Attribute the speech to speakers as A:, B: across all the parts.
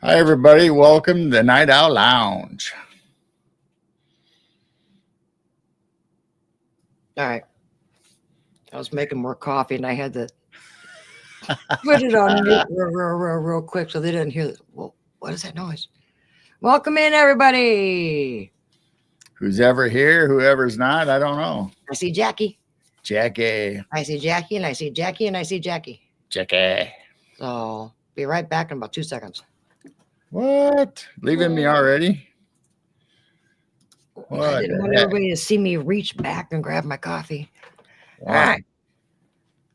A: Hi, everybody. Welcome to the Night Owl Lounge.
B: All right. I was making more coffee and I had to put it on mute real quick so they didn't hear it. Well, what is that noise? Welcome in, everybody.
A: Who's ever here, whoever's not, I don't know.
B: I see Jackie.
A: Jackie.
B: I see Jackie, and I see Jackie, and I see Jackie.
A: Jackie.
B: So be right back in about 2 seconds.
A: What? Leaving me already?
B: What I didn't want everybody to see me reach back and grab my coffee.
A: Wow.
B: All right.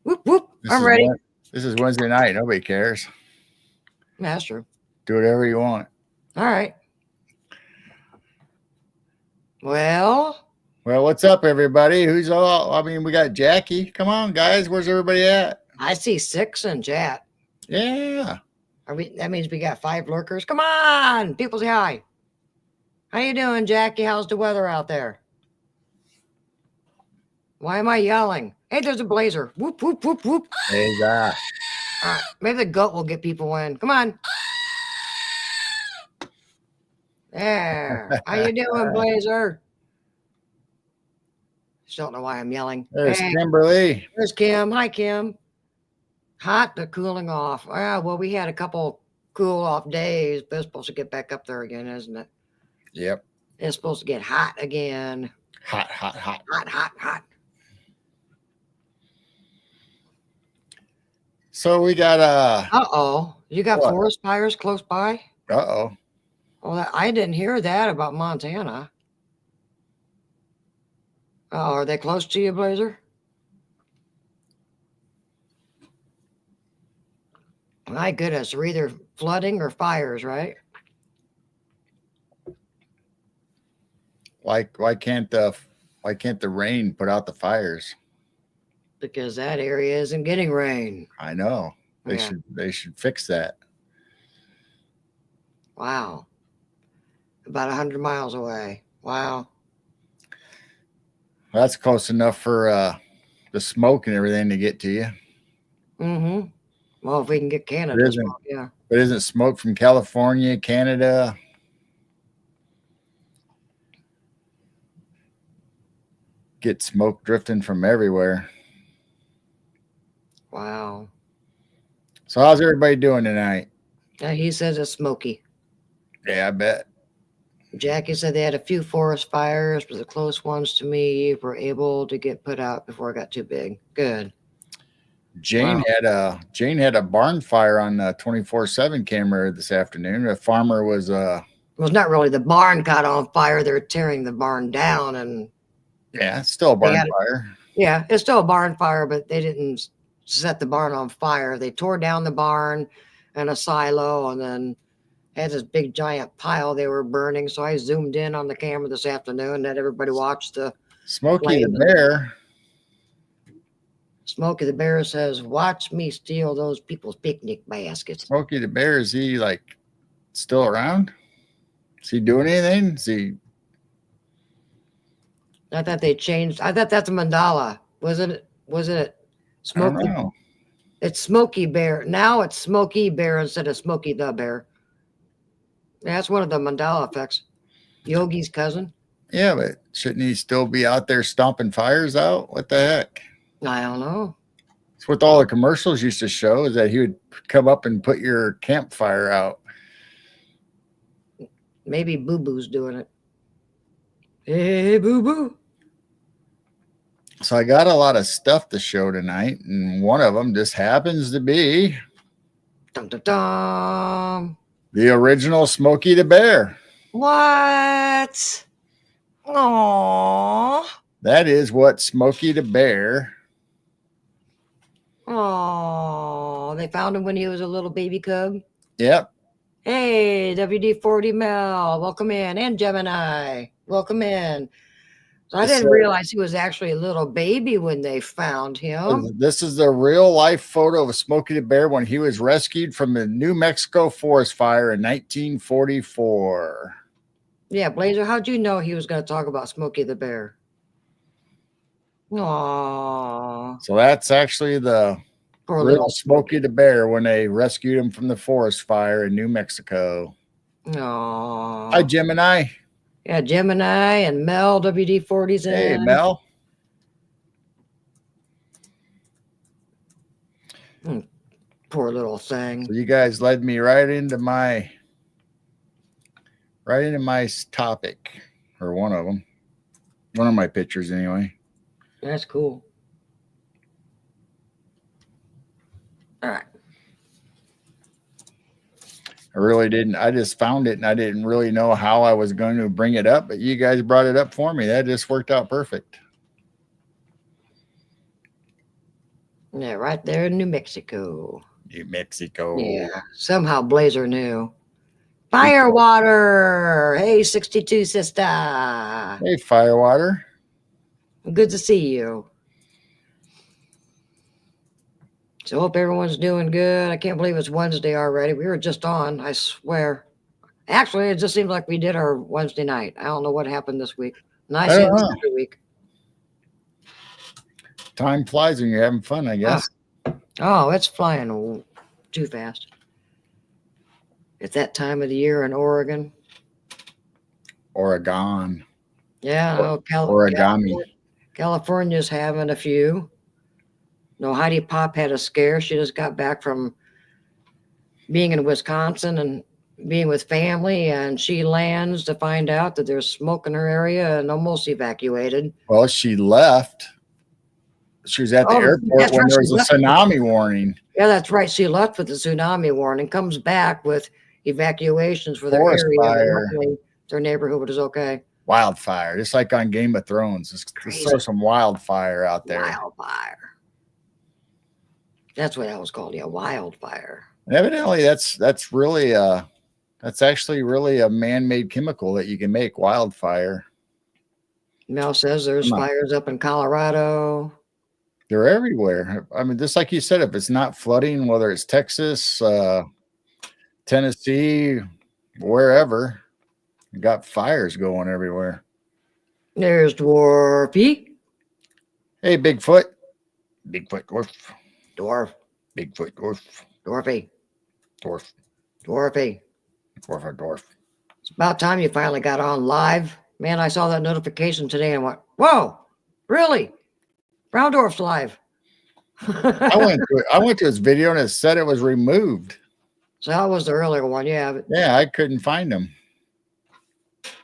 B: Whoop, whoop. I'm ready.
A: This is Wednesday night. Nobody cares.
B: Yeah, that's true.
A: Do whatever you want.
B: All right. Well,
A: what's up, everybody? Who's all? I mean, we got Jackie. Come on, guys. Where's everybody at?
B: I see 6 in chat.
A: Yeah.
B: That means we got 5 lurkers. Come on. People say hi. How you doing, Jackie? How's the weather out there? Why am I yelling? Hey, there's a blazer. Whoop, whoop, whoop, whoop.
A: Hey, that.
B: All right. Maybe the goat will get people in. Come on. There. How you doing, Blazer? Still don't know why I'm yelling.
A: There's Kimberly.
B: There's Kim. Hi, Kim. Hot but cooling off. Well, we had a couple cool off days, but it's supposed to get back up there again, isn't it?
A: Yep.
B: It's supposed to get hot again.
A: Hot, hot, hot.
B: Hot, hot, hot.
A: So we got
B: Uh-oh. You got
A: what?
B: forest fires close by?
A: Uh-oh.
B: Well, I didn't hear that about Montana. Oh, are they close to you, Blazer? My goodness, they're either flooding or fires, right?
A: Why can't the rain put out the fires?
B: Because that area isn't getting rain.
A: I know. They should fix that.
B: Wow. About 100 miles away. Wow.
A: That's close enough for the smoke and everything to get to you.
B: Mm-hmm. Well, if we can get Canada smoke, yeah.
A: But isn't smoke from California, Canada? Get smoke drifting from everywhere.
B: Wow.
A: So how's everybody doing tonight?
B: He says it's smoky.
A: Yeah, I bet.
B: Jackie said they had a few forest fires, but the close ones to me were able to get put out before it got too big. Good.
A: Jane had a barn fire on the 24/7 camera this afternoon. A farmer was
B: Well, it's not really the barn caught on fire. They're tearing the barn down, and
A: yeah, it's still a barn fire.
B: Yeah, it's still a barn fire, but they didn't set the barn on fire. They tore down the barn and a silo, and then had this big giant pile they were burning. So I zoomed in on the camera this afternoon, let everybody watch the
A: Smokey the Bear.
B: Smokey the Bear says, "Watch me steal those people's picnic baskets."
A: Smokey the Bear, is he like still around? Is he doing anything? Is he?
B: I thought they changed. I thought that's a mandala. Wasn't it Smokey?
A: I don't know.
B: It's Smokey Bear. Now it's Smokey Bear instead of Smokey the Bear. That's one of the mandala effects. Yogi's cousin.
A: Yeah, but shouldn't he still be out there stomping fires out? What the heck?
B: I don't know.
A: It's what all the commercials used to show, is that he would come up and put your campfire out.
B: Maybe Boo Boo's doing it. Hey, Boo Boo.
A: So I got a lot of stuff to show tonight, and one of them just happens to be
B: Dum, dum, dum.
A: the original Smokey the Bear.
B: What? Aww.
A: That is what Smokey the Bear.
B: Oh, they found him when he was a little baby cub.
A: Yep.
B: Hey, WD-40 Mel, welcome in, and Gemini, welcome in. So I didn't realize he was actually a little baby when they found him.
A: This is the real life photo of Smokey the Bear when he was rescued from the New Mexico forest fire in 1944.
B: Yeah, Blazer, how'd you know he was going to talk about Smokey the Bear? Aww.
A: So that's actually the
B: Poor
A: Little
B: little
A: Smokey the Bear when they rescued him from the forest fire in New Mexico. Hi,
B: Oh,
A: Gemini.
B: yeah, Gemini and Mel WD-40's
A: Hey,
B: in.
A: Mel.
B: Poor little
A: So
B: thing.
A: you guys led me right into my topic, or one of them. One of my pictures, anyway.
B: That's cool. All right.
A: I really didn't. I just found it, and I didn't really know how I was going to bring it up, but you guys brought it up for me. That just worked out perfect.
B: Yeah, right there in New Mexico.
A: New Mexico.
B: Yeah, somehow Blazer knew. Firewater. Hey, 62 sister.
A: Hey, Firewater.
B: Good to see you. So hope everyone's doing good. I can't believe it's Wednesday already. We were just on, I swear. Actually, it just seems like we did our Wednesday night. I don't know what happened this week. And I
A: I
B: say
A: don't
B: this
A: know.
B: every week.
A: Time flies when you're having fun, I guess.
B: Oh, it's flying too fast. It's that time of the year in Oregon.
A: Oregon.
B: Yeah, I know
A: Origami.
B: California's having a few. No, Heidi Pop had a scare. She just got back from being in Wisconsin and being with family, and she lands to find out that there's smoke in her area and almost evacuated.
A: Well, she left. She was at the
B: Oh,
A: airport
B: that's
A: when
B: right.
A: there
B: She
A: was a
B: left.
A: tsunami warning.
B: Yeah, that's right. She left with the tsunami warning, comes back with evacuations for their
A: Forest
B: area. And
A: fire.
B: luckily, their neighborhood is okay.
A: Wildfire, just like on Game of Thrones. Just
B: Crazy.
A: throw some wildfire out there.
B: Wildfire. That's what that was called. Yeah, wildfire.
A: And evidently, that's actually really a man-made chemical that you can make wildfire.
B: Mel says there's fires up in Colorado.
A: They're everywhere. I mean, just like you said, if it's not flooding, whether it's Texas, Tennessee, wherever, you got fires going everywhere.
B: There's Dwarfy.
A: Hey, Bigfoot. Bigfoot, dwarf.
B: Dwarf.
A: Bigfoot, dwarf.
B: Dwarfy.
A: Dwarf.
B: Dwarfy.
A: Dwarf, dwarf.
B: It's about time you finally got on live. Man, I saw that notification today and went, whoa, really? Brown Dwarf's live.
A: I went to his video and it said it was removed.
B: So that was the earlier one, yeah. But,
A: yeah, I couldn't find him.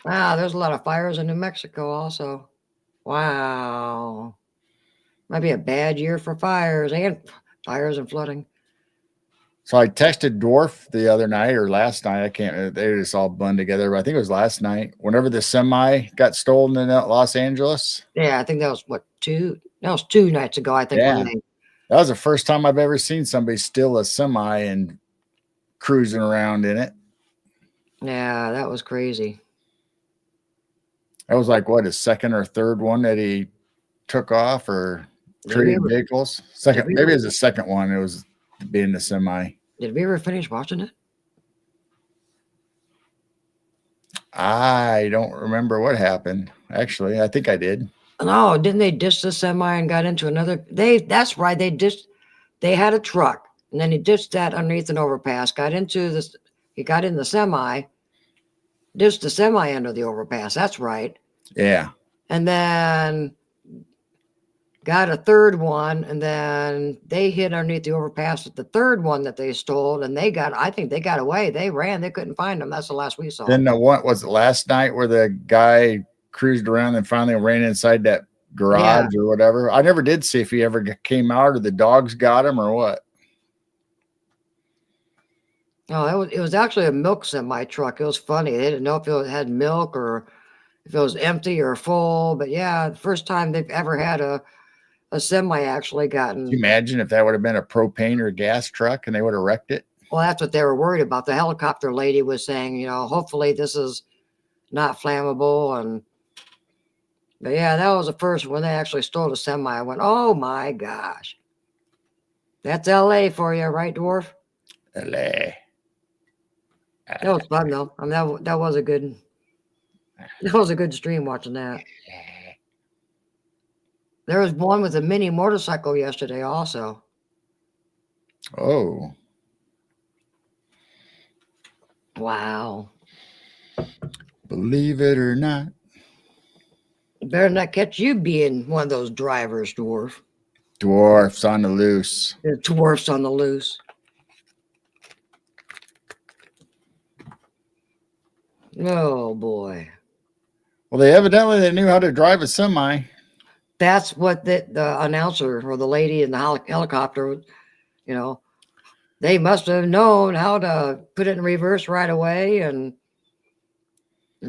B: There's a lot of fires in New Mexico also. Wow. Might be a bad year for fires and flooding.
A: So I texted Dwarf the other night or last night. I can't, they just all blend together, but I think it was last night. Whenever the semi got stolen in Los Angeles.
B: Yeah, I think that was two nights ago, I think.
A: Yeah. That was the first time I've ever seen somebody steal a semi and cruising around in it.
B: Yeah, that was crazy.
A: That was like what, his second or third one that he took off or traded vehicles. Second, maybe it was the second one. It was being the semi.
B: Did we ever finish watching it?
A: I don't remember what happened. Actually, I think I did.
B: No, didn't they ditch the semi and got into another? That's right. They had a truck and then he ditched that underneath an overpass, got into this. He got in the semi, ditched the semi under the overpass. That's right.
A: Yeah.
B: And then got a third one, and then they hid underneath the overpass at the third one that they stole, and I think they got away. They ran. They couldn't find them. That's the last we saw.
A: Then what was it last night where the guy cruised around and finally ran inside that garage or whatever? I never did see if he ever came out or the dogs got him or what.
B: Oh, it was actually a milk semi truck. It was funny. They didn't know if it had milk or if it was empty or full. But yeah, the first time they've ever had a semi actually gotten.
A: Can you imagine if that would have been a propane or gas truck and they would have wrecked it?
B: Well, that's what they were worried about. The helicopter lady was saying, hopefully this is not flammable. But yeah, that was the first when they actually stole a semi. I went, oh my gosh. That's LA for you, right, Dwarf?
A: LA.
B: That was fun though. I mean, that was a good stream watching that. There was one with a mini motorcycle yesterday also.
A: Oh,
B: Wow.
A: believe it or not.
B: Better not catch you being one of those drivers, dwarf.
A: Dwarfs on the loose.
B: The dwarfs on the loose. Oh boy.
A: Well, they knew how to drive a semi.
B: That's what the announcer or the lady in the helicopter, you know, they must have known how to put it in reverse right away and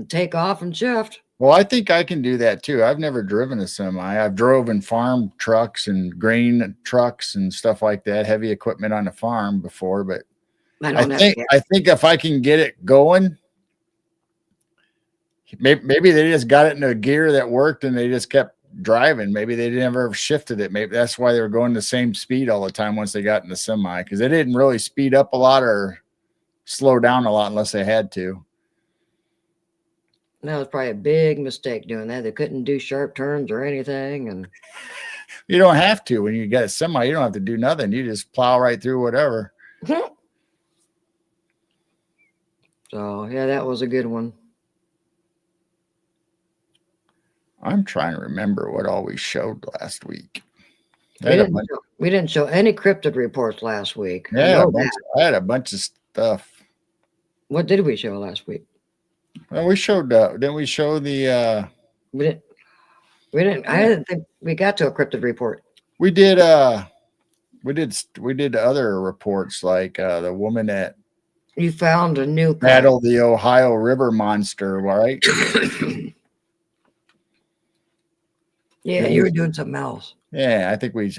B: take off and shift.
A: Well, I think I can do that too. I've never driven a semi. I've driven farm trucks and grain trucks and stuff like that, heavy equipment on the farm before, but
B: I
A: I
B: don't have
A: think I think if I can get it going, maybe they just got it in a gear that worked and they just kept driving. Maybe they never shifted it. Maybe that's why they were going the same speed all the time once they got in the semi, because they didn't really speed up a lot or slow down a lot unless they had to.
B: That was probably a big mistake doing that. They couldn't do sharp turns or anything. And
A: You don't have to when you get a semi. You don't have to do nothing. You just plow right through whatever.
B: so, yeah, that was a good one.
A: I'm trying to remember what all we showed last week.
B: We didn't show any cryptid reports last week.
A: Yeah, I had a bunch of stuff.
B: What did we show last week?
A: Well, we showed. Didn't we show the?
B: We didn't. We didn't. I didn't think we got to a cryptid report.
A: We did. We did other reports like the woman that
B: You found a new
A: battled the Ohio River monster, right?
B: Yeah, you were doing something else.
A: Yeah, I think we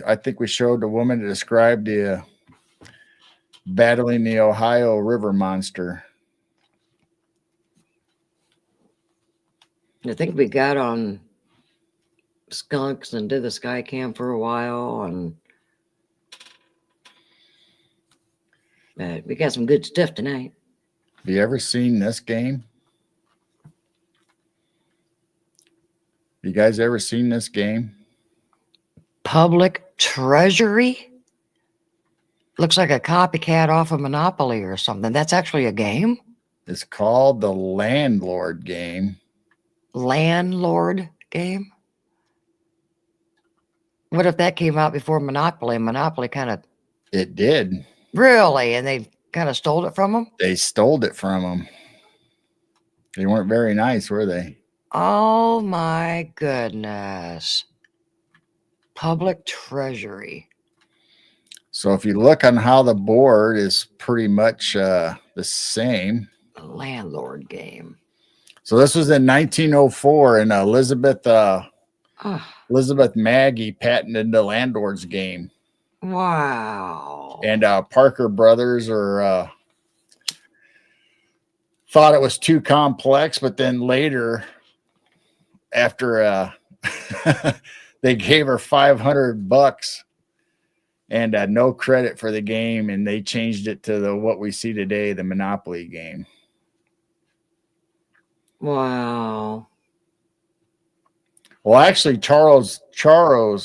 A: showed the woman that described the battling the Ohio River monster.
B: I think we got on skunks and did the sky cam for a while, and we got some good stuff tonight.
A: Have you ever seen this game? You guys ever seen this game?
B: Public Treasury? Looks like a copycat off of Monopoly or something. That's actually a game?
A: It's called the Landlord game.
B: Landlord game? What if that came out before Monopoly? Monopoly kind of...
A: It did.
B: Really? And they kind of stole it from them?
A: They stole it from them. They weren't very nice, were they?
B: Oh my goodness. Public Treasury.
A: So if you look on how the board is pretty much the same.
B: A landlord game.
A: So this was in 1904, and Elizabeth Maggie patented the Landlord's game.
B: Wow.
A: And Parker Brothers thought it was too complex, but then later, after they gave her $500 and no credit for the game, and they changed it to what we see today, the Monopoly game.
B: Wow.
A: Well, actually, Charles Darrow,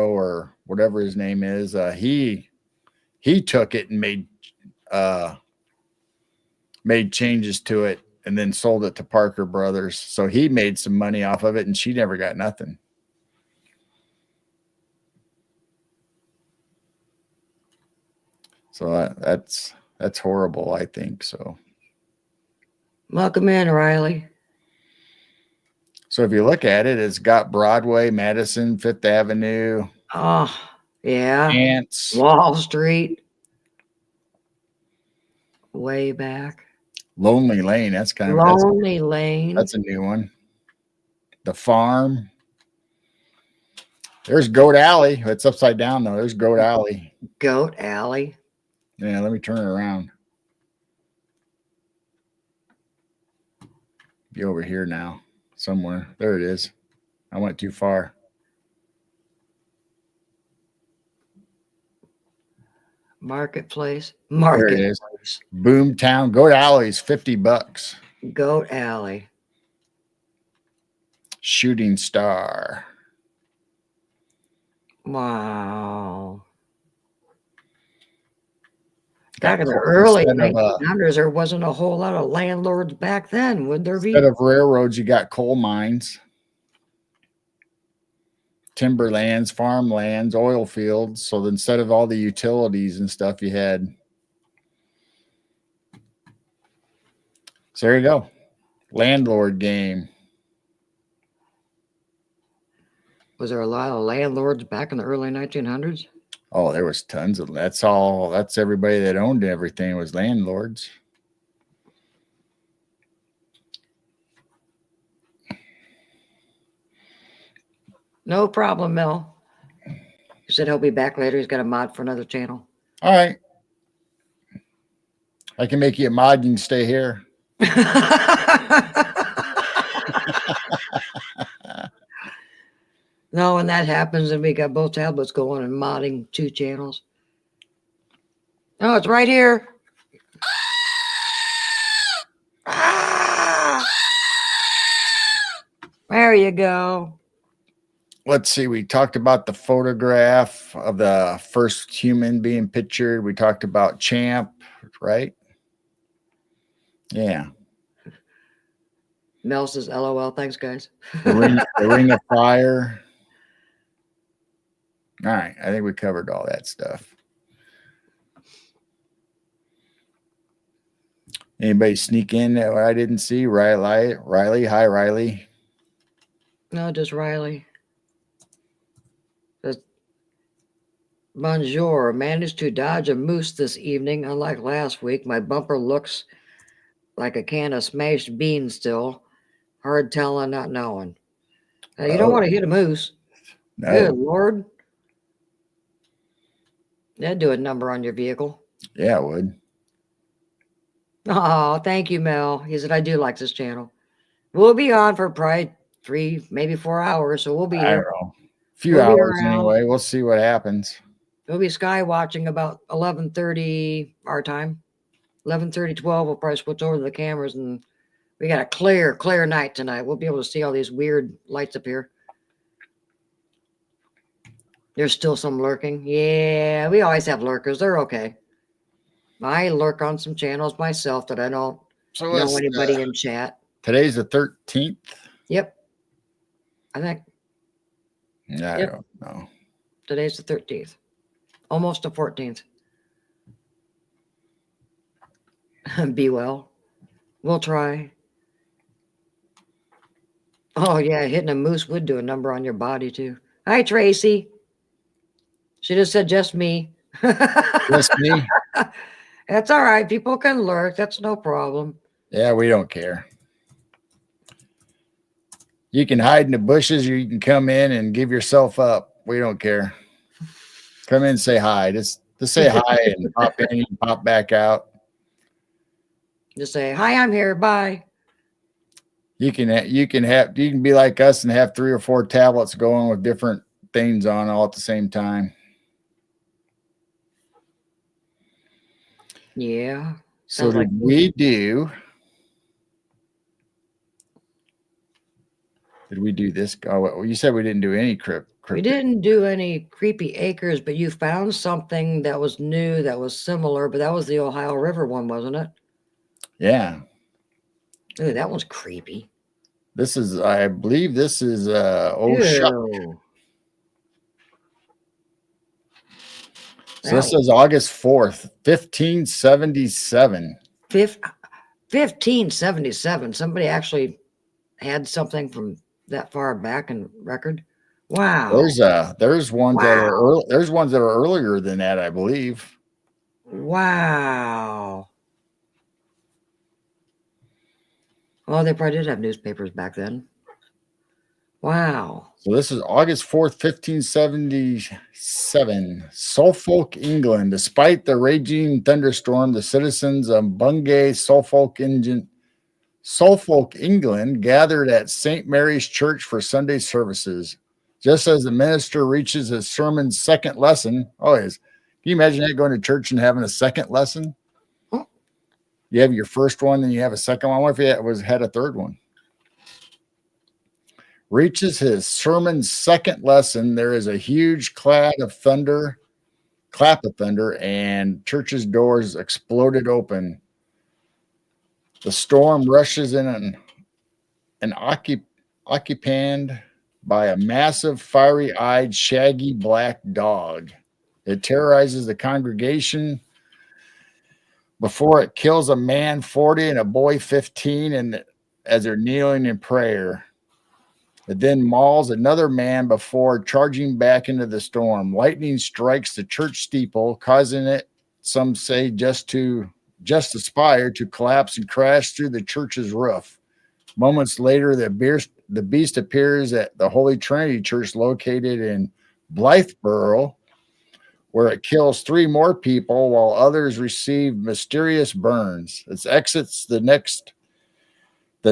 A: or whatever his name is, he took it and made changes to it and then sold it to Parker Brothers. So he made some money off of it, and she never got nothing. So that's horrible, I think. So
B: Welcome in, Riley.
A: So if you look at it, it's got Broadway, Madison, Fifth Avenue.
B: Oh, yeah.
A: Ants.
B: Wall Street. Way back.
A: Lonely Lane. That's kind of
B: Lonely Lane.
A: That's a new one. The Farm. There's Goat Alley. It's upside down though. There's Goat Alley.
B: Goat Alley.
A: Yeah, let me turn it around. Be over here now. Somewhere. There it is. I went too far.
B: Marketplace.
A: There it is. Boomtown. Goat Alley's $50.
B: Goat Alley.
A: Shooting Star.
B: Wow. Back in the early 1900s, there wasn't a whole lot of landlords back then, would there be?
A: Instead of railroads, you got coal mines, timberlands, farmlands, oil fields. So instead of all the utilities and stuff, you had. So there you go. Landlord game.
B: Was there a lot of landlords back in the early 1900s?
A: Oh, there was tons of. That's all. That's everybody that owned everything was landlords.
B: No problem, Mel. He said he'll be back later. He's got a mod for another channel.
A: All right. I can make you a mod. You can stay here.
B: No, when that happens, and we got both tablets going and modding 2 channels. No, it's right here. There you go.
A: Let's see. We talked about the photograph of the first human being pictured. We talked about Champ, right? Yeah.
B: Mel says, LOL. Thanks, guys.
A: The ring of fire. All right. I think we covered all that stuff. Anybody sneak in that I didn't see? Riley. Hi, Riley.
B: No, just Riley. Says, Bonjour. Managed to dodge a moose this evening. Unlike last week, my bumper looks like a can of smashed beans still. Hard telling, not knowing. You don't want to hit a moose.
A: No.
B: Good Lord. That'd do a number on your vehicle.
A: Yeah, it would.
B: Oh, thank you, Mel. He said, I do like this channel. We'll be on for probably 3, maybe 4 hours, so we'll be
A: I
B: here.
A: don't know. A few hours anyway. We'll see what happens.
B: We'll be sky watching about 11:30 our time. 11:30, 12. We'll probably switch over to the cameras, and we got a clear night tonight. We'll be able to see all these weird lights up here. There's still some lurking. Yeah, we always have lurkers. They're okay. I lurk on some channels myself that I don't know anybody in chat.
A: Today's the 13th.
B: Yep. I think.
A: I don't know.
B: Today's the 13th. Almost the 14th. Be well. We'll try. Oh, yeah. Hitting a moose would do a number on your body, too. Hi, Tracy. She just said just me.
A: Just me?
B: That's all right. People can lurk. That's no problem.
A: Yeah, we don't care. You can hide in the bushes or you can come in and give yourself up. We don't care. Come in and say hi. Just say hi and pop in and pop back out.
B: Just say, hi, I'm here. Bye.
A: You can be like us and have 3 or 4 tablets going with different things on all at the same time.
B: Yeah.
A: So did we do this? Oh, you said we didn't do any cryptic.
B: We didn't do any creepy acres, but you found something that was new, that was similar, but that was the Ohio River one, wasn't it?
A: Yeah.
B: Ooh, that one's creepy.
A: I believe this is Shuck. So this is August 4th, 1577.
B: 1577. Somebody actually had something from that far back in record. Wow.
A: There's ones that are earlier than that, I believe.
B: Wow. Well, they probably did have newspapers back then. Wow.
A: So this is August 4th, 1577. Suffolk, England. Despite the raging thunderstorm, the citizens of Bungay, Suffolk, England gathered at St. Mary's Church for Sunday services. Just as the minister reaches his sermon's second lesson. Can you imagine that, going to church and having a second lesson? You have your first one, then you have a second one. What if you had a third one? Reaches his sermon's second lesson, there is a huge cloud of thunder clap of thunder, and church's doors exploded open. The storm rushes in an occupant by a massive, fiery-eyed, shaggy black dog. It terrorizes the congregation before it kills a man 40 and a boy 15 and as they're kneeling in prayer. It then mauls another man before charging back into the storm. Lightning strikes the church steeple, causing it, some say, just the spire to collapse and crash through the church's roof. Moments later, the beast appears at the Holy Trinity Church located in Blytheborough, where it kills 3 more people while others receive mysterious burns. It exits the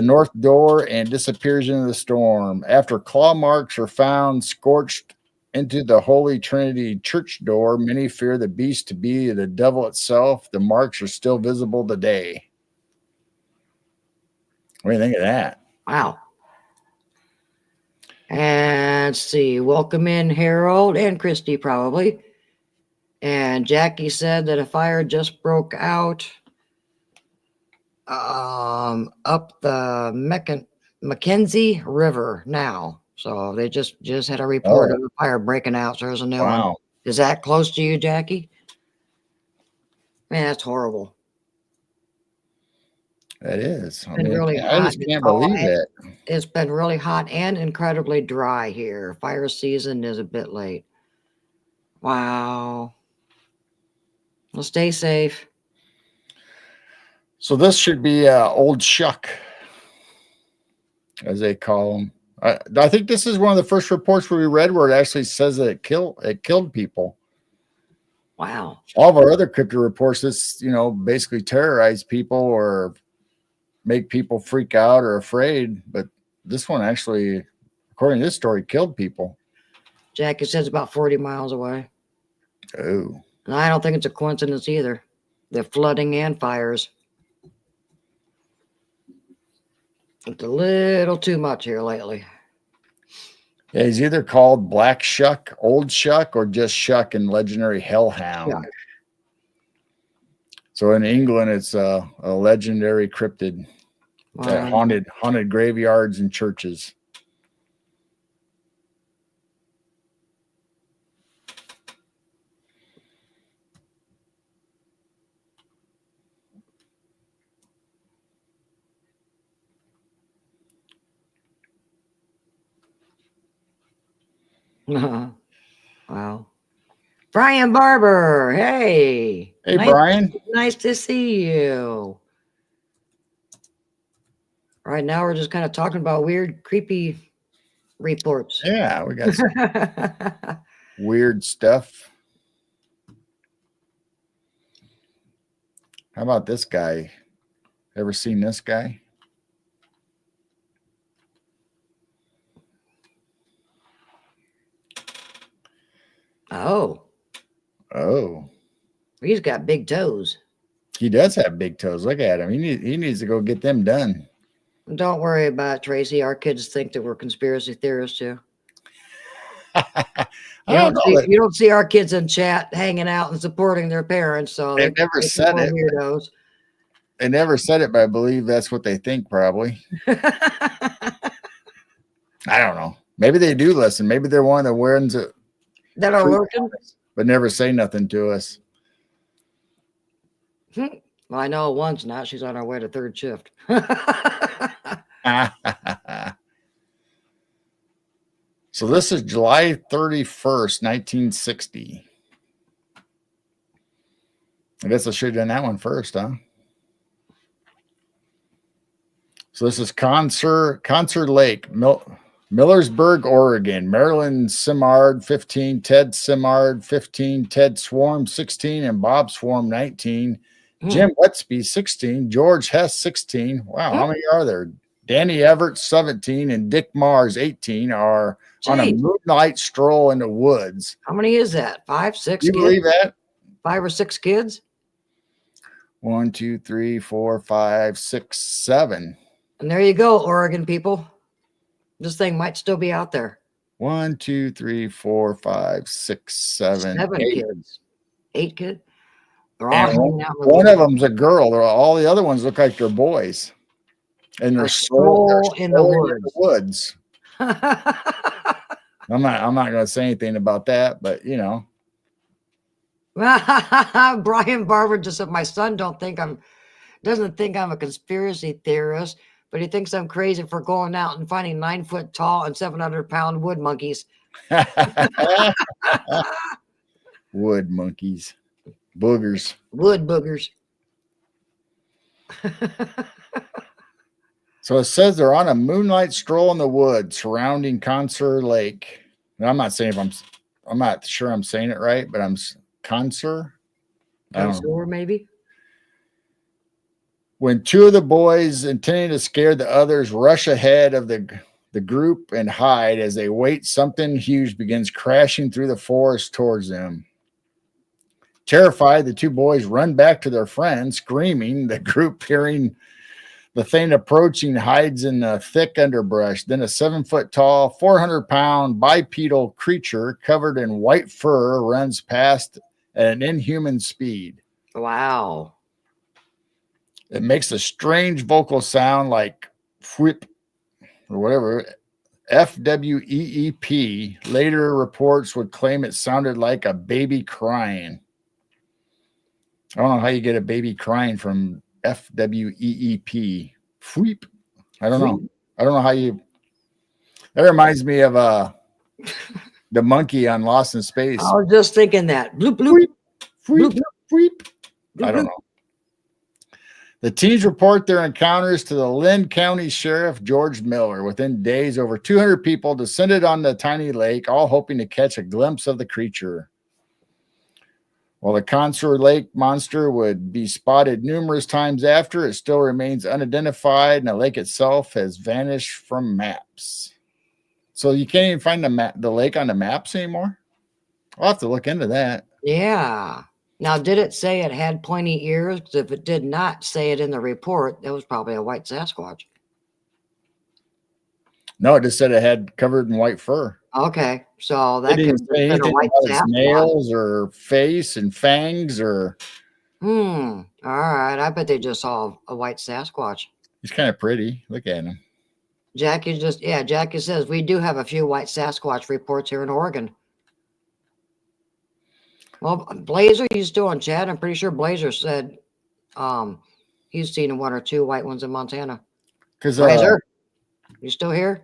A: north door and disappears into the storm. After claw marks are found scorched into the Holy Trinity Church door, many fear the beast to be the devil itself. The marks are still visible today. What do you think of that?
B: Wow. And let's see. Welcome in Harold and Christy, probably. And Jackie said that a fire just broke out up the Mackenzie River now. So they just had a report of a fire breaking out. So there's a new one. Is that close to you, Jackie? Man, that's horrible.
A: It is.
B: I
A: just can't believe it.
B: It's been really hot and incredibly dry here. Fire season is a bit late. Wow. Well, stay safe.
A: So this should be Old Shuck, as they call him. I think this is one of the first reports where we read where it actually says that it killed people.
B: Wow.
A: All of our other crypto reports, this basically terrorize people or make people freak out or afraid. But this one actually, according to this story, killed people.
B: Jackie says about 40 miles away.
A: Oh.
B: And I don't think it's a coincidence either. The flooding and fires. It's a little too much here lately.
A: Yeah, he's either called Black Shuck, Old Shuck, or just Shuck in legendary Hellhound. Yeah. So in England, it's a legendary cryptid that haunted graveyards and churches.
B: Wow. Brian Barber. Hey.
A: Hey, Brian.
B: Nice to see you. Right now, we're just kind of talking about weird, creepy reports.
A: Yeah, we got some weird stuff. How about this guy? Ever seen this guy?
B: Oh. He's got big toes.
A: He does have big toes. Look at him. He needs to go get them done.
B: Don't worry about it, Tracy. Our kids think that we're conspiracy theorists too. You don't see our kids in chat hanging out and supporting their parents. So
A: they never said it.
B: Weirdos.
A: They never said it, but I believe that's what they think. Probably. I don't know. Maybe they do listen. Maybe they're one of the ones
B: that are lurking,
A: but never say nothing to us.
B: Well, I know one's not. She's on her way to third shift.
A: So this is July 31st, 1960. I guess I should have done that one first, huh? So this is Concert Lake, Millersburg, Oregon. Marilyn Simard, 15. Ted Simard, 15. Ted Swarm, 16. And Bob Swarm, 19. Jim Wetsby, 16. George Hess, 16. Wow, how many are there? Danny Everett, 17. And Dick Mars, 18, are on a moonlight stroll in the woods.
B: How many is that? 5, 6
A: you
B: kids?
A: Believe that?
B: 5 or 6 kids?
A: 1, 2, 3, 4, 5, 6, 7.
B: And there you go, Oregon people. This thing might still be out there.
A: 1, 2, 3, 4, 5, 6, 7,
B: 7
A: 8.
B: kids. 8 kids. They're all
A: And
B: hanging out in the
A: one
B: woods.
A: of them's a girl. All the other ones look like they're boys. And
B: A stroll in the
A: woods. I'm not going to say anything about that, but you know.
B: Brian Barber just said my son doesn't think I'm a conspiracy theorist, but he thinks I'm crazy for going out and finding 9 foot tall and 700-pound wood monkeys.
A: Wood monkeys. Boogers.
B: Wood boogers.
A: So it says they're on a moonlight stroll in the woods surrounding Consor Lake. And I'm not sure I'm saying it right, but I'm Consor.
B: Consor, maybe.
A: When two of the boys, intending to scare the others, rush ahead of the group and hide as they wait, something huge begins crashing through the forest towards them. Terrified, the two boys run back to their friends, screaming. The group, hearing the thing approaching, hides in the thick underbrush. Then a 7 foot tall, 400-pound bipedal creature covered in white fur runs past at an inhuman speed.
B: Wow.
A: It makes a strange vocal sound like whip or whatever. FWEEP. Later reports would claim it sounded like a baby crying. I don't know how you get a baby crying from FWEEP. Fweep. I don't know. I don't know how you. That reminds me of the monkey on Lost in Space.
B: I was just thinking that. Bloop, bloop.
A: Fweep, fweep, fweep.
B: Bloop,
A: I don't
B: bloop.
A: know. The teens report their encounters to the Lynn County Sheriff George Miller. Within days, over 200 people descended on the tiny lake, all hoping to catch a glimpse of the creature. While the Consor Lake monster would be spotted numerous times after, it still remains unidentified, and the lake itself has vanished from maps. So you can't even find the lake on the maps anymore? I'll have to look into that.
B: Yeah. Now, did it say it had pointy ears? Because if it did not say it in the report, that was probably a white Sasquatch.
A: No, it just said it had covered in white fur.
B: Okay, so that
A: It didn't
B: could
A: say
B: have been a
A: anything
B: white
A: about its
B: Sasquatch.
A: nails or face and fangs or.
B: All right. I bet they just saw a white Sasquatch.
A: He's kind of pretty. Look at him.
B: Jackie says we do have a few white Sasquatch reports here in Oregon. Well, Blazer, he's still on chat. I'm pretty sure Blazer said he's seen 1 or 2 white ones in Montana. Blazer, you still here?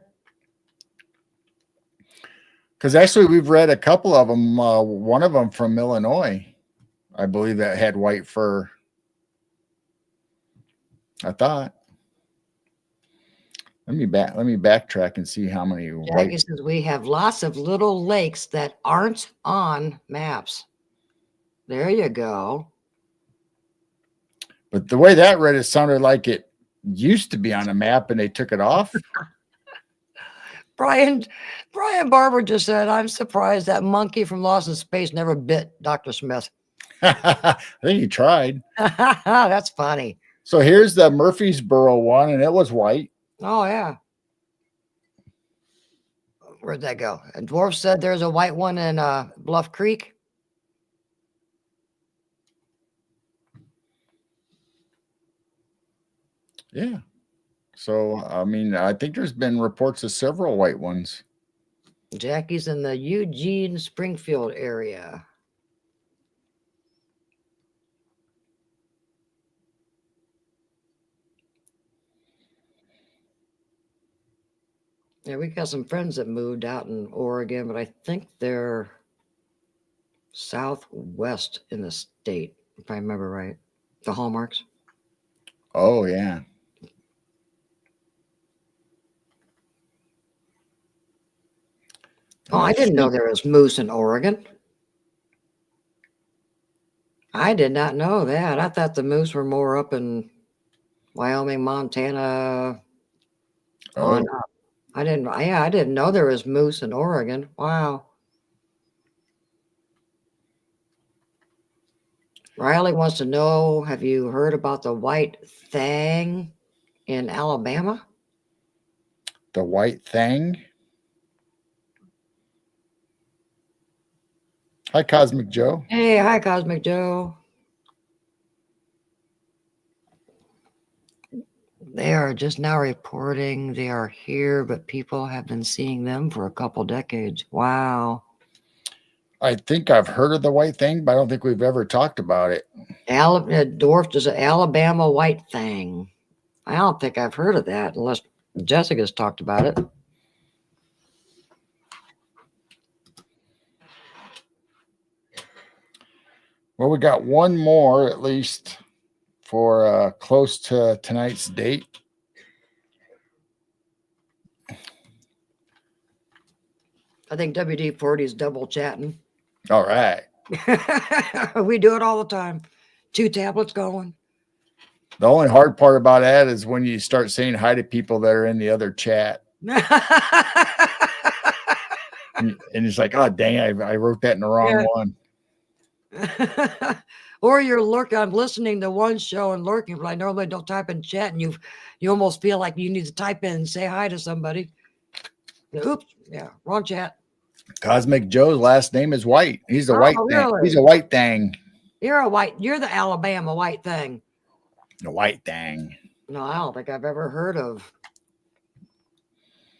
A: Because actually we've read a couple of them. One of them from Illinois, I believe, that had white fur. I thought. Let me backtrack and see how many.
B: Jackie says we have lots of little lakes that aren't on maps. There you go.
A: But the way that read, it sounded like it used to be on a map and they took it off.
B: Brian Barber just said, I'm surprised that monkey from Lost in Space never bit Dr. Smith.
A: I think he tried.
B: That's funny.
A: So here's the Murfreesboro one, and it was white.
B: Oh, yeah. Where'd that go? And Dwarf said there's a white one in Bluff Creek.
A: Yeah. So, I mean, I think there's been reports of several white ones.
B: Jackie's in the Eugene, Springfield area. Yeah, we got some friends that moved out in Oregon, but I think they're southwest in the state, if I remember right. The Hallmarks.
A: Oh, yeah.
B: Oh, I didn't know there was moose in Oregon. I did not know that. I thought the moose were more up in Wyoming, Montana.
A: Oh.
B: I didn't know there was moose in Oregon. Wow. Riley wants to know, have you heard about the white thing in Alabama?
A: The white thing? Hi, Cosmic Joe.
B: Hey, hi, Cosmic Joe. They are just now reporting they are here, but people have been seeing them for a couple decades. Wow.
A: I think I've heard of the white thing, but I don't think we've ever talked about it.
B: Dwarfed is an Alabama white thing. I don't think I've heard of that unless Jessica's talked about it.
A: Well, we got one more at least for close to tonight's date.
B: I think WD-40 is double chatting.
A: All right.
B: We do it all the time. 2 tablets going.
A: The only hard part about that is when you start saying hi to people that are in the other chat. And it's like, oh, dang, I wrote that in the wrong one.
B: Or you're lurking. I'm listening to one show and lurking, but I normally don't type in chat, and you almost feel like you need to type in and say hi to somebody. Oops, yeah, wrong chat.
A: Cosmic Joe's last name is White. He's a white thing.
B: Really?
A: He's a white thing.
B: You're the Alabama white thing.
A: The white thing.
B: No, I don't think I've ever heard of.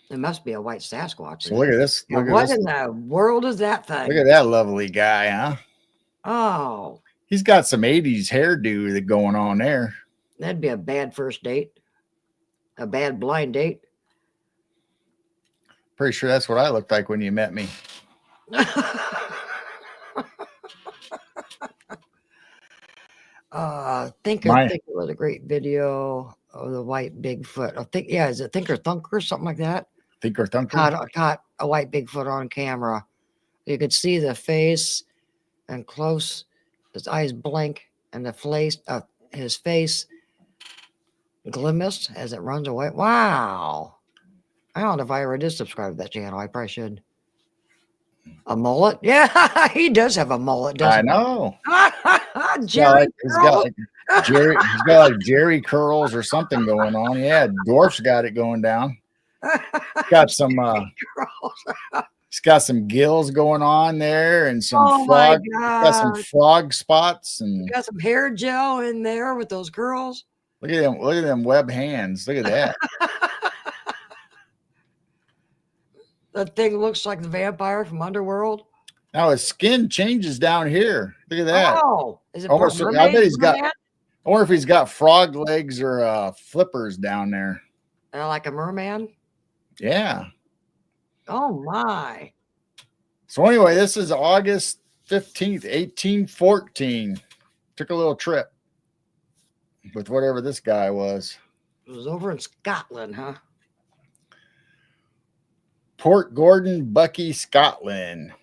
B: It must be a white Sasquatch.
A: So look at this.
B: What in the world is that thing?
A: Look at that lovely guy, huh?
B: Oh.
A: He's got some 80s hairdo going on there.
B: That'd be a bad first date. A bad blind date.
A: Pretty sure that's what I looked like when you met me.
B: Think it was a great video of the white Bigfoot. Is it Thinker Thunker, something like that?
A: Thinker Thunker?
B: Caught a white Bigfoot on camera. You could see the face and close, his eyes blink, and his face glimaced as it runs away. Wow. I don't know if I ever did subscribe to that channel. I probably should. A mullet? Yeah, he does have a mullet, doesn't
A: he? I know.
B: Jerry
A: he's got like Jerry curls or something going on. Yeah, Dwarf's got it going down. He's got some he's got some gills going on there and some got some frog spots and
B: got some hair gel in there with those curls.
A: Look at them web hands. Look at that.
B: That thing looks like the vampire from Underworld.
A: Now his skin changes down here. Look at that.
B: Oh, is it
A: almost? I bet he's got. I wonder if he's got frog legs or flippers down there.
B: Like a merman.
A: Yeah.
B: Oh my.
A: So anyway, this is August 15th, 1814. Took a little trip with whatever this guy was.
B: It was over in Scotland, huh?
A: Port Gordon, Bucky, Scotland.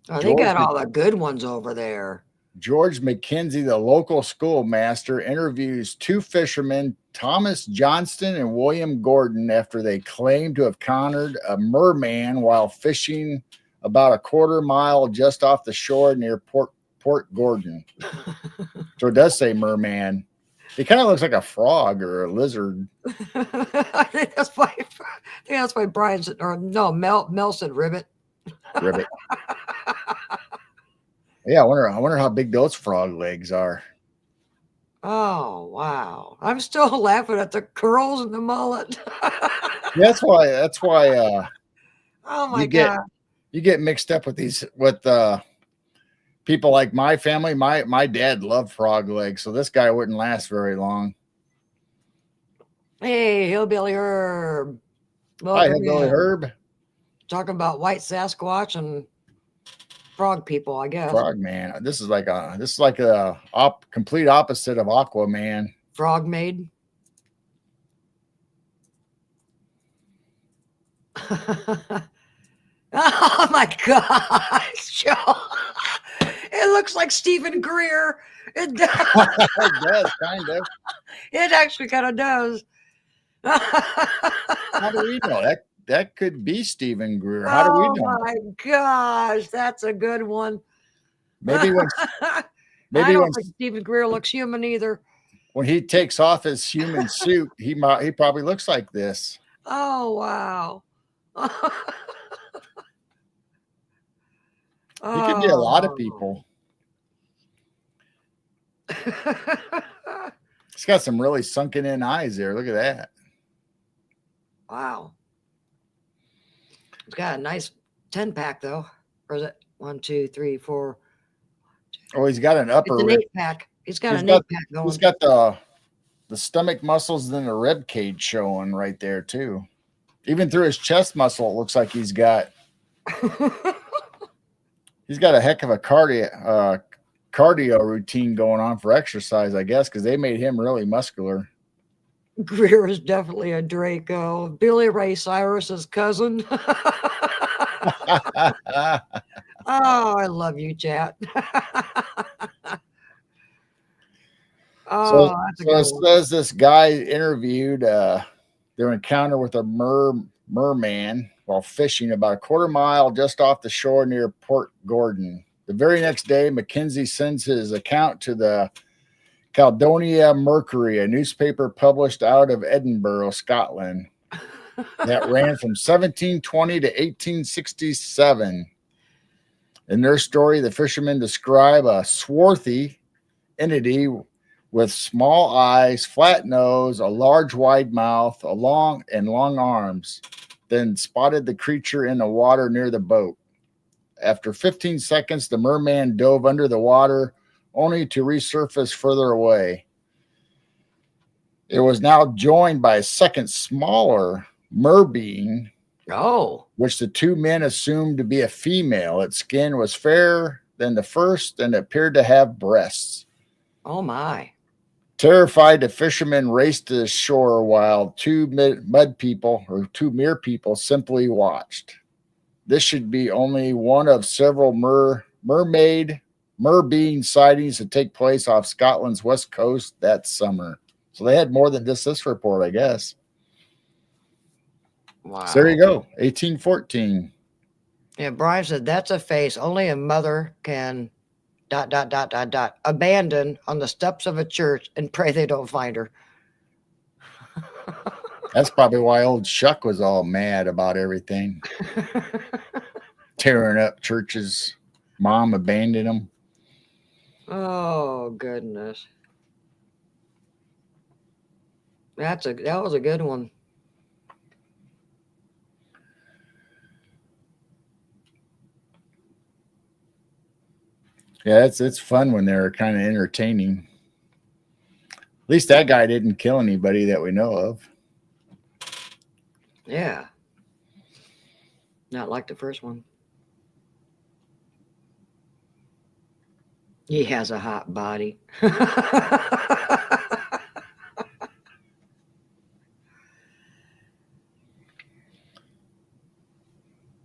B: Oh, they got all the good ones over there.
A: George McKenzie, the local schoolmaster, interviews 2 fishermen, Thomas Johnston and William Gordon, after they claim to have cornered a merman while fishing about a quarter mile just off the shore near Port Gordon. So it does say merman. He kind of looks like a frog or a lizard.
B: I think that's why Brian said, or no, Mel said ribbit.
A: Ribbit. Yeah, I wonder how big those frog legs are.
B: Oh wow! I'm still laughing at the curls and the mullet.
A: That's why.
B: Oh my God!
A: You get mixed up with people like my family. My dad loved frog legs, so this guy wouldn't last very long.
B: Hey, Hillbilly Herb.
A: Hi, Hillbilly Herb.
B: Talking about white Sasquatch and frog people, I guess.
A: Frog man. This is like a complete opposite of Aquaman.
B: Frog maid. Oh my gosh, Joe. It looks like Stephen Greer. It does.
A: It does, kind of.
B: It actually kind of does.
A: How do we know? That could be Stephen Greer. How do we know?
B: Oh my gosh, that's a good one.
A: Maybe
B: I don't think Stephen Greer looks human either.
A: When he takes off his human suit, he probably looks like this.
B: Oh wow.
A: He could be a lot of
B: Oh.
A: people. He's got some really sunken in eyes there. Look at that.
B: Wow. It's got a nice 10-pack though. Or is it 1, 2, 3, 4?
A: Oh, he's got an upper
B: It's an
A: rib.
B: 8-pack. He's got
A: He's
B: an
A: got
B: 8-pack
A: he's
B: going.
A: got the stomach muscles and the rib cage showing right there too. Even through his chest muscle, it looks like he's got a heck of a cardio routine going on for exercise, I guess, because they made him really muscular.
B: Greer is definitely a Draco. Billy Ray Cyrus's cousin. Oh, I love you, chat.
A: So,
B: Oh, that's a
A: so
B: good
A: it
B: one.
A: says this guy interviewed their encounter with a merman while fishing about a quarter mile just off the shore near Port Gordon. The very next day, Mackenzie sends his account to the Caledonia Mercury, a newspaper published out of Edinburgh, Scotland, that ran from 1720 to 1867. In their story, the fishermen describe a swarthy entity with small eyes, flat nose, a large wide mouth, long arms, then spotted the creature in the water near the boat. After 15 seconds, the merman dove under the water, only to resurface further away. It was now joined by a second smaller merbeing, which the two men assumed to be a female. Its skin was fairer than the first and appeared to have breasts.
B: Oh my.
A: Terrified, the fishermen raced to the shore while two mere people simply watched. This should be only one of several merbeing sightings to take place off Scotland's west coast that summer. So they had more than just this report, I guess.
B: Wow.
A: So there you go, 1814.
B: Yeah, Brian said that's a face only a mother can ... abandon on the steps of a church and pray they don't find her.
A: That's probably why old Shuck was all mad about everything. Tearing up churches. Mom abandoned them.
B: Oh goodness. That was a good one.
A: Yeah, it's fun when they're kind of entertaining. At least that guy didn't kill anybody that we know of.
B: Yeah. Not like the first one. He has a hot body.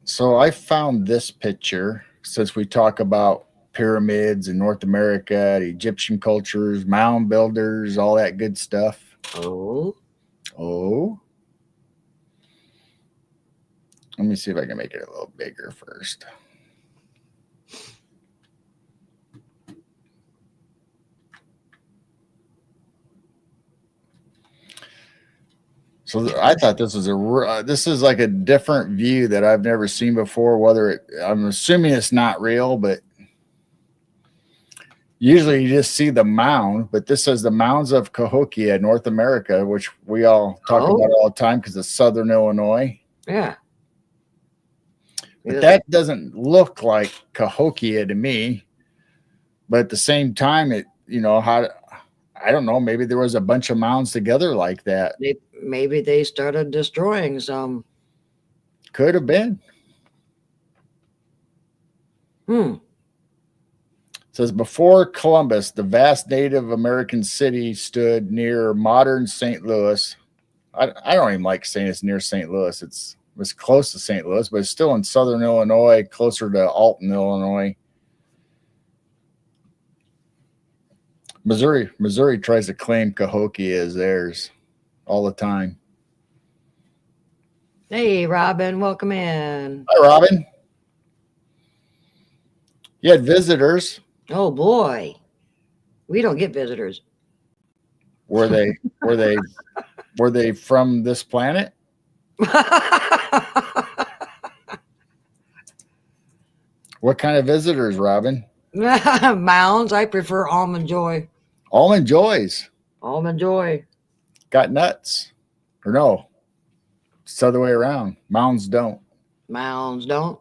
A: So I found this picture since we talk about pyramids in North America, Egyptian cultures, mound builders, all that good stuff.
B: Oh.
A: Let me see if I can make it a little bigger first. So I thought this was this is like a different view that I've never seen before. I'm assuming it's not real, but usually you just see the mound. But this says the mounds of Cahokia, North America, which we all talk about all the time because it's Southern Illinois.
B: Yeah.
A: But that doesn't look like Cahokia to me. But at the same time, I don't know, maybe there was a bunch of mounds together like that.
B: Maybe they started destroying some.
A: Could have been. It says before Columbus, the vast Native American city stood near modern St. Louis. I don't even like saying it's near St. Louis. It's close to St. Louis, but it's still in Southern Illinois, closer to Alton, Illinois. Missouri tries to claim Cahokia as theirs all the time.
B: Hey, Robin, welcome in.
A: Hi, Robin. You had visitors.
B: Oh boy, we don't get visitors.
A: Were they from this planet? What kind of visitors, Robin?
B: Mounds. I prefer Almond Joy.
A: Almond Joys.
B: Almond Joy.
A: Got nuts. Or no, it's the other way around. Mounds don't.
B: Mounds don't.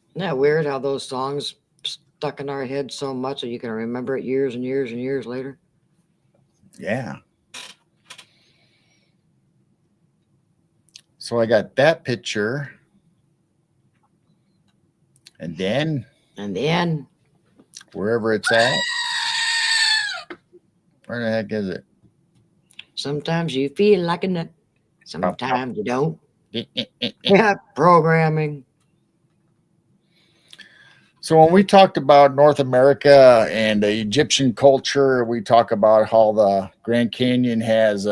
B: Isn't that weird how those songs stuck in our head so much that you can remember it years and years and years later?
A: Yeah. So I got that picture. And then wherever it's at. Where the heck is it?
B: Sometimes you feel like a nut. Sometimes you don't. Yeah, programming.
A: So when we talked about North America and the Egyptian culture, we talk about how the Grand Canyon has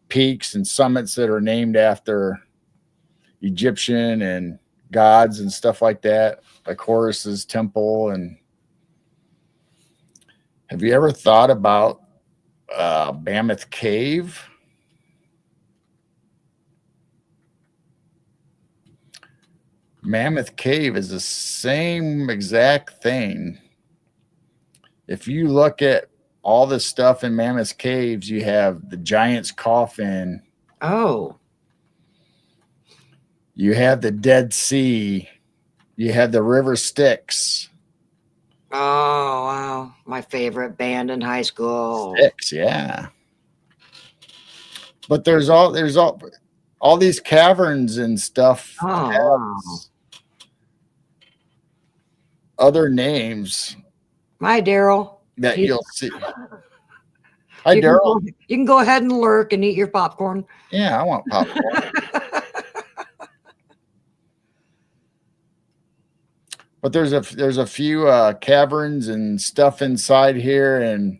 A: peaks and summits that are named after Egyptian and gods and stuff like that, like Horus's temple. And have you ever thought about Mammoth Cave? Mammoth Cave is the same exact thing. If you look at all the stuff in Mammoth Caves, you have the giant's coffin.
B: Oh.
A: You have the Dead Sea. You have the River Styx.
B: Oh, wow. My favorite band in high school.
A: Styx, yeah. But there's all these caverns and stuff.
B: Oh, wow.
A: Other names
B: Hi, Daryl.
A: that you'll see. Hi, Daryl.
B: You can go ahead and lurk and eat your popcorn.
A: Yeah, I want popcorn. But there's a few caverns and stuff inside here, and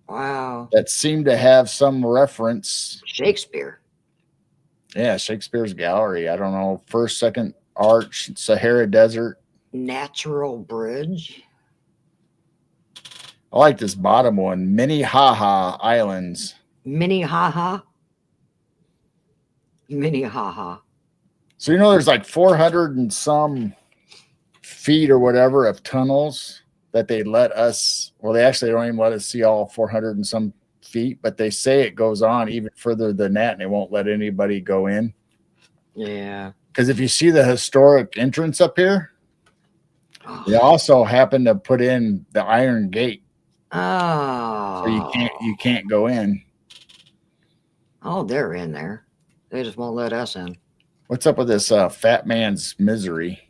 B: wow,
A: that seem to have some reference.
B: Shakespeare.
A: Yeah, Shakespeare's gallery. I don't know, first, second arch, Sahara Desert.
B: Natural Bridge.
A: I like this bottom one, Minnehaha Islands.
B: Minnehaha. Minnehaha.
A: So you know, there's like 400 and some feet or whatever of tunnels that they let us. Well, they actually don't even let us see all 400 and some feet, but they say it goes on even further than that, and they won't let anybody go in.
B: Yeah.
A: Because if you see the historic entrance up here, they also happen to put in the Iron Gate.
B: Oh.
A: So you can't go in.
B: Oh, they're in there. They just won't let us in.
A: What's up with this fat man's misery?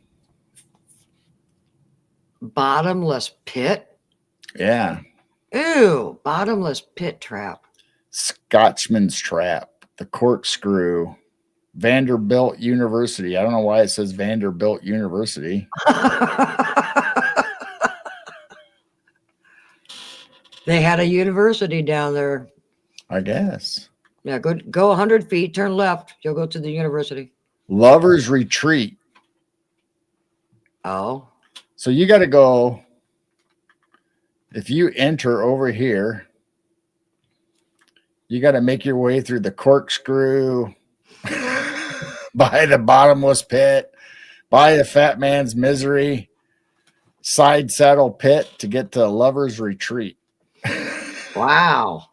B: Bottomless pit?
A: Yeah.
B: Ew, bottomless pit trap.
A: Scotchman's Trap, the corkscrew, Vanderbilt University. I don't know why it says Vanderbilt University.
B: They had a university down there.
A: I guess.
B: Yeah, go 100 feet, turn left. You'll go to the university.
A: Lover's Retreat.
B: Oh.
A: So you got to go. If you enter over here, you got to make your way through the corkscrew, by the bottomless pit, by the fat man's misery, side saddle pit to get to Lover's Retreat.
B: Wow.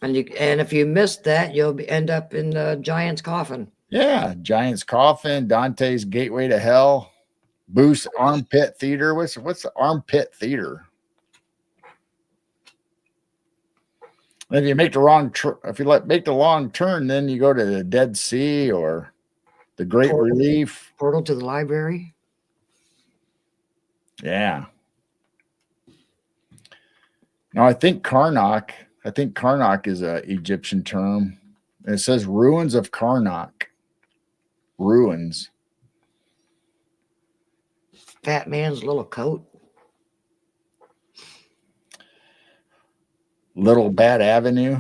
B: And if you missed that, you'll end up in the Giant's Coffin.
A: Yeah, Giant's Coffin, Dante's Gateway to Hell, Booth's Armpit Theater. What's the Armpit Theater? If you make the wrong make the long turn, then you go to the Dead Sea or the Great Relief.
B: Portal to the library.
A: Yeah. Now I think Karnak is an Egyptian term. And it says ruins of Karnak. Ruins.
B: Fat man's little coat.
A: Little Bad Avenue.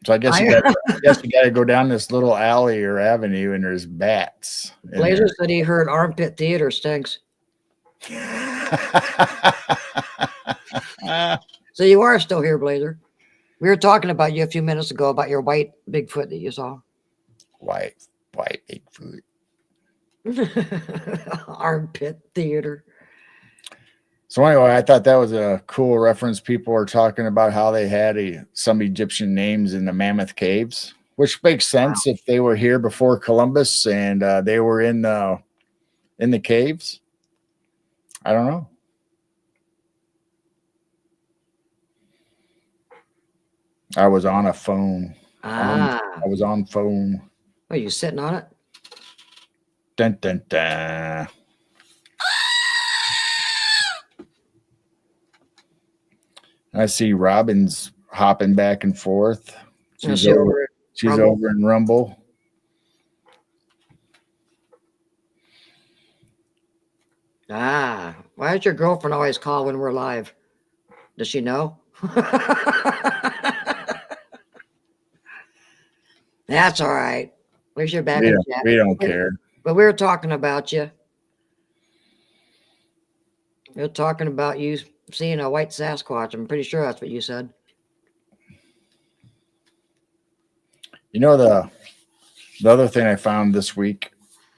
A: So I guess you got to go down this little alley or avenue, and there's bats.
B: Blazer said he heard Armpit Theater stinks. So you are still here, Blazer. We were talking about you a few minutes ago about your white Bigfoot that you saw.
A: White Bigfoot.
B: Armpit theater.
A: So anyway, I thought that was a cool reference. People were talking about how they had some Egyptian names in the Mammoth Caves, which makes sense if they were here before Columbus and they were in the caves. I don't know. I was on a phone. I was on phone.
B: Are you sitting on it?
A: Dun, dun, dun. I see Robin's hopping back and forth. She's over in Rumble.
B: Why does your girlfriend always call when we're live? Does she know? That's all right. At least you're back in chat.
A: We don't care.
B: But we were talking about you. We were talking about you seeing a white Sasquatch. I'm pretty sure that's what you said.
A: You know, the other thing I found this week,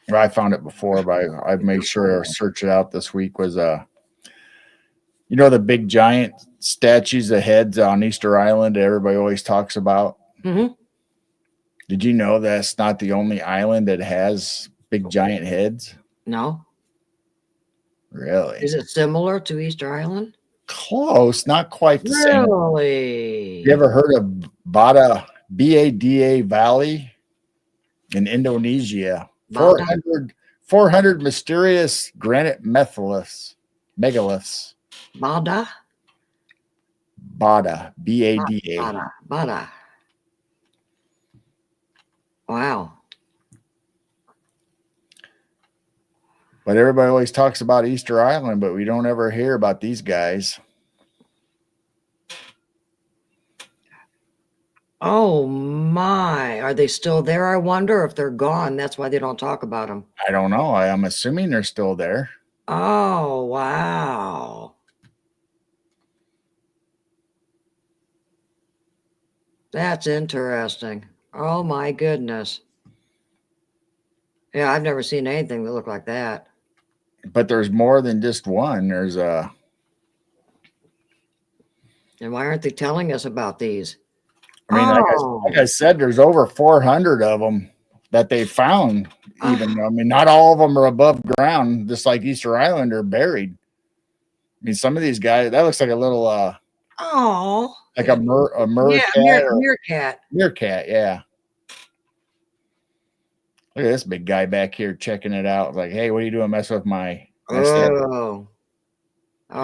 A: well, I found it before, but I've made sure to search it out this week, was you know, the big giant statues of heads on Easter Island that everybody always talks about.
B: Mm-hmm.
A: Did you know that's not the only island that has big giant heads? No. Really?
B: Is it similar to Easter Island?
A: Close, not quite the same.
B: Really?
A: You ever heard of Bada Valley in Indonesia? 400 mysterious granite megaliths.
B: Bada,
A: Bada.
B: Bada. Wow.
A: But everybody always talks about Easter Island, but we don't ever hear about these guys.
B: Oh my. Are they still there? I wonder if they're gone. That's why they don't talk about them.
A: I don't know. I'm assuming they're still there.
B: Oh, wow. That's interesting. Oh my goodness. Yeah, I've never seen anything that looked like that.
A: But there's more than just one. There's
B: And why aren't they telling us about these?
A: I mean, like I said, there's over 400 of them that they found. Even I mean, not all of them are above ground, just like Easter Island, are buried. I mean, some of these guys, that looks like a little like a meerkat. Meerkat, yeah. Look at this big guy back here checking it out. Like, hey, what are you doing messing with my got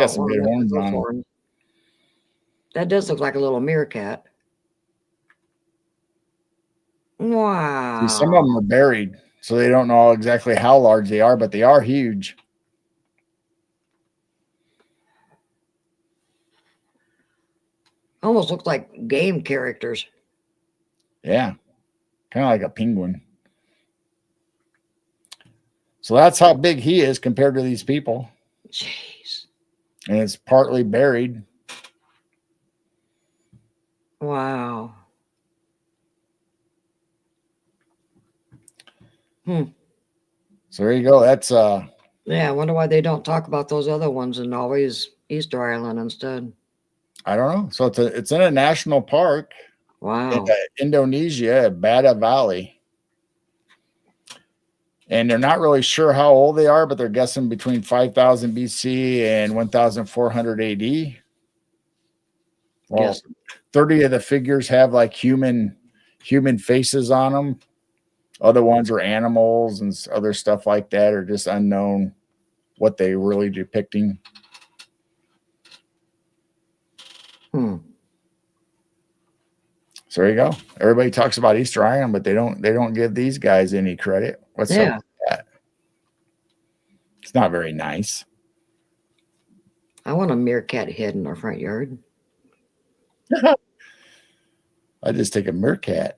A: some good horns on him.
B: That does look like a little meerkat. Wow.
A: See, some of them are buried, so they don't know exactly how large they are, but they are huge.
B: Almost looks like game characters.
A: Yeah. Kind of like a penguin. So that's how big he is compared to these people.
B: Jeez.
A: And it's partly buried.
B: Wow.
A: So there you go. That's
B: yeah, I wonder why they don't talk about those other ones and always Easter Island instead.
A: I don't know. So it's in a national park.
B: Wow.
A: In Indonesia, Bada Valley. And they're not really sure how old they are, but they're guessing between 5000 BC and 1400 AD. Well, yes. 30 of the figures have like human faces on them. Other ones are animals and other stuff like that, are just unknown what they're really depicting. So there you go. Everybody talks about Easter Island, but they don't give these guys any credit. What's up with that? It's not very nice.
B: I want a meerkat head in our front yard.
A: I just take a meerkat.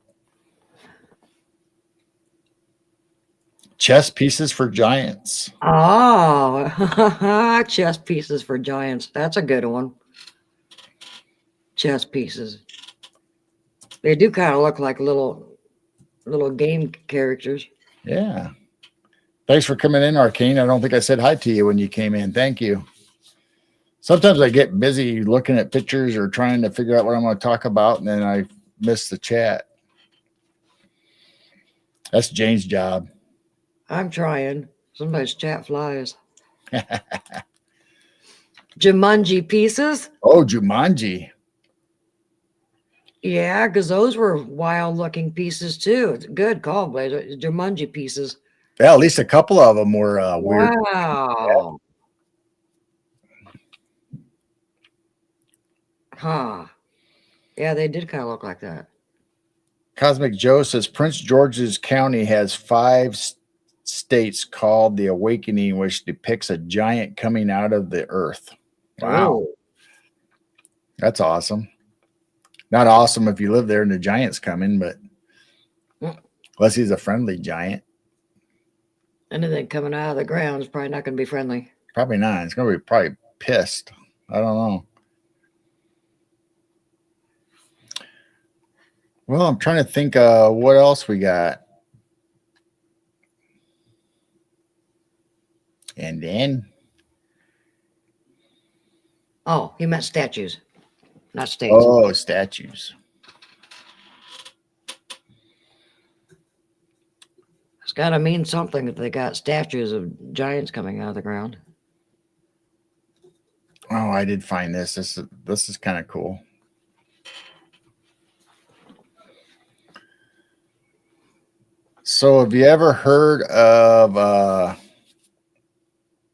A: Chess pieces for giants.
B: Oh, chess pieces for giants. That's a good one. Chess pieces. They do kind of look like little game characters.
A: Yeah. Thanks for coming in, Arcane. I don't think I said hi to you when you came in. Thank you. Sometimes I get busy looking at pictures or trying to figure out what I'm going to talk about, and then I miss the chat. That's Jane's job.
B: I'm trying. Sometimes chat flies. Jumanji pieces?
A: Oh, Jumanji.
B: Yeah, because those were wild looking pieces too. It's good call, Blaze. Jumanji pieces.
A: Yeah, at least a couple of them were weird.
B: Wow. Huh. Yeah, they did kind of look like that.
A: Cosmic Joe says Prince George's County has 5 states called the Awakening, which depicts a giant coming out of the earth. Wow.
B: Oh.
A: That's awesome. Not awesome if you live there and the giant's coming, but unless he's a friendly giant.
B: Anything coming out of the ground is probably not going to be friendly.
A: Probably not. It's going to be probably pissed. I don't know. Well, I'm trying to think what else we got. And then.
B: Oh, he meant statues, not states.
A: Oh, statues.
B: It's got to mean something if they got statues of giants coming out of the ground.
A: Oh, I did find this. This is kind of cool. So, have you ever heard of?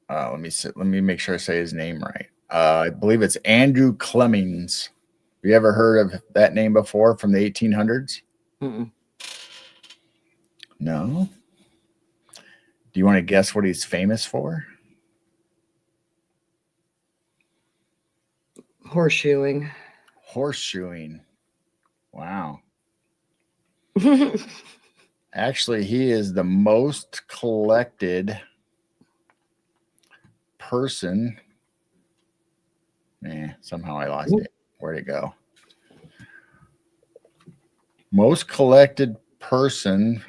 A: Let me see, let me make sure I say his name right. I believe it's Andrew Clemmings. Have you ever heard of that name before from the 1800s?
B: Mm-mm.
A: No. Do you want to guess what he's famous for?
B: Horseshoeing.
A: Horseshoeing. Wow. Actually, he is the most collected person. Somehow I lost it. Where'd it go? Most collected person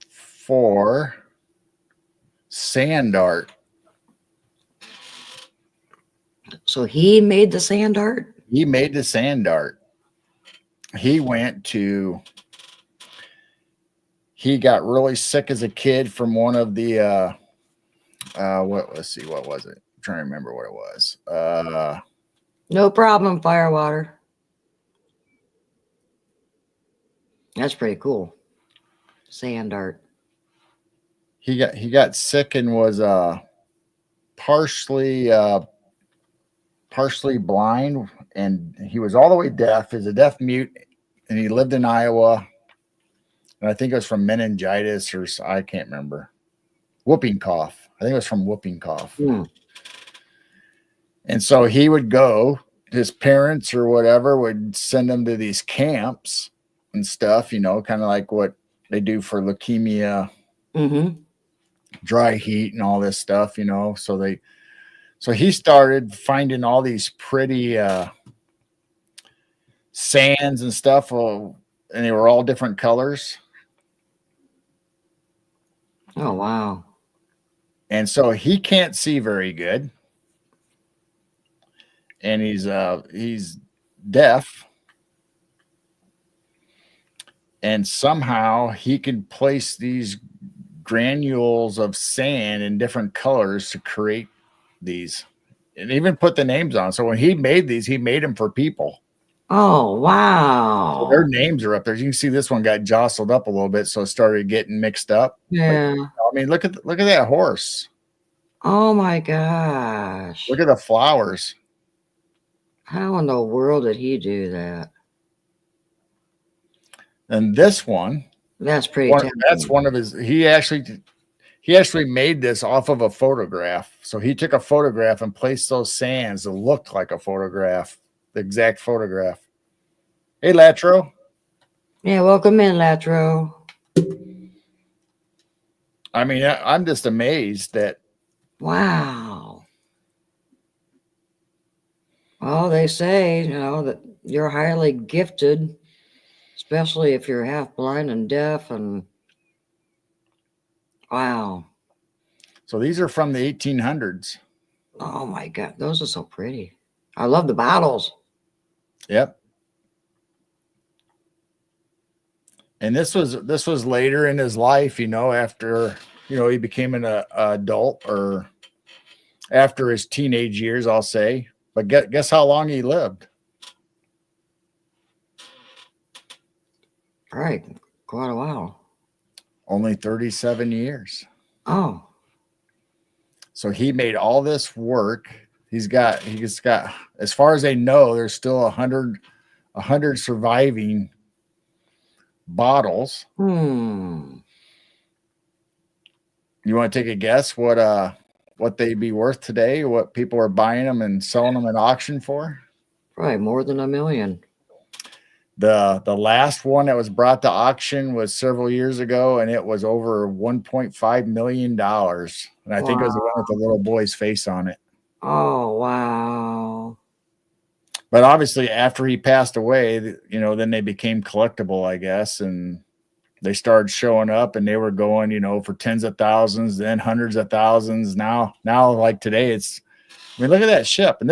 A: for sand art.
B: So he made the sand art?
A: He made the sand art. He got really sick as a kid from one of the let's see, what was it? I'm trying to remember what it was.
B: No problem, Firewater. That's pretty cool. Sand art.
A: He got sick and was partially blind, and he was all the way deaf. He's a deaf mute, and he lived in Iowa. And I think it was from meningitis, or I can't remember. Whooping cough. I think it was from whooping cough.
B: Mm.
A: And so he would go, his parents or whatever would send him to these camps and stuff, kind of like what they do for leukemia, dry heat and all this stuff, So he started finding all these pretty sands and stuff, and they were all different colors.
B: Oh, wow.
A: And so he can't see very good. And he's deaf. And somehow he could place these granules of sand in different colors to create these, and even put the names on. So when he made these, he made them for people.
B: Oh, wow.
A: So their names are up there. You can see this one got jostled up a little bit, so it started getting mixed up.
B: Yeah.
A: I mean, look at that horse.
B: Oh my gosh.
A: Look at the flowers.
B: How in the world did he do that?
A: And this one,
B: that's pretty
A: that's one of his. He actually made this off of a photograph. So he took a photograph and placed those sands that looked like a photograph, the exact photograph. Hey, Latro.
B: Yeah, welcome in, Latro.
A: I mean, I'm just amazed that.
B: Wow. Well, they say, that You're highly gifted, especially if you're half blind and deaf. And wow.
A: So these are from the 1800s.
B: Oh my God. Those are so pretty. I love the bottles.
A: Yep. And this was later in his life, after he became an adult, or after his teenage years, I'll say. But guess how long he lived?
B: Right. Quite a while.
A: Only 37 years.
B: Oh.
A: So he made all this work. He's got, as far as they know, there's still 100 surviving bottles.
B: Hmm.
A: You want to take a guess what they'd be worth today? What people are buying them and selling them at auction for?
B: Probably more than $1 million.
A: The last one that was brought to auction was several years ago, and it was over $1.5 million. And I think it was the one with the little boy's face on it.
B: Oh, wow.
A: But obviously, after he passed away, then they became collectible, I guess, and they started showing up, and they were going, for tens of thousands, then hundreds of thousands. Now, like today, look at that ship, and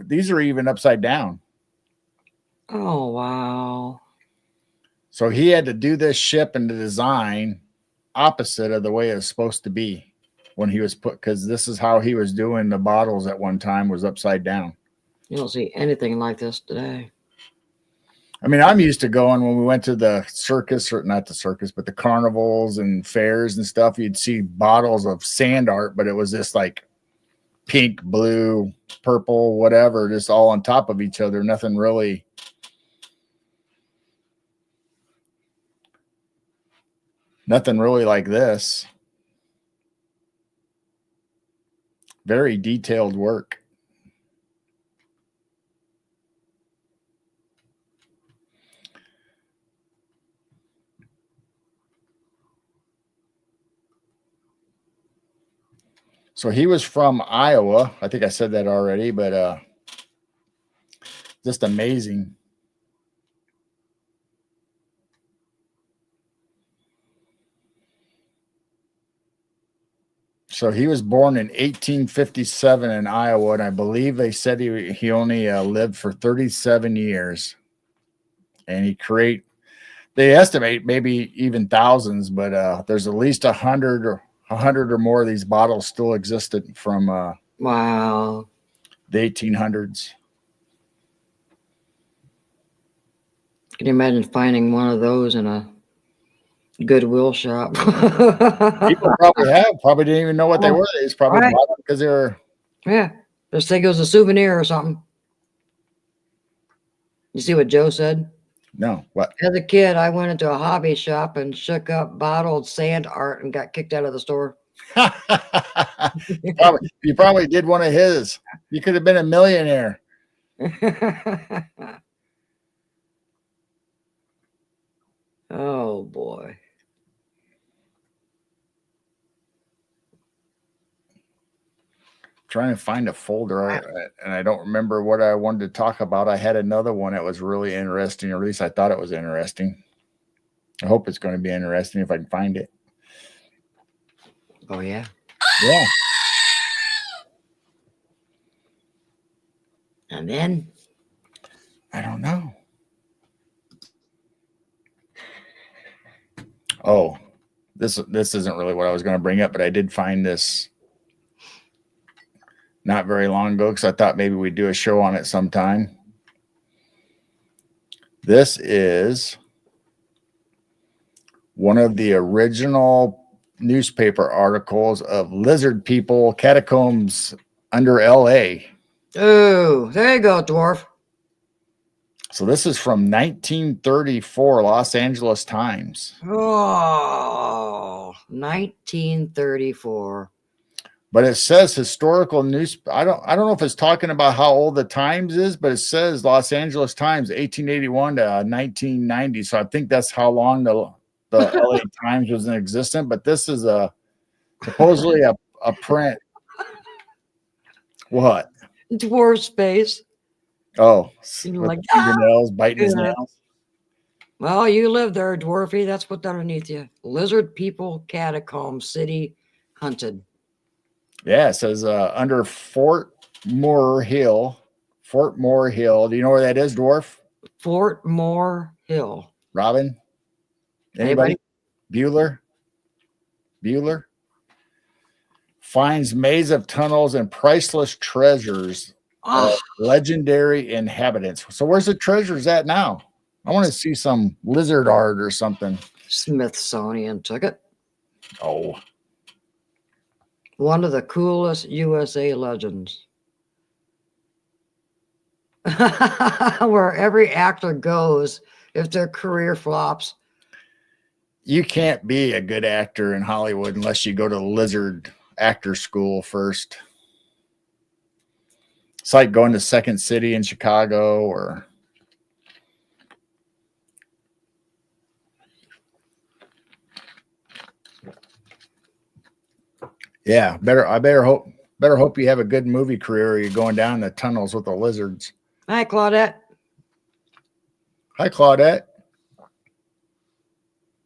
A: these are even upside down.
B: Oh, wow.
A: So he had to do this ship and the design opposite of the way it was supposed to be when he was because this is how he was doing the bottles at one time, was upside down.
B: You don't see anything like this today.
A: I mean, I'm used to going when we went to the circus, or not the circus, but the carnivals and fairs and stuff. You'd see bottles of sand art, but it was just like pink, blue, purple, whatever, just all on top of each other. Nothing really. Nothing really like this. Very detailed work. So he was from Iowa. I think I said that already, but just amazing. So he was born in 1857 in Iowa, and I believe they said he only lived for 37 years. And they estimate maybe even thousands, but there's at least 100 or more of these bottles still existed from
B: Wow.
A: the 1800s.
B: Can you imagine finding one of those in a Goodwill shop?
A: People probably didn't even know what they were. They just probably bought them because they were.
B: Yeah, just think it was a souvenir or something. You see what Joe said?
A: No, what?
B: As a kid, I went into a hobby shop and shook up bottled sand art and got kicked out of the store.
A: You probably did one of his. You could have been a millionaire.
B: Oh boy.
A: Trying to find a folder, and I don't remember what I wanted to talk about. I had another one that was really interesting, or at least I thought it was interesting. I hope it's going to be interesting if I can find it.
B: Oh yeah.
A: Yeah.
B: And then
A: I don't know. Oh, this isn't really what I was going to bring up, but I did find this not very long ago because I thought maybe we'd do a show on it sometime. This is one of the original newspaper articles of lizard people catacombs under LA.
B: oh, there you go, dwarf.
A: So this is from 1934 Los Angeles Times.
B: Oh, 1934.
A: But it says historical news. I don't know if it's talking about how old the Times is, but it says Los Angeles Times 1881 to 1990. So I think that's how long the LA Times was in existence. But this is supposedly a print. What?
B: Dwarf space.
A: Oh,
B: You're
A: with
B: like,
A: the
B: ah!
A: fingernails, biting his
B: Yeah.
A: nails.
B: Well, you live there, Dwarfy. That's what's underneath you. Lizard people, catacomb city, hunted.
A: Yeah, it says under Fort Moore Hill. Fort Moore Hill. Do you know where that is, Dwarf?
B: Fort Moore Hill.
A: Robin?
B: Anybody?
A: Anybody? Bueller? Bueller? Finds maze of tunnels and priceless treasures of
B: Oh,
A: legendary inhabitants. So where's the treasures at now? I want to see some lizard art or something.
B: Smithsonian took it.
A: Oh,
B: One of the coolest USA legends. Where every actor goes if their career flops.
A: you can't be a good actor in Hollywood unless you go to lizard actor school first. It's like going to Second City in Chicago or yeah, better hope you have a good movie career or you're going down the tunnels with the lizards.
B: Hi, Claudette.
A: Hi, Claudette.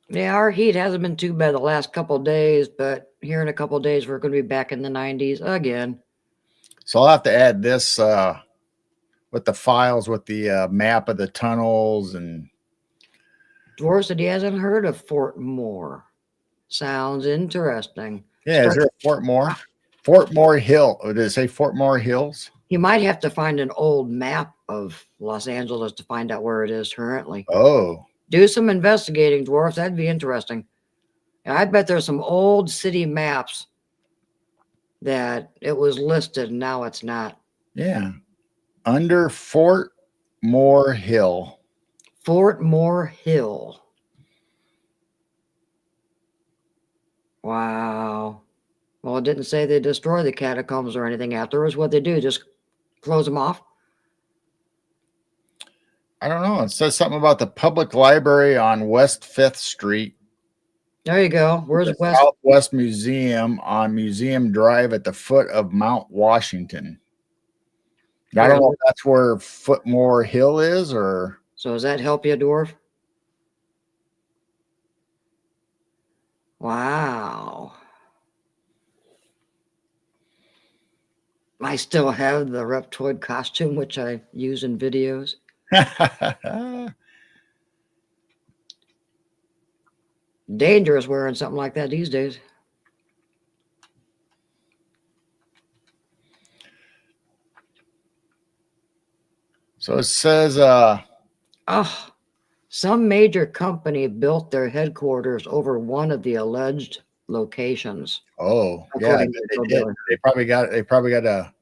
B: Yeah, our heat hasn't been too bad the last couple of days, but here in a couple of days, we're going to be back in the 90s again.
A: So I'll have to add this with the files with the map of the tunnels and
B: Dwarf said he hasn't heard of Fort Moore. Sounds interesting.
A: yeah, is there a Fort Moore? Fort Moore Hill. Oh, did it say Fort Moore Hills?
B: You might have to find an old map of Los Angeles to find out where it is currently.
A: Oh,
B: Do some investigating, Dwarf. That'd be interesting. I bet there's some old city maps that it was listed and now it's not.
A: yeah. Under Fort Moore Hill.
B: Fort Moore Hill. Wow. Well, it didn't say they destroy the catacombs or anything afterwards. What they do, just close them off?
A: I don't know. It says something about the public library on West 5th Street.
B: There you go. Where's
A: The
B: West?
A: Southwest Museum on Museum Drive at the foot of Mount Washington. I don't know if that's where Footmore Hill is or.
B: So does that help you, Dwarf? Wow. I still have the Reptoid costume, which I use in videos. Dangerous wearing something like that these days.
A: So it says,
B: Oh, some major company built their headquarters over one of the alleged locations.
A: oh yeah,
B: According to
A: they
B: Joe
A: did.
B: Miller.
A: They probably got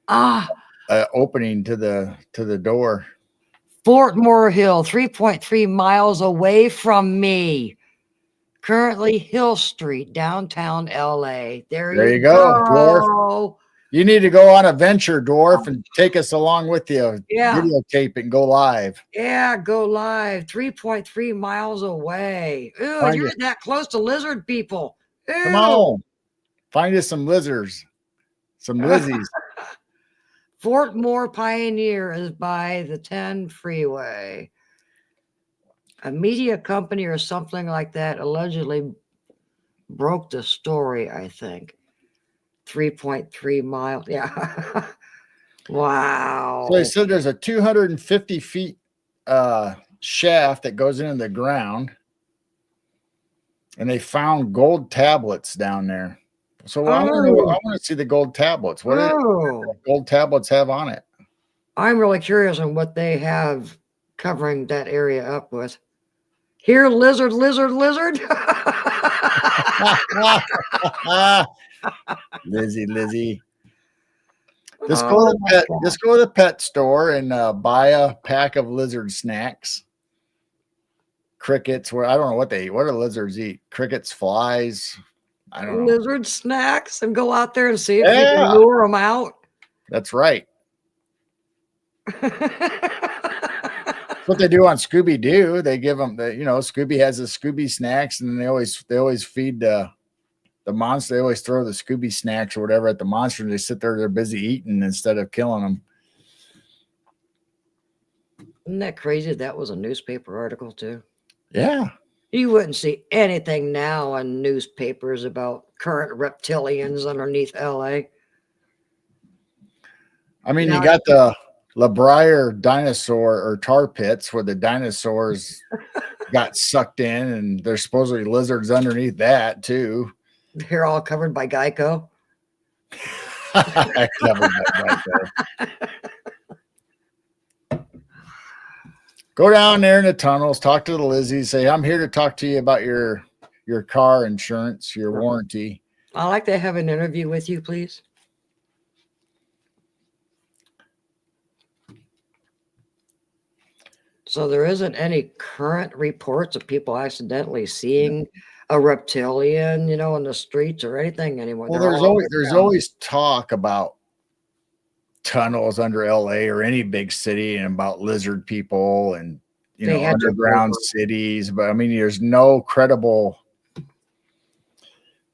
B: Ah,
A: a opening to the door.
B: Fort Moore Hill, 3.3 miles away from me. Currently Hill Street, downtown LA. There
A: There
B: you
A: you go, Dwarf.
B: go.
A: You need to go on a venture, Dwarf, and take us along with you.
B: Yeah.
A: Videotape and go live.
B: Yeah, go live. 3.3 miles away. Ooh,
A: Find
B: you're
A: it.
B: that close to lizard people. Ew.
A: Come on. Find us some lizards. Some lizzies.
B: Fort Moore Pioneer is by the 10 freeway. A media company or something like that allegedly broke the story, I think. 3.3 miles. Yeah. Wow.
A: So they said there's a 250 feet shaft that goes into the ground, and they found gold tablets down there. So I want to see the gold tablets. What do gold tablets have on it?
B: I'm really curious on what they have covering that area up with. Here, lizard, lizard, lizard.
A: Lizzie. Just go to the pet store and buy a pack of lizard snacks. Crickets, where I don't know what do lizards eat? Crickets, flies. I don't know.
B: Lizard snacks and go out there and see if you can lure them out.
A: That's right. That's what they do on Scooby Doo. They give them Scooby has the Scooby snacks, and they always feed the monster. They always throw the Scooby snacks or whatever at the monster, and they sit there. They're busy eating instead of killing them.
B: Isn't that crazy? That was a newspaper article too.
A: Yeah.
B: You wouldn't see anything now in newspapers about current reptilians underneath LA.
A: I mean, you
B: Now,
A: got the La Brea dinosaur or tar pits where the dinosaurs got sucked in, and there's supposedly lizards underneath that too.
B: they're all covered by Geico.
A: Covered by Geico. Go down there in the tunnels, talk to the Lizzies, say, I'm here to talk to you about your car insurance, your warranty.
B: I'd like to have an interview with you, please. So there isn't any current reports of people accidentally seeing a reptilian, in the streets or anything anymore.
A: Well,
B: They're all
A: there's
B: underground.
A: always talk about tunnels under LA or any big city and about lizard people and
B: They had to
A: underground
B: Google.
A: cities, but I mean there's no credible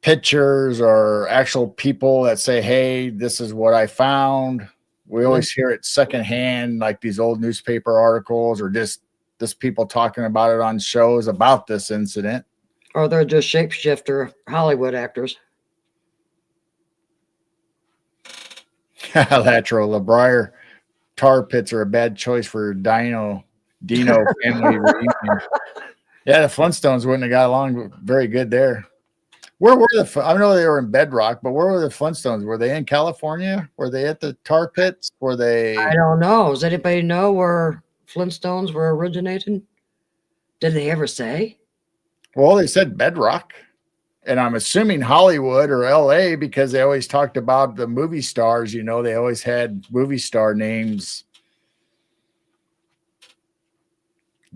A: pictures or actual people that say, hey, this is what I found. We always hear it secondhand, like these old newspaper articles or just people talking about it on shows about this incident.
B: Or they're just shapeshifter Hollywood actors.
A: Latro, LeBrier tar pits are a bad choice for Dino family reunion. Yeah, the Flintstones wouldn't have got along very good there. Where were I know they were in Bedrock, but where were the Flintstones? Were they in California? Were they at the tar pits? Were they?
B: I don't know. Does anybody know where Flintstones were originated? Did they ever say?
A: Well, they said Bedrock. And I'm assuming Hollywood or LA because they always talked about the movie stars. They always had movie star names.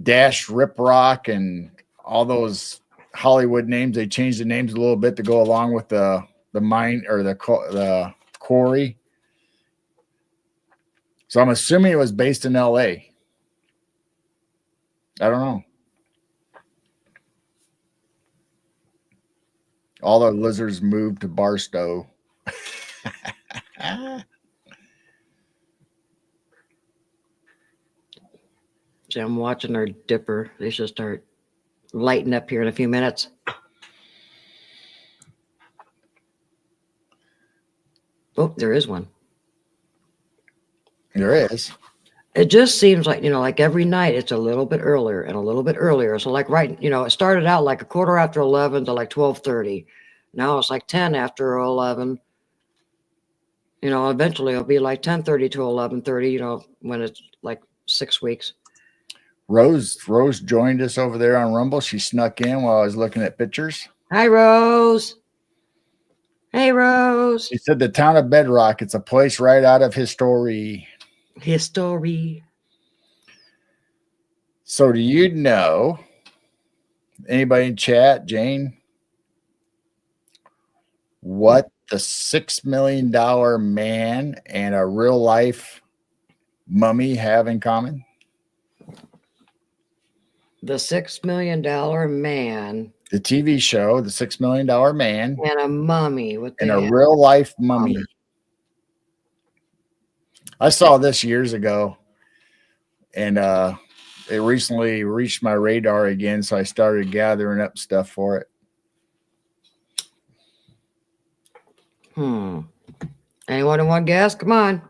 A: Dash, Rip Rock, and all those Hollywood names. They changed the names a little bit to go along with the mine or the quarry. So I'm assuming it was based in LA. I don't know. All the lizards moved to Barstow.
B: See, I'm watching our dipper. They should start lighting up here in a few minutes. Oh, there is one.
A: There is.
B: It just seems like, like every night it's a little bit earlier and a little bit earlier. So like it started out like a quarter after 11 to like 12:30. Now it's like 10 after 11. Eventually it'll be like 10:30 to 11:30, when it's like 6 weeks.
A: Rose joined us over there on Rumble. She snuck in while I was looking at pictures.
B: Hi, Rose. Hey, Rose.
A: She said the town of Bedrock, it's a place right out of history.
B: History.
A: So do you know, anybody in chat, Jane, what the $6 million man and a real life mummy have in common?
B: The $6 million man.
A: The TV show, the $6 million man.
B: And a mummy.
A: And a real life mummy. I saw this years ago. And it recently reached my radar again. So I started gathering up stuff for it.
B: Anyone want to guess? Come on.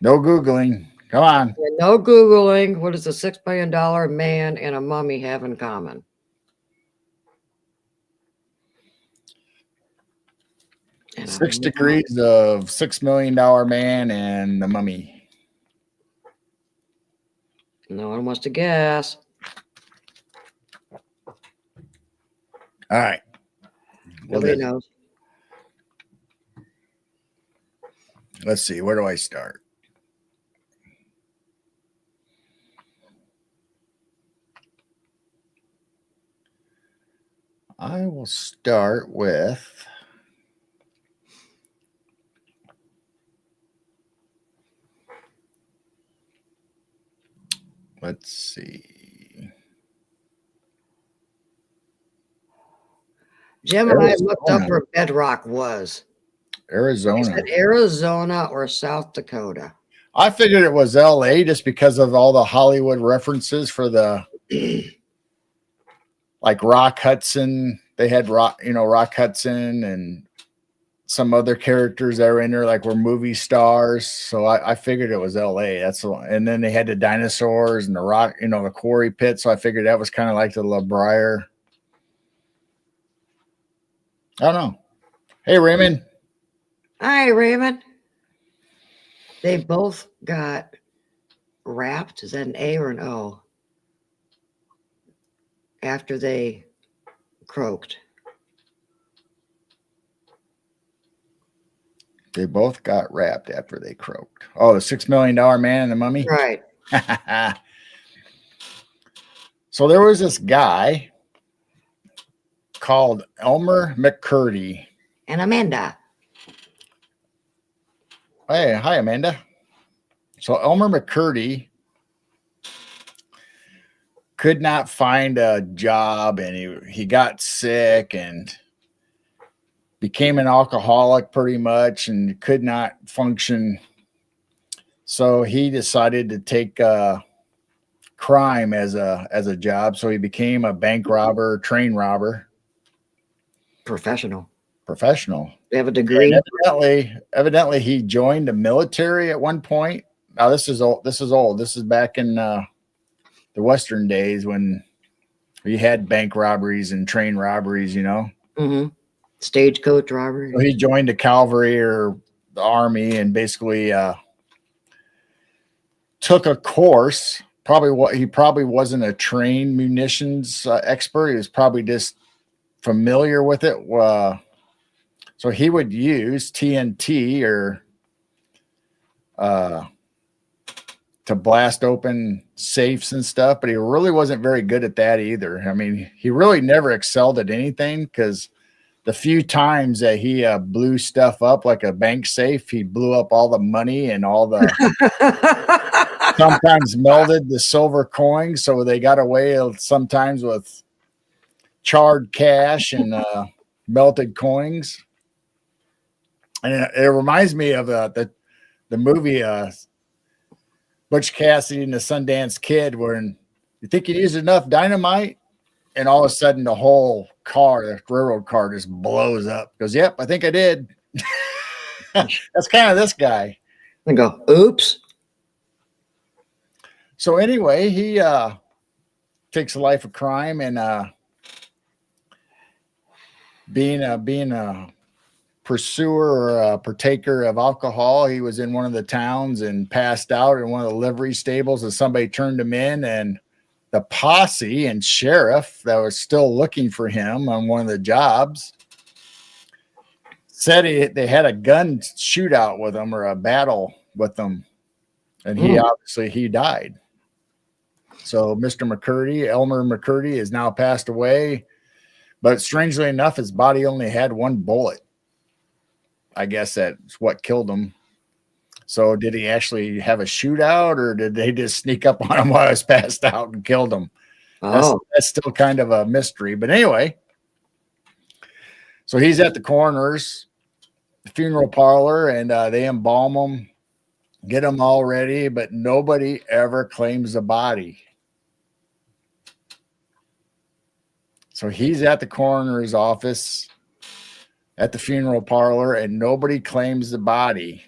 A: No Googling. Come on.
B: No Googling. What does a $6 million man and a mummy have in common?
A: And 6 degrees of $6 million man and the mummy.
B: No one wants to guess.
A: All right.
B: Nobody knows.
A: Let's see. Where do I start? I will start with let's see.
B: Jim and I looked up where Bedrock was.
A: Arizona.
B: Arizona or South Dakota.
A: I figured it was LA just because of all the Hollywood references for the like Rock Hudson. They had Rock Hudson and some other characters that were in there, like were movie stars. So I figured it was LA. And then they had the dinosaurs and the rock, the quarry pit. So I figured that was kind of like the La Brea. I don't know. Hey, Raymond.
B: Hi, Raymond. They both got wrapped. Is that an A or an O? After they croaked.
A: They both got wrapped after they croaked. Oh, the $6 million man and the mummy?
B: Right.
A: So there was this guy called Elmer McCurdy.
B: And Amanda.
A: Hey, hi, Amanda. So Elmer McCurdy could not find a job, and he got sick and became an alcoholic pretty much and could not function. So he decided to take crime as a job. So he became a bank robber, train robber.
B: Professional.
A: They
B: have a degree.
A: And evidently he joined the military at one point. Now this is old. This is back in the Western days when we had bank robberies and train robberies,
B: Mm-hmm. Stagecoach robbery.
A: So he joined the cavalry or the army and basically took a course. He probably wasn't a trained munitions expert. He was probably just familiar with it. So he would use TNT or to blast open safes and stuff, but he really wasn't very good at that either. I mean, he really never excelled at anything because the few times that he blew stuff up like a bank safe, he blew up all the money and all the sometimes melted the silver coins. So they got away sometimes with charred cash and melted coins. And it reminds me of the movie Butch Cassidy and the Sundance Kid, where you think you used enough dynamite, and all of a sudden the whole car, the railroad car, just blows up. Goes, yep, I think I did. That's kind of this guy.
B: I go, oops.
A: So anyway, he takes a life of crime and being a pursuer or a partaker of alcohol. He was in one of the towns and passed out in one of the livery stables, and somebody turned him in, and the posse and sheriff that was still looking for him on one of the jobs said they had a gun shootout with him or a battle with him, and he died. So Mr. McCurdy, Elmer McCurdy, is now passed away, but strangely enough, his body only had one bullet. I guess that's what killed him. So did he actually have a shootout, or did they just sneak up on him while he was passed out and killed him?
B: Oh,
A: That's still kind of a mystery. But anyway, so he's at the coroner's funeral parlor, and they embalm him, get him all ready, but nobody ever claims the body. So he's at the coroner's office at the funeral parlor, and nobody claims the body.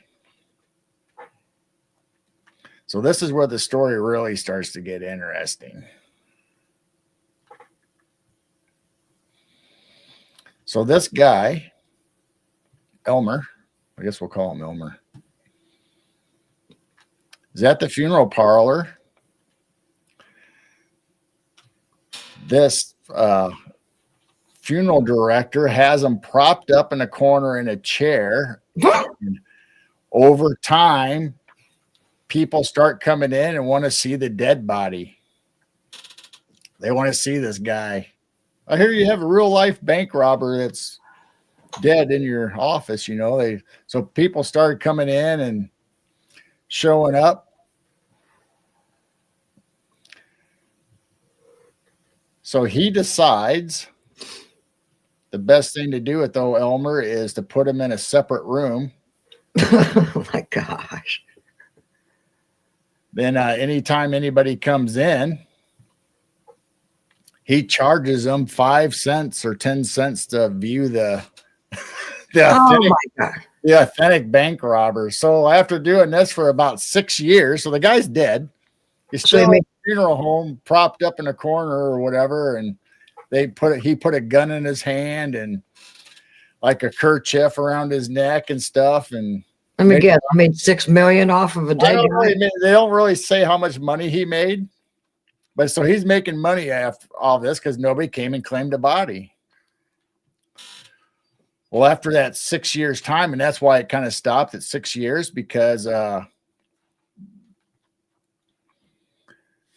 A: So this is where the story really starts to get interesting. So this guy, Elmer, I guess we'll call him Elmer, is at the funeral parlor. This funeral director has him propped up in a corner in a chair. Over time, people start coming in and want to see the dead body. They want to see this guy. I hear you have a real life bank robber that's dead in your office. So people started coming in and showing up. So he decides the best thing to do with Elmer is to put him in a separate room.
B: Oh my gosh.
A: Then anytime anybody comes in, he charges them 5 cents or 10 cents to view the
B: Oh
A: authentic,
B: my God.
A: the authentic bank robber. So after doing this for about 6 years, so the guy's dead. He's
B: So
A: still
B: he
A: in
B: made,
A: a funeral home, propped up in a corner or whatever, and he put a gun in his hand and like a kerchief around his neck and stuff, and
B: let me
A: made,
B: guess, I made 6 million off of a
A: I
B: dead
A: don't
B: guy.
A: really they don't really say how much money he made, but so he's making money after all this because nobody came and claimed a body. Well, after that 6 years time, and that's why it kind of stopped at 6 years, because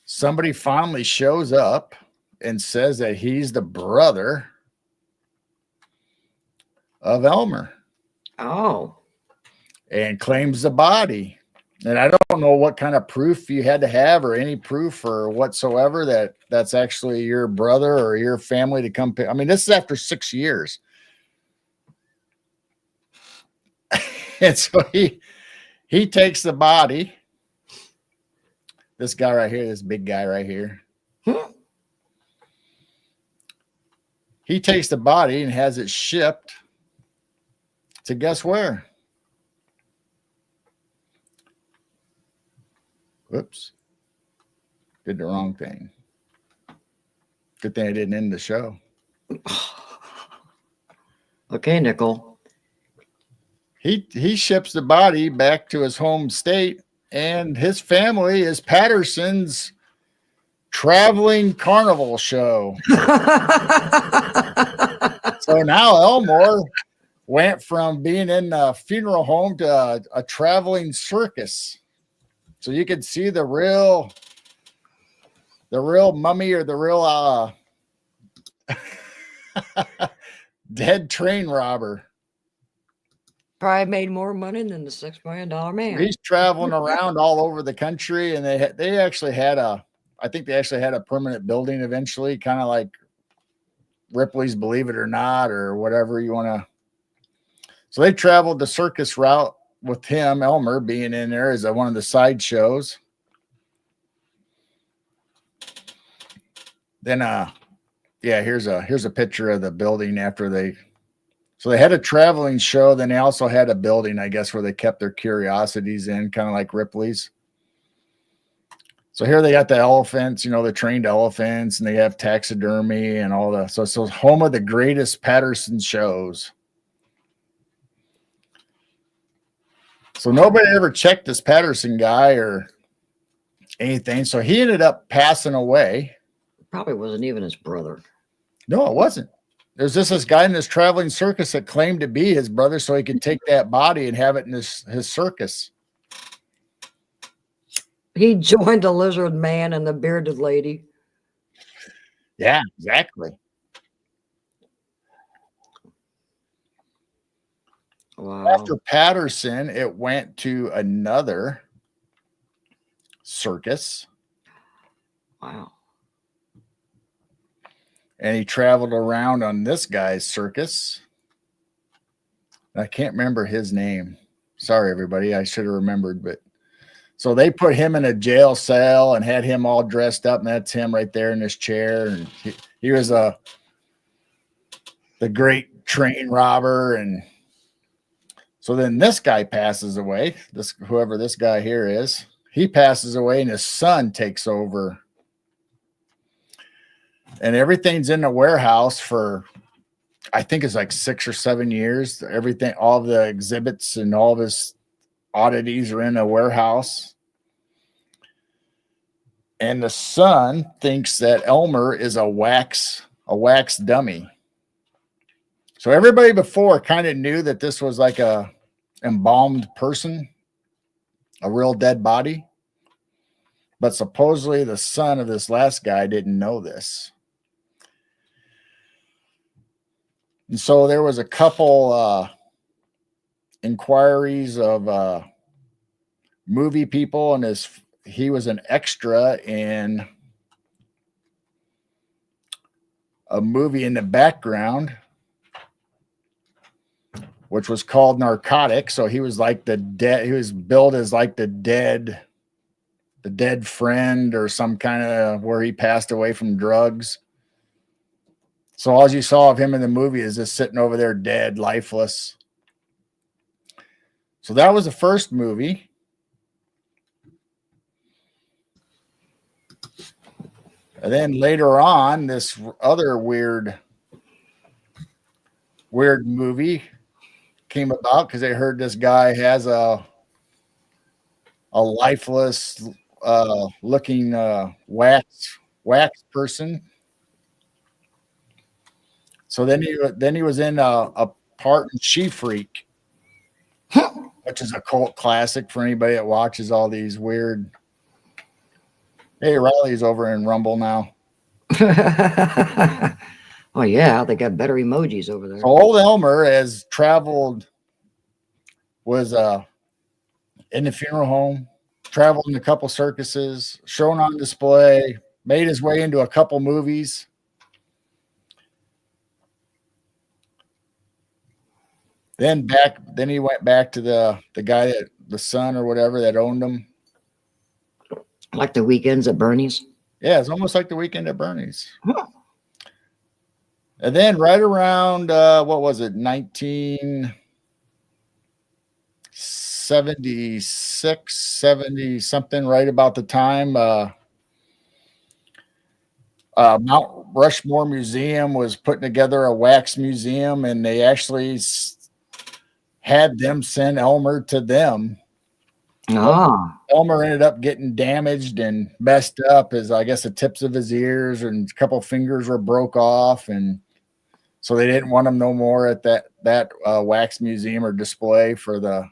A: somebody finally shows up and says that he's the brother of Elmer
B: Oh,
A: and claims the body. And I don't know what kind of proof you had to have, or any proof or whatsoever, that that's actually your brother or your family to come pick. I mean, this is after 6 years. And so he takes the body. This guy right here, this big guy right here. He takes the body and has it shipped to guess where? Whoops. Did the wrong thing. Good thing I didn't end the show.
B: okay, Nickel.
A: He ships the body back to his home state, and his family is Patterson's traveling carnival show. So now Elmore went from being in a funeral home to a traveling circus. So you could see the real mummy, or the real dead train robber.
B: Probably made more money than the $6 million man.
A: He's traveling around all over the country, and they actually had I think they actually had a permanent building eventually, kind of like Ripley's Believe It or Not, or whatever you want to. So they traveled the circus route with him, Elmer, being in there as one of the side shows. Then yeah, here's a picture of the building after they. So they had a traveling show. Then they also had a building, I guess, where they kept their curiosities in, kind of like Ripley's. So here they got the elephants, the trained elephants, and they have taxidermy and all the. So it's home of the greatest Patterson shows. So nobody ever checked this Patterson guy or anything. So he ended up passing away.
B: Probably wasn't even his brother.
A: No, it wasn't. There's just this guy in this traveling circus that claimed to be his brother, so he could take that body and have it in his circus.
B: He joined the lizard man and the bearded lady.
A: Yeah, exactly.
B: Wow.
A: After Patterson, it went to another circus.
B: Wow.
A: And he traveled around on this guy's circus. I can't remember his name. Sorry, everybody. I should have remembered. But so they put him in a jail cell and had him all dressed up, and that's him right there in his chair. And he was the great train robber. And so then this guy passes away. Whoever this guy here is, he passes away, and his son takes over. And everything's in the warehouse for, I think it's like 6 or 7 years. Everything, all of the exhibits and all of his oddities are in a warehouse. And the son thinks that Elmer is a wax dummy. So everybody before kind of knew that this was like a embalmed person, a real dead body. But supposedly the son of this last guy didn't know this. And so there was a couple inquiries of movie people, and he was an extra in a movie in the background, which was called Narcotic. So he was like he was billed as like the dead dead friend or some kind of where he passed away from drugs. So all you saw of him in the movie is just sitting over there dead, lifeless. So that was the first movie. And then later on, this other weird movie came about because they heard this guy has a lifeless looking wax person. So then he was in a part in She Freak, which is a cult classic for anybody that watches all these weird. Hey, Riley's over in Rumble now.
B: Oh yeah, they got better emojis over there.
A: So old Elmer has traveled, was in the funeral home, traveled in a couple circuses, shown on display, made his way into a couple movies. Then he went back to the guy that the son or whatever that owned him.
B: Like the Weekends at Bernie's.
A: Yeah, it's almost like the Weekend at Bernie's. Huh. And then right around what was it, 1976, 70 something, right about the time Mount Rushmore Museum was putting together a wax museum, and they actually had them send Elmer to them. Elmer ended up getting damaged and messed up, as I guess the tips of his ears and a couple fingers were broke off, and so they didn't want him no more at that wax museum or display for the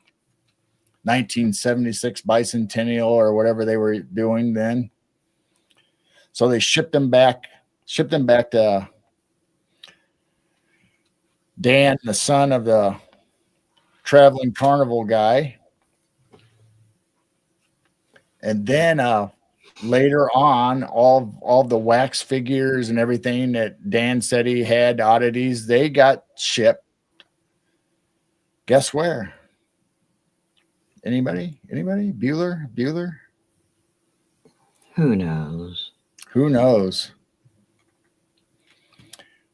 A: 1976 bicentennial or whatever they were doing then. So they shipped him back to Dan, the son of the traveling carnival guy. And then later on, all the wax figures and everything that Dan said he had, oddities, they got shipped. Guess where? Anybody? Bueller?
B: Who knows?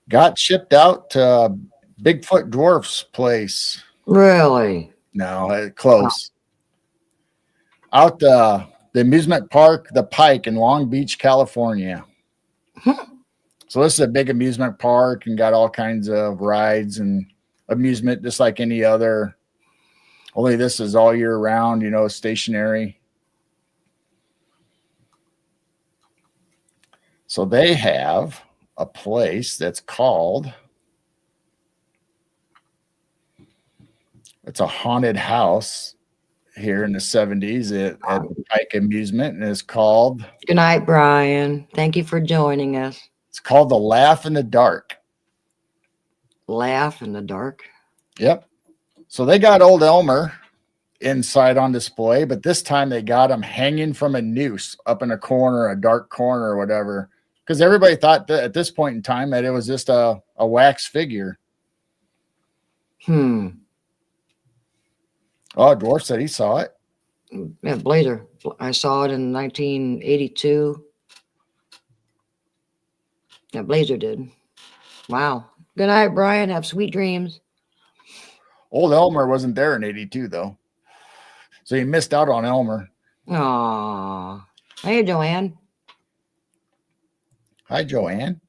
A: Got shipped out to Bigfoot Dwarf's place.
B: Really?
A: No, close. Out the amusement park, the Pike in Long Beach, California. So this is a big amusement park and got all kinds of rides and amusement, just like any other. Only this is all year round, stationary. So they have a place that's called, it's a haunted house here in the 70s at Pike Amusement, and it's called.
B: Good night, Brian. Thank you for joining us.
A: It's called the Laugh in the Dark.
B: Laugh in the Dark?
A: Yep. So they got old Elmer inside on display, but this time they got him hanging from a noose up in a corner, a dark corner or whatever, because everybody thought that at this point in time that it was just a wax figure. Oh, Dwarf said he saw it.
B: Yeah, Blazer. I saw it in 1982. Yeah, Blazer did. Wow. Good night, Brian. Have sweet dreams.
A: Old Elmer wasn't there in 82, though. So you missed out on Elmer.
B: Aw. Hey, Joanne.
A: Hi, Joanne.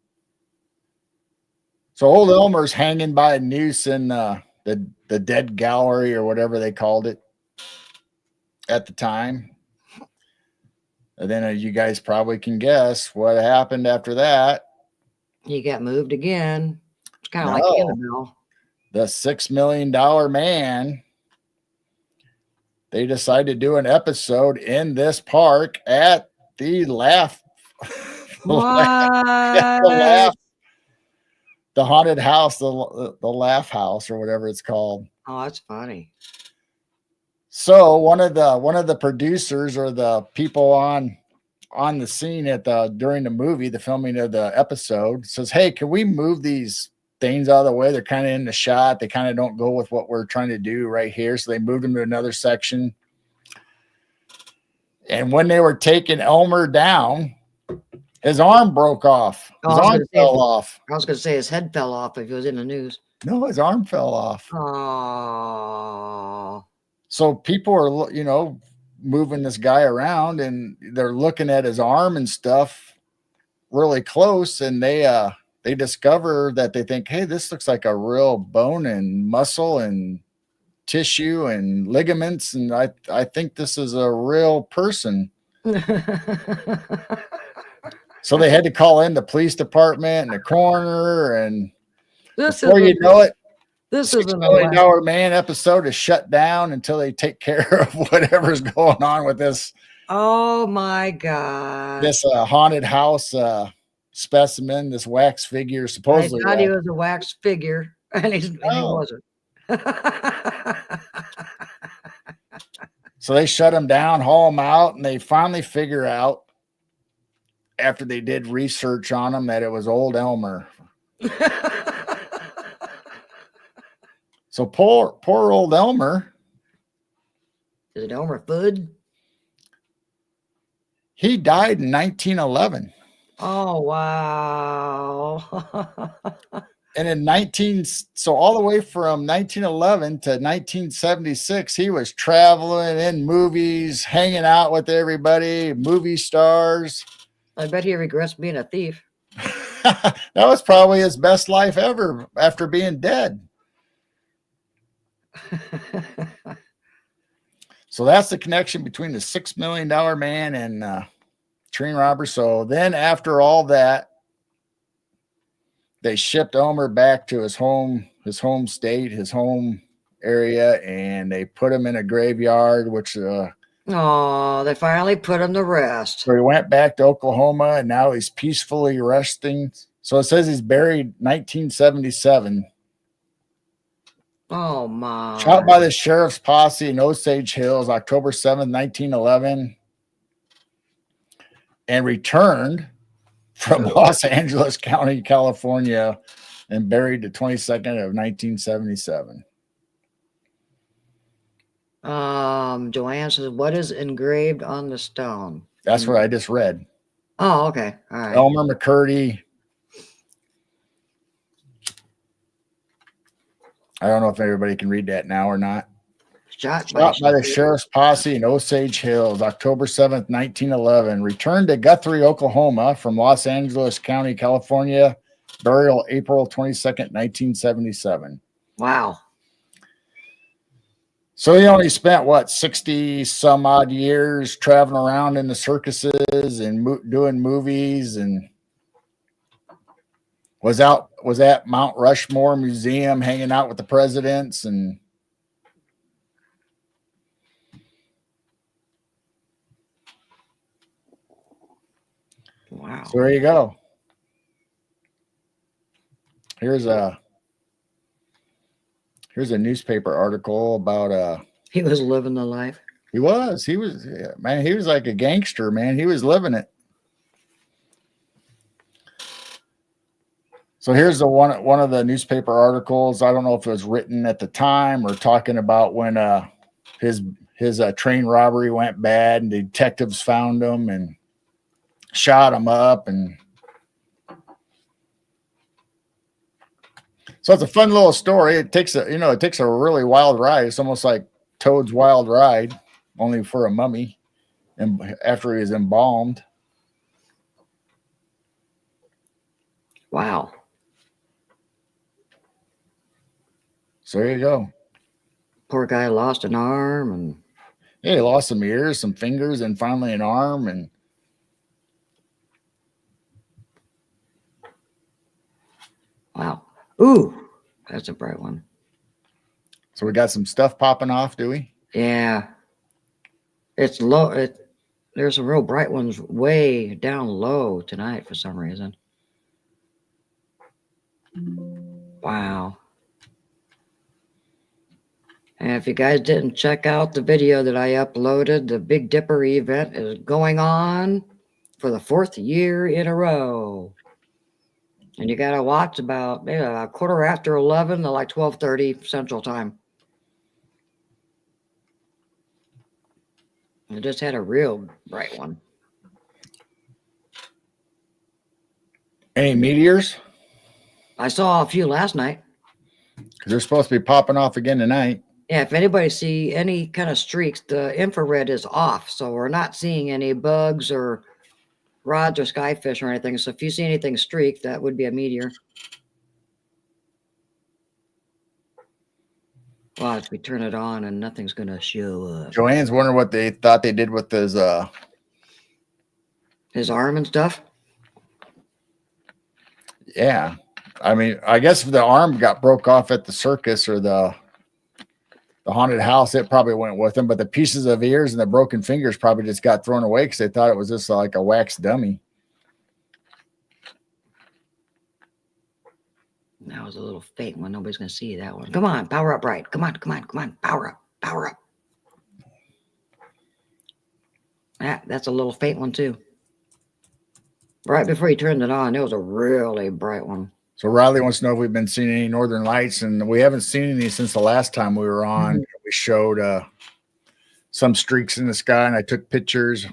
A: So old Elmer's hanging by a noose in the dead gallery or whatever they called it at the time. And then you guys probably can guess what happened after that.
B: He got moved again. It's kind of like Annabelle.
A: The $6 million man. They decided to do an episode in this park at the Laugh.
B: What?
A: The haunted house, the Laugh House or whatever it's called.
B: Oh, that's funny.
A: So one of the producers or the people on the scene during the movie, the filming of the episode, says, "Hey, can we move these things out of the way? They're kind of in the shot. They kind of don't go with what we're trying to do right here." So they moved them to another section. And when they were taking Elmer down, his arm broke off. His arm fell off.
B: I was going to say his head fell off if it was in the news.
A: No, his arm fell off.
B: Oh.
A: So people are, you know, moving this guy around, and they're looking at his arm and stuff really close, and they discover that they think, hey, this looks like a real bone and muscle and tissue and ligaments, and I think this is a real person. So they had to call in the police department and the coroner, and before you know it,
B: this is
A: $6 million Man episode is shut down until they take care of whatever's going on with this.
B: Oh my God!
A: This haunted house specimen, this wax figure, supposedly.
B: I thought he was a wax figure, and he wasn't.
A: So they shut him down, haul him out, and they finally figure out, after they did research on him, that it was old Elmer. So poor old Elmer.
B: Is it Elmer Fudd?
A: He died in 1911.
B: Oh, wow.
A: And so all the way from 1911 to 1976, he was traveling in movies, hanging out with everybody, movie stars.
B: I bet he regrets being a thief.
A: That was probably his best life ever after being dead. So that's the connection between the $6 million Man and train robber. So then after all that, they shipped Elmer back to his home state, his home area, and they put him in a graveyard, which
B: they finally put him to rest.
A: So he went back to Oklahoma, and now he's peacefully resting. So it says he's buried 1977.
B: Oh my!
A: Shot by the sheriff's posse in Osage Hills, October 7th, 1911, and returned from Los Angeles County, California, and buried the 22nd of 1977.
B: Joanne says, "What is engraved on the stone?"
A: That's what I just read.
B: Oh, okay, all right.
A: Elmer McCurdy. I don't know if everybody can read that now or not.
B: Shot
A: by the sheriff's posse in Osage Hills, October 7th, 1911. Returned to Guthrie, Oklahoma from Los Angeles County, California. Burial April 22nd, 1977.
B: Wow.
A: So he only spent, 60 some odd years traveling around in the circuses and doing movies, and was at Mount Rushmore Museum hanging out with the presidents. And
B: wow.
A: So there you go. Here's a newspaper article about
B: he was living the life.
A: He was man, he was like a gangster, man. He was living it. So here's the one of the newspaper articles. I don't know if it was written at the time or talking about when his train robbery went bad and the detectives found him and shot him up. And so it's a fun little story. It takes a really wild ride. It's almost like Toad's Wild Ride, only for a mummy, and after he was embalmed.
B: Wow.
A: So there you go.
B: Poor guy lost an arm, and
A: yeah, he lost some ears, some fingers, and finally an arm. And
B: wow. Ooh, that's a bright one.
A: So we got some stuff popping off, do we?
B: Yeah. It's low. There's some real bright ones way down low tonight for some reason. Wow. And if you guys didn't check out the video that I uploaded, the Big Dipper event is going on for the 4th year in a row. And you got to watch about a quarter after 11 to like 12:30 Central Time. I just had a real bright one.
A: Any meteors?
B: I saw a few last night.
A: Because they're supposed to be popping off again tonight.
B: Yeah, if anybody see any kind of streaks, the infrared is off, so we're not seeing any bugs or rods or skyfish or anything. So if you see anything streaked, that would be a meteor. Watch, we turn it on and nothing's gonna show up.
A: Joanne's wondering what they thought they did with
B: his arm and stuff.
A: Yeah. I mean, I guess if the arm got broke off at the circus or the haunted house, it probably went with him. But the pieces of ears and the broken fingers probably just got thrown away because they thought it was just like a wax dummy.
B: That was a little faint one. Nobody's gonna see that one. Come on, power up, right? Come on, come on, come on, power up, power up. That's a little faint one too. Right before he turned it on, it was a really bright one.
A: So Riley wants to know if we've been seeing any northern lights, and we haven't seen any since the last time we were on.
B: Mm-hmm.
A: We showed some streaks in the sky, and I took pictures.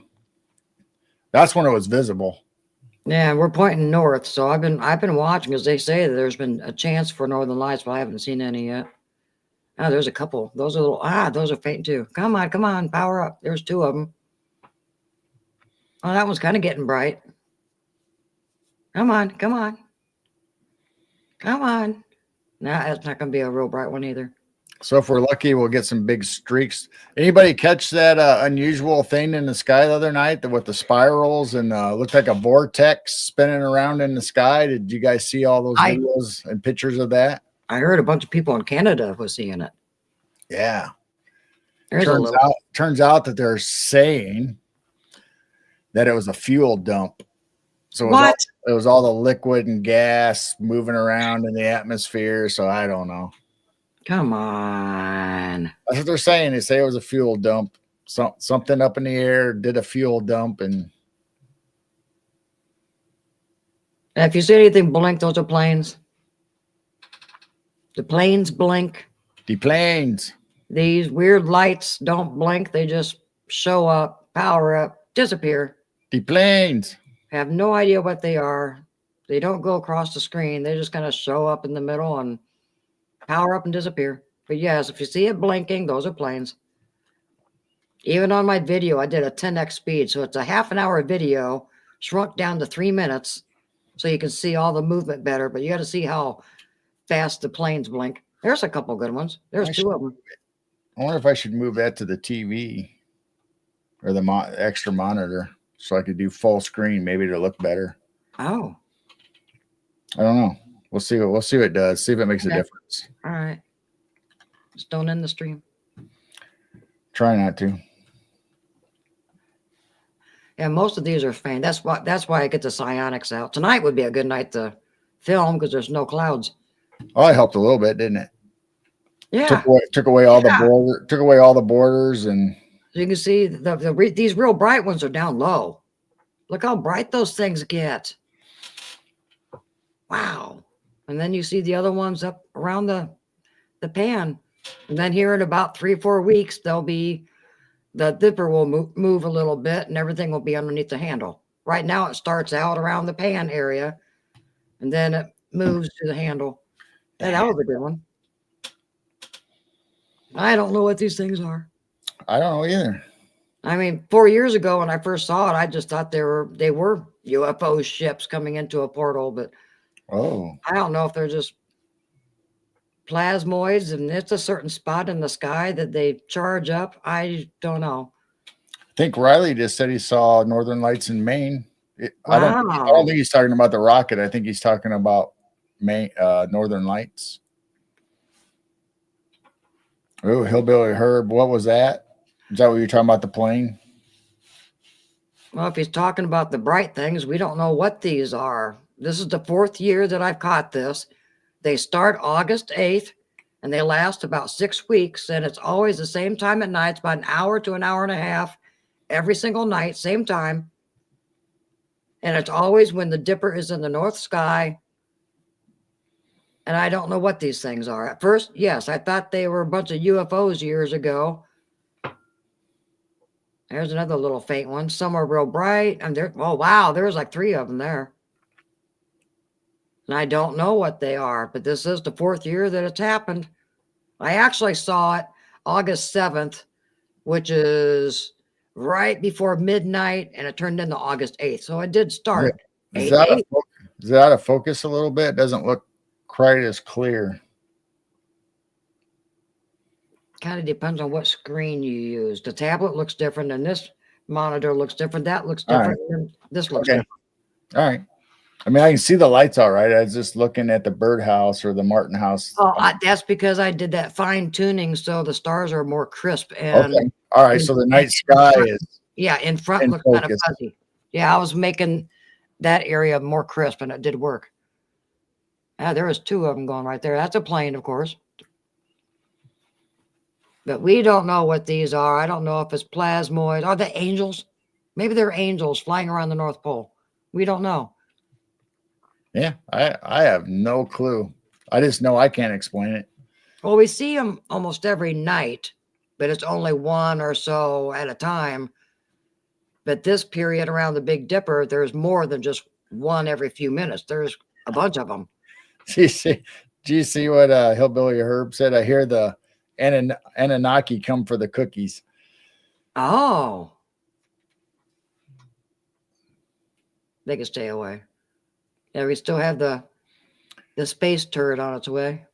A: That's when it was visible.
B: Yeah, we're pointing north, so I've been watching because they say that there's been a chance for northern lights, but I haven't seen any yet. Oh, there's a couple. Those are those are faint too. Come on, power up. There's two of them. Oh, that one's kind of getting bright. Come on, come on. Come on. Nah, that's not going to be a real bright one either.
A: So if we're lucky, we'll get some big streaks. Anybody catch that unusual thing in the sky the other night with the spirals and looked like a vortex spinning around in the sky? Did you guys see all those videos and pictures of that?
B: I heard a bunch of people in Canada was seeing it.
A: Yeah.
B: Turns
A: out that they're saying that it was a fuel dump. So it was all the liquid and gas moving around in the atmosphere. So I don't know.
B: Come on.
A: That's what they're saying. They say it was a fuel dump. Something up in the air did a fuel dump. And
B: if you see anything blink, those are planes. The planes blink.
A: The planes.
B: These weird lights don't blink. They just show up, power up, disappear.
A: The planes.
B: Have no idea what they are. They don't go across the screen. They just kind of show up in the middle and power up and disappear. But yes, if you see it blinking, those are planes. Even on my video, I did a 10x speed. So it's a half an hour video shrunk down to 3 minutes so you can see all the movement better. But you got to see how fast the planes blink. There's a couple good ones. There's two of them.
A: I wonder if I should move that to the TV or the extra monitor so I could do full screen, maybe to look better.
B: Oh.
A: I don't know. We'll see what it does. See if it makes a difference.
B: All right. Just don't end the stream.
A: Try not to.
B: Yeah, most of these are faint. That's why I get the psionics out. Tonight would be a good night to film because there's no clouds.
A: Oh, it helped a little bit, didn't it?
B: Yeah.
A: Took away all the borders, and
B: you can see these real bright ones are down low. Look how bright those things get. Wow. And then you see the other ones up around the pan. And then here in about 3 or 4 weeks, the dipper will move a little bit and everything will be underneath the handle. Right now it starts out around the pan area and then it moves to the handle. And that was a good one. I don't know what these things are.
A: I don't know either.
B: I mean, 4 years ago when I first saw it, I just thought they were UFO ships coming into a portal, but I don't know if they're just plasmoids and it's a certain spot in the sky that they charge up. I don't know.
A: I think Riley just said he saw northern lights in Maine.
B: Wow.
A: I don't think he's talking about the rocket. I think he's talking about Maine, northern lights. Oh, Hillbilly Herb. What was that? Is that what you're talking about, the plane?
B: Well, if he's talking about the bright things, we don't know what these are. This is the 4th year that I've caught this. They start August 8th and they last about 6 weeks. And it's always the same time at night. It's about an hour to an hour and a half every single night, same time. And it's always when the dipper is in the north sky. And I don't know what these things are. At first, yes, I thought they were a bunch of UFOs years ago. There's another little faint one. Some are real bright. And there, oh, wow, there's like 3 of them there. And I don't know what they are, but this is the 4th year that it's happened. I actually saw it August 7th, which is right before midnight, and it turned into August 8th. So it did start.
A: Is that out of focus a little bit? It doesn't look quite as clear.
B: Kind of depends on what screen you use. The tablet looks different, and this monitor looks different. That looks different, and this looks different.
A: All right. I mean, I can see the lights all right. I was just looking at the birdhouse or the Martin house.
B: Oh, that's because I did that fine tuning, so the stars are more crisp. And
A: okay. All right. So the night sky is
B: in front looks kind of fuzzy. Yeah, I was making that area more crisp, and it did work. Yeah, there was 2 of them going right there. That's a plane, of course. But we don't know what these are. I don't know if it's plasmoid. Are they angels? Maybe they're angels flying around the North Pole. We don't know.
A: Yeah, I have no clue. I just know I can't explain it.
B: Well, we see them almost every night, but it's only 1 or so at a time. But this period around the Big Dipper, there's more than just 1 every few minutes. There's a bunch of them.
A: Do you see what Hillbilly Herb said? I hear the Anunnaki come for the cookies.
B: Oh. They can stay away. Yeah, we still have the space turret on its way.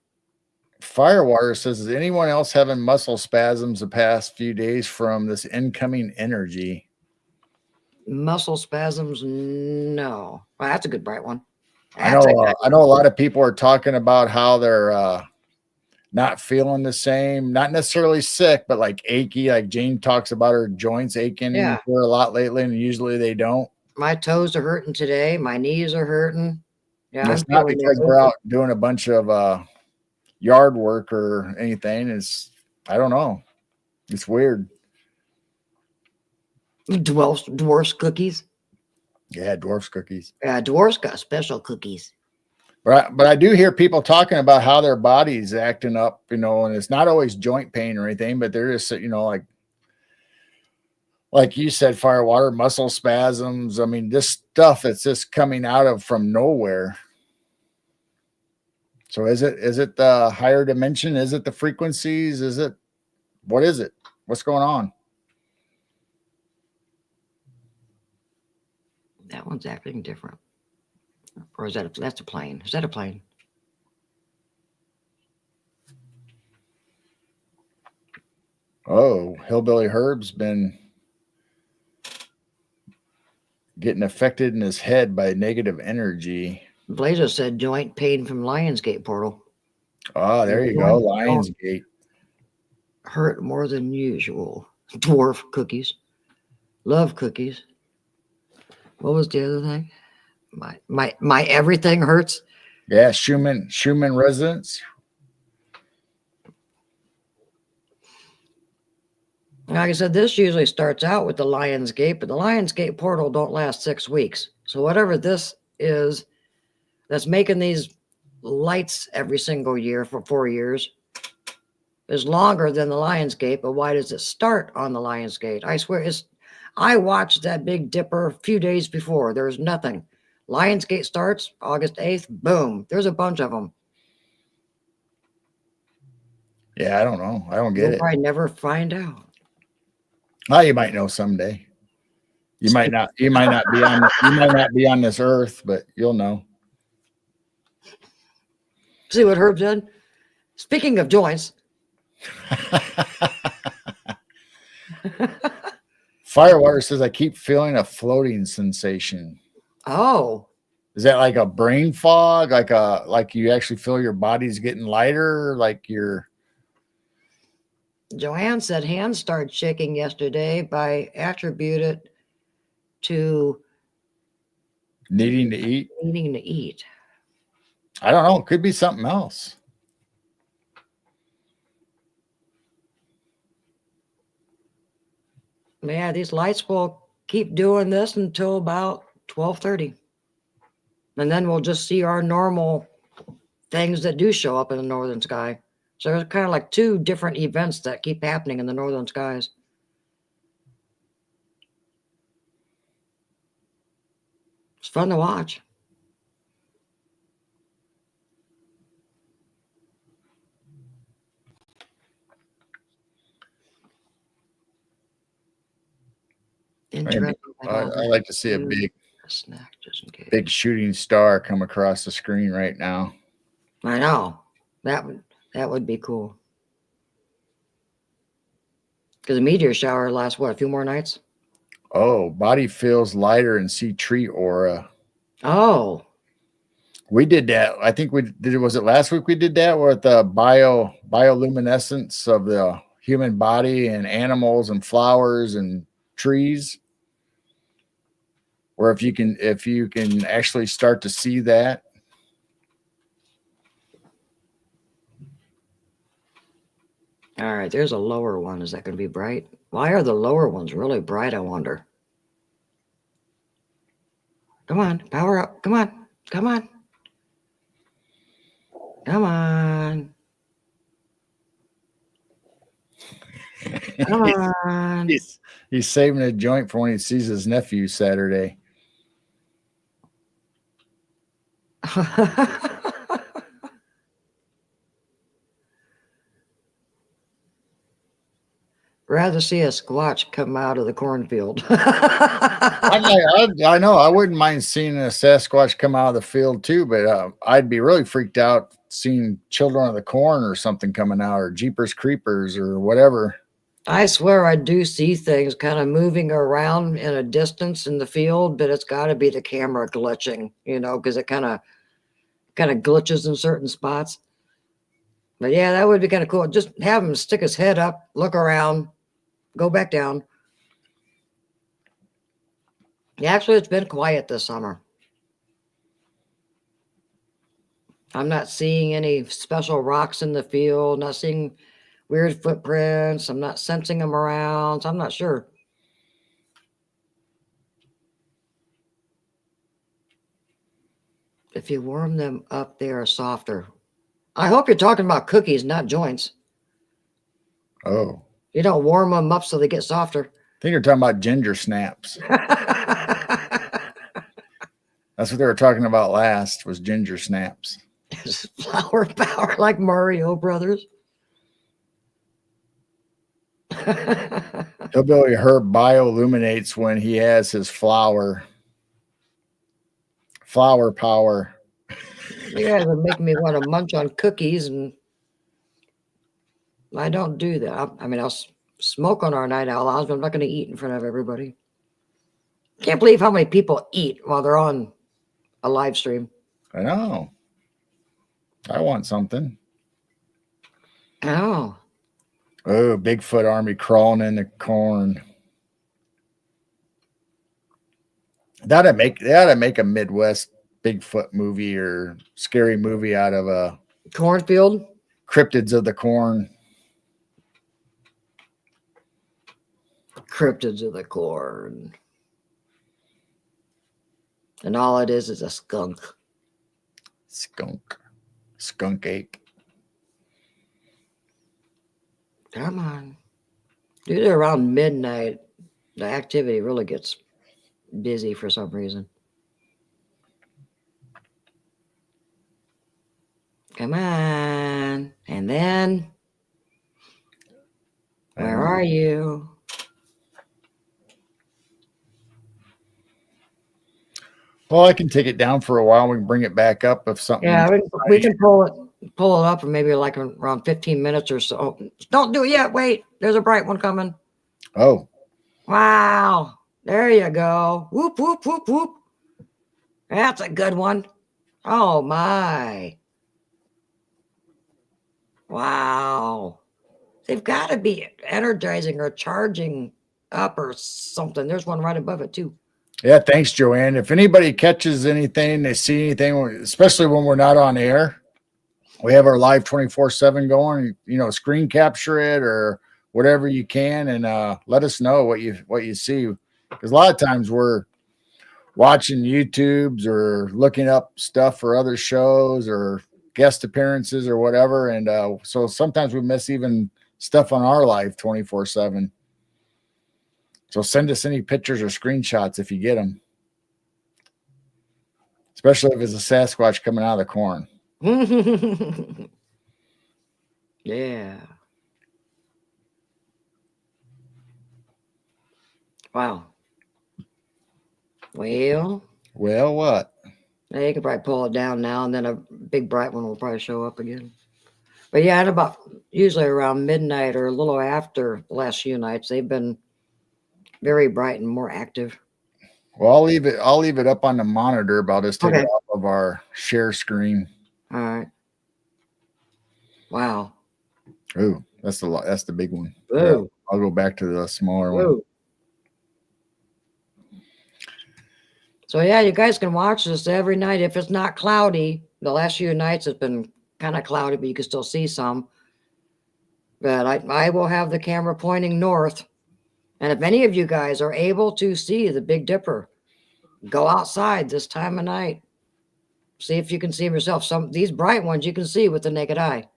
A: Firewater says, is anyone else having muscle spasms the past few days from this incoming energy?
B: Muscle spasms? No. Well, that's a good bright one.
A: I know a lot of people are talking about how they're not feeling the same, not necessarily sick, but like achy. Like Jane talks about her joints aching a lot lately, and usually they don't.
B: My toes are hurting today. My knees are hurting. Yeah,
A: it's not because we're out doing a bunch of yard work or anything. I don't know. It's weird.
B: Dwarfs cookies.
A: Yeah, dwarfs cookies.
B: Yeah, dwarfs got special cookies.
A: But I do hear people talking about how their body's acting up, and it's not always joint pain or anything, but they're just, like you said, firewater, muscle spasms. I mean, this stuff that's just coming out of from nowhere. So is it the higher dimension? Is it the frequencies? What is it? What's going on?
B: That one's acting different. Or is that's a plane? Is that a plane?
A: Oh, Hillbilly Herb's been getting affected in his head by negative energy.
B: Blazer said joint pain from Lionsgate portal.
A: Oh, there you go. Lionsgate.
B: Hurt more than usual. Dwarf cookies. Love cookies. What was the other thing? My everything hurts.
A: Yeah, Schumann resonance.
B: Like I said, this usually starts out with the Lionsgate, but the Lionsgate portal don't last 6 weeks. So whatever this is that's making these lights every single year for 4 years is longer than the Lionsgate. But why does it start on the Lionsgate? I swear, I watched that Big Dipper a few days before. There was nothing. Lionsgate starts August 8th. Boom. There's a bunch of them.
A: Yeah, I don't know. I don't get it.
B: I never find out.
A: Oh, you might know someday. You might not be on this earth, but you'll know.
B: See what Herb said? Speaking of joints.
A: Firewater says, I keep feeling a floating sensation.
B: Oh.
A: Is that like a brain fog? Like you actually feel your body's getting lighter? Like you're...
B: Joanne said hands started shaking yesterday, but attribute it to
A: needing to eat. I don't know. It could be something else.
B: Yeah, these lights will keep doing this until about 12:30. And then we'll just see our normal things that do show up in the northern sky. So there's kind of like 2 different events that keep happening in the northern skies. It's fun to watch. Interesting.
A: I like to see a
B: snack just in case.
A: Big shooting star come across the screen right now.
B: I know. That would be cool. Because a meteor shower lasts what, a few more nights?
A: Oh, body feels lighter and see tree aura.
B: Oh.
A: We did that. I think we did. Was it last week we did that with the bioluminescence of the human body and animals and flowers and trees? Or if you can actually start to see that.
B: All right, there's a lower one. Is that going to be bright? Why are the lower ones really bright, I wonder? Come on, power up. Come on. Come on. Come on. Come on.
A: He's saving a joint for when he sees his nephew Saturday.
B: Rather see a squatch come out of the cornfield.
A: I know. I wouldn't mind seeing a Sasquatch come out of the field too, but I'd be really freaked out seeing Children of the Corn or something coming out, or Jeepers Creepers or whatever.
B: I swear I do see things kind of moving around in a distance in the field, but it's got to be the camera glitching, because it kind of glitches in certain spots. But yeah, that would be kind of cool. Just have him stick his head up, look around, go back down. Yeah, actually, it's been quiet this summer. I'm not seeing any special rocks in the field, not seeing weird footprints. I'm not sensing them around, so I'm not sure. If you warm them up, they are softer. I hope you're talking about cookies, not joints.
A: Oh.
B: You don't warm them up so they get softer.
A: I think you're talking about ginger snaps. That's what they were talking about last, was ginger snaps.
B: Flower power like Mario Brothers.
A: Hillbilly Herb bioluminates when he has his flower power.
B: You guys are making me want to munch on cookies, and I don't do that. I'll smoke on our night owl hours, but I'm not going to eat in front of everybody. Can't believe how many people eat while they're on a live stream.
A: I know. I want something.
B: Oh.
A: Oh, Bigfoot army crawling in the corn. They ought to make a Midwest Bigfoot movie or scary movie out of a
B: cornfield.
A: Cryptids of the Corn.
B: Cryptids of the Corn. And all it is a skunk.
A: Skunk ape.
B: Come on. Usually around midnight, the activity really gets busy for some reason. Come on. And then, where are you?
A: Well, I can take it down for a while. We can bring it back up if something.
B: Yeah, we can pull it up for maybe like around 15 minutes or so. Don't do it yet. Wait, there's a bright one coming.
A: Oh.
B: Wow. There you go. Whoop, whoop, whoop, whoop. That's a good one. Oh, my. Wow. They've got to be energizing or charging up or something. There's one right above it, too.
A: Yeah, thanks, Joanne. If anybody catches anything, they see anything, especially when we're not on air, we have our live 24/7 going. Screen capture it or whatever you can, and let us know what you see. Because a lot of times we're watching YouTubes or looking up stuff for other shows or guest appearances or whatever, and so sometimes we miss even stuff on our live 24/7. So send us any pictures or screenshots if you get them. especially if it's a Sasquatch coming out of the corn.
B: Yeah. Wow. Well,
A: Well, what?
B: you could probably pull it down now, and then a big bright one will probably show up again. But yeah, at about usually around midnight or a little after the last few nights, they've been very bright and more active.
A: Well, I'll leave it up on the monitor, but I'll just take
B: Okay.
A: it off of our share screen.
B: All right. Wow.
A: Ooh, that's the big one.
B: Whoa.
A: I'll go back to the smaller one.
B: Whoa. So yeah, you guys can watch this every night if it's not cloudy. The last few nights it's been kind of cloudy, but you can still see some. But I will have the camera pointing north. And if any of you guys are able to see the Big Dipper, go outside this time of night. See if you can see them yourself. Some these bright ones you can see with the naked eye.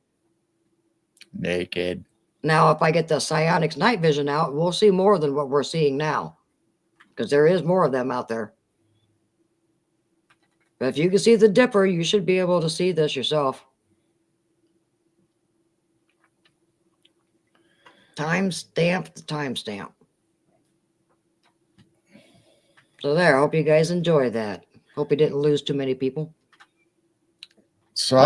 A: Naked.
B: Now, if I get the psionics night vision out, we'll see more than what we're seeing now. Because there is more of them out there. But if you can see the Dipper, you should be able to see this yourself. Timestamp the timestamp. So there, I hope you guys enjoy that. Hope you didn't lose too many people.
A: So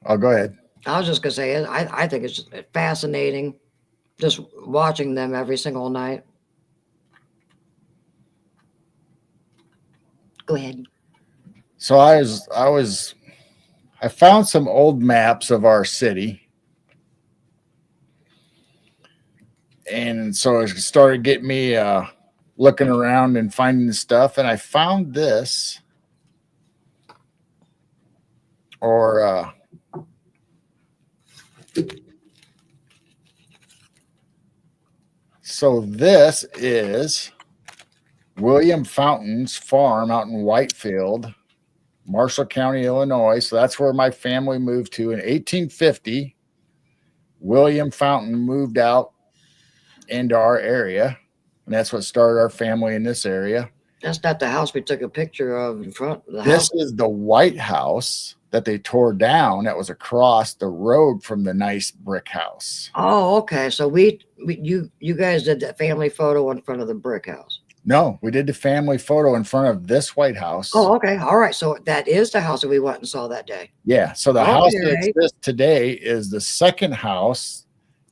A: I'll go ahead.
B: I was just gonna say, I think it's just fascinating, just watching them every single night. Go ahead.
A: So I found some old maps of our city. And so it started getting me looking around and finding stuff, and I found this, or so this is William Fountain's farm out in Whitefield, Marshall County, Illinois. So that's where my family moved to in 1850. William Fountain moved out into our area, and that's what started our family in this area.
B: That's not the house we took a picture of in front of the
A: This
B: house.
A: is the White House that they tore down that was across the road from the nice brick house.
B: Oh, okay. So you guys did that family photo in front of the brick house.
A: No, we did the family photo in front of this White House.
B: Oh, okay. All right. So that is the house that we went and saw that day.
A: Yeah. So the house that
B: Okay.
A: exists today is the second house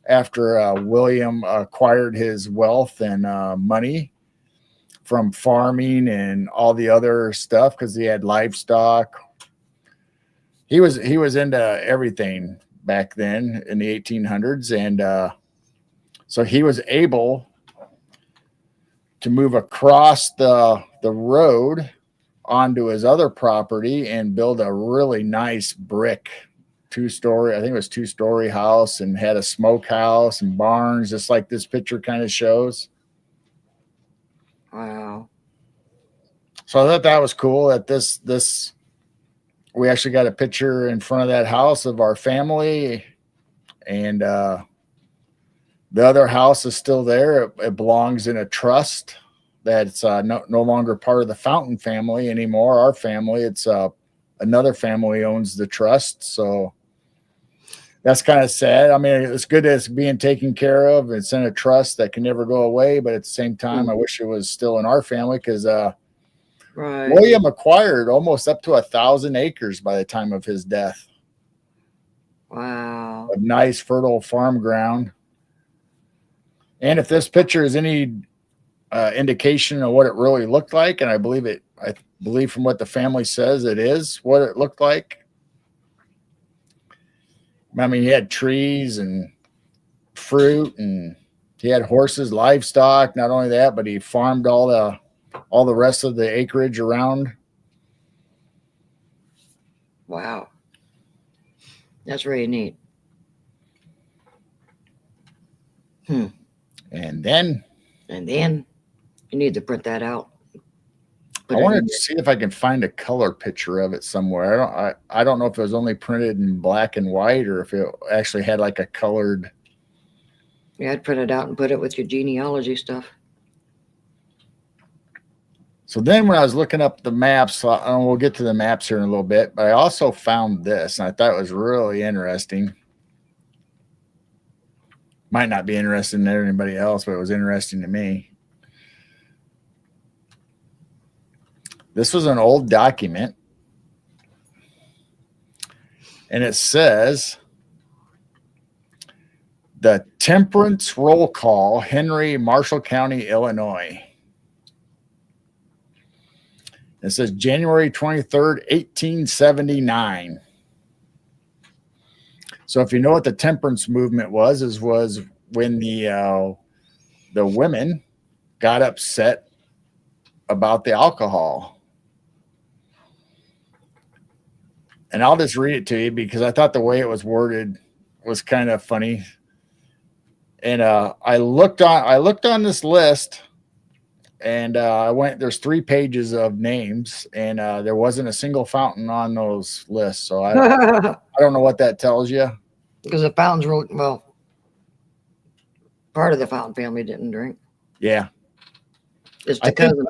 A: after William acquired his wealth and money from farming and all the other stuff, because he had livestock. He was into everything back then in the 1800s, and so he was able to move across the road onto his other property and build a really nice brick two-story, I think it was two-story house, and had a smokehouse and barns, just like this picture kind of shows.
B: Wow.
A: So I thought that was cool that this we actually got a picture in front of that house of our family, and the other house is still there. It belongs in a trust that's no longer part of the Fountain family anymore. Our family, it's another family owns the trust. So that's kind of sad. I mean, it's good that it's being taken care of. It's in a trust that can never go away. But at the same time, I wish it was still in our family, because
B: Right.
A: William acquired almost up to 1,000 acres by the time of his death.
B: Wow.
A: Of nice, fertile farm ground. And if this picture is any indication of what it really looked like, and I believe from what the family says, it is what it looked like. I mean, he had trees and fruit, and he had horses, livestock. Not only that, but he farmed all the rest of the acreage around.
B: Wow. That's really neat.
A: And then
B: you need to print that out.
A: I wanted to see if I can find a color picture of it somewhere. I don't know if it was only printed in black and white, or if it actually had like a colored.
B: Yeah, I'd print it out and put it with your genealogy stuff.
A: So then when I was looking up the maps, and we'll get to the maps here in a little bit, but I also found this, and I thought it was really interesting. Might not be interesting to anybody else, but it was interesting to me. This was an old document, and it says the Temperance Roll Call, Henry, Marshall County, Illinois. It says January 23rd, 1879. So if you know what the temperance movement was when the women got upset about the alcohol. And I'll just read it to you because I thought the way it was worded was kind of funny. And I looked on this list, and I went. There's 3 pages of names, and there wasn't a single fountain on those lists. So I don't know what that tells you.
B: Because the fountains were, well, part of the Fountain family didn't drink.
A: Yeah,
B: It's the cousin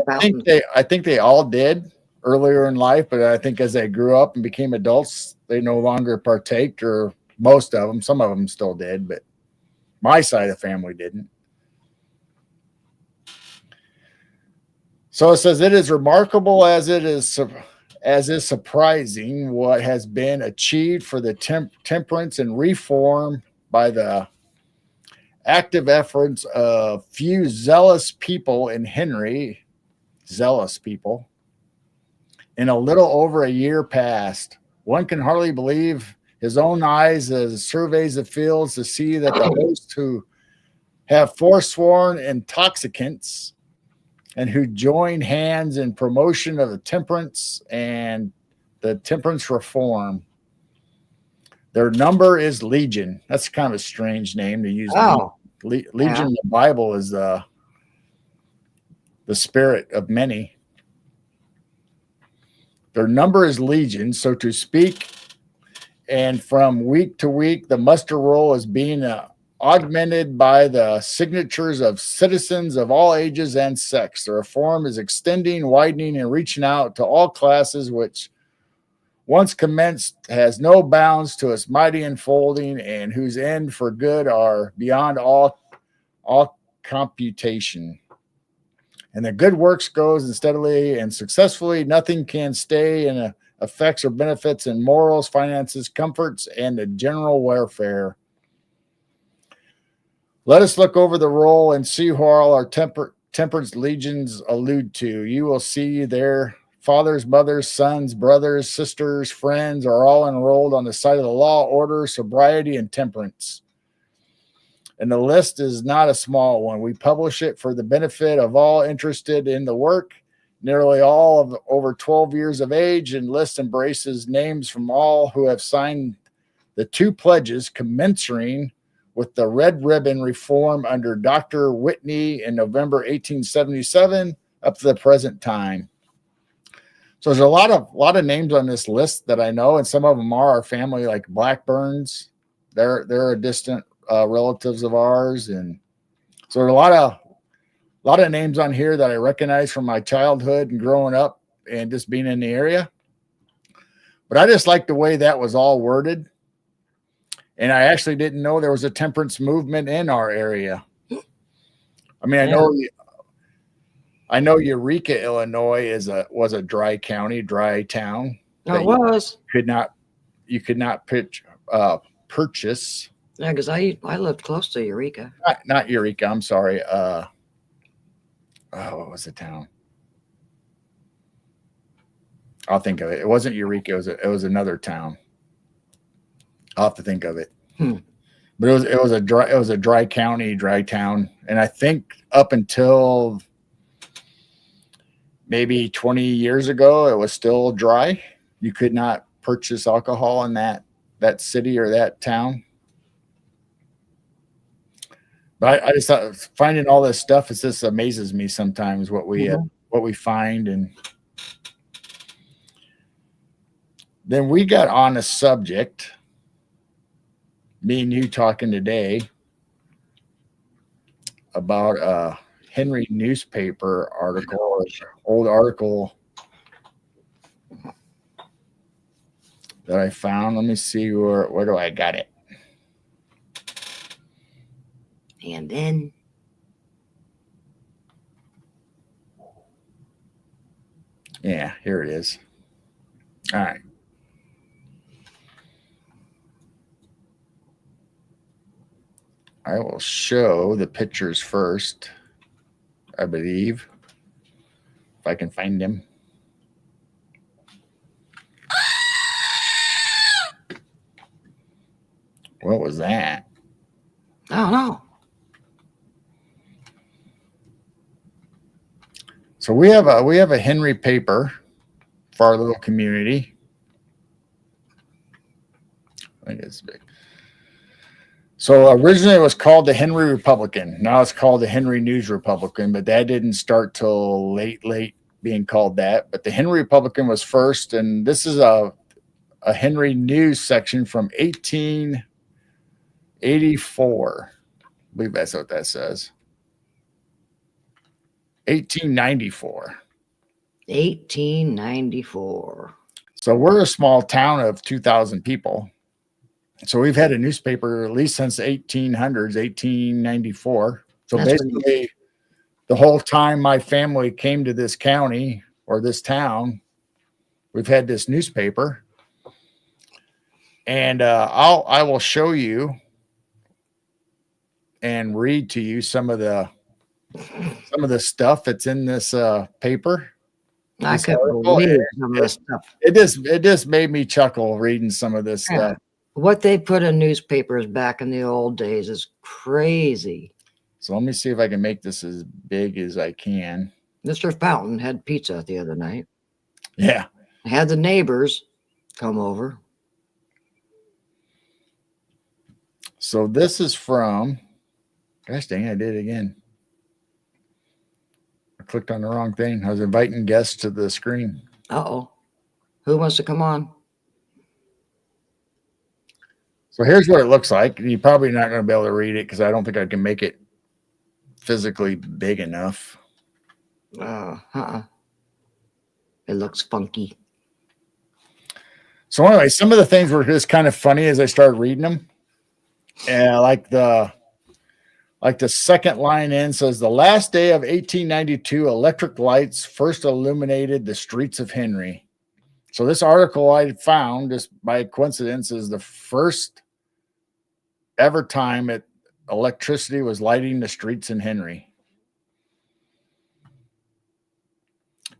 B: fountain.
A: I think they all did earlier in life, but I think as they grew up and became adults, they no longer partaked, or most of them. Some of them still did, but my side of the family didn't. So it says, it is remarkable as is surprising what has been achieved for the temperance and reform by the active efforts of few zealous people in Henry, in a little over a year past. One can hardly believe his own eyes as surveys the fields to see that the hosts who have forsworn intoxicants and who join hands in promotion of the temperance and the temperance reform, their number is legion. That's kind of a strange name to use.
B: Oh,
A: Legion in the Bible is the spirit of many. Their number is legion, so to speak, and from week to week, the muster roll is being augmented by the signatures of citizens of all ages and sex. The reform is extending, widening, and reaching out to all classes, which once commenced has no bounds to its mighty unfolding, and whose end for good are beyond all computation. And the good works goes and steadily and successfully. Nothing can stay in effects or benefits in morals, finances, comforts, and the general welfare. Let us look over the roll and see who all our temperance legions allude to. You will see their fathers, mothers, sons, brothers, sisters, friends are all enrolled on the side of the law, order, sobriety, and temperance. And the list is not a small one. We publish it for the benefit of all interested in the work, nearly all of over 12 years of age, and list embraces names from all who have signed the 2 pledges commencing with the red ribbon reform under Dr. Whitney in November 1877 up to the present time. So there's a lot of names on this list that I know, and some of them are our family, like Blackburns. They're a distant relatives of ours, and so there are a lot of names on here that I recognize from my childhood and growing up and just being in the area. But I just like the way that was all worded. And I actually didn't know there was a temperance movement in our area. I mean, I know Eureka, Illinois was a dry town.
B: it was.
A: You could not purchase.
B: Yeah, because I lived close to Eureka.
A: Not Eureka. I'm sorry. What was the town? I'll think of it. It wasn't Eureka. It was another town. I'll have to think of it. But it was a dry town, and I think up until maybe 20 years ago, it was still dry. You could not purchase alcohol in that city or that town. But I just thought finding all this stuff, it just amazes me sometimes what we find. And then we got on a subject, me and you talking today about Henry newspaper article, or old article that I found. Let me see where do I got it?
B: And then
A: Yeah, here it is. All right. I will show the pictures first, I believe, if I can find them. What was that?
B: I don't know.
A: So we have a Henry paper for our little community. I think it's big. So originally it was called the Henry Republican. Now it's called the Henry News Republican, but that didn't start till late being called that. But the Henry Republican was first, and this is a Henry News section from 1884. I believe that's what that says. 1894.
B: 1894.
A: So we're a small town of 2,000 people. So we've had a newspaper at least since 1800s, 1894. So
B: That's
A: basically, the whole time my family came to this county or this town, we've had this newspaper. And I will show you and read to you some of the stuff that's in this paper.
B: I couldn't believe some of this stuff.
A: It just made me chuckle reading some of this stuff.
B: What they put in newspapers back in the old days is crazy.
A: So let me see if I can make this as big as I can.
B: Mr. Fountain had pizza the other night.
A: Yeah.
B: Had the neighbors come over.
A: So this is from, gosh dang, I did it again. I clicked on the wrong thing. I was inviting guests to the screen.
B: Uh-oh. Who wants to come on?
A: So here's what it looks like. You're probably not going to be able to read it because I don't think I can make it physically big enough.
B: It looks funky.
A: So anyway, some of the things were just kind of funny as I started reading them. And like the second line in says, the last day of 1892, electric lights first illuminated the streets of Henry. So this article I found just by coincidence is the first ever time electricity was lighting the streets in Henry.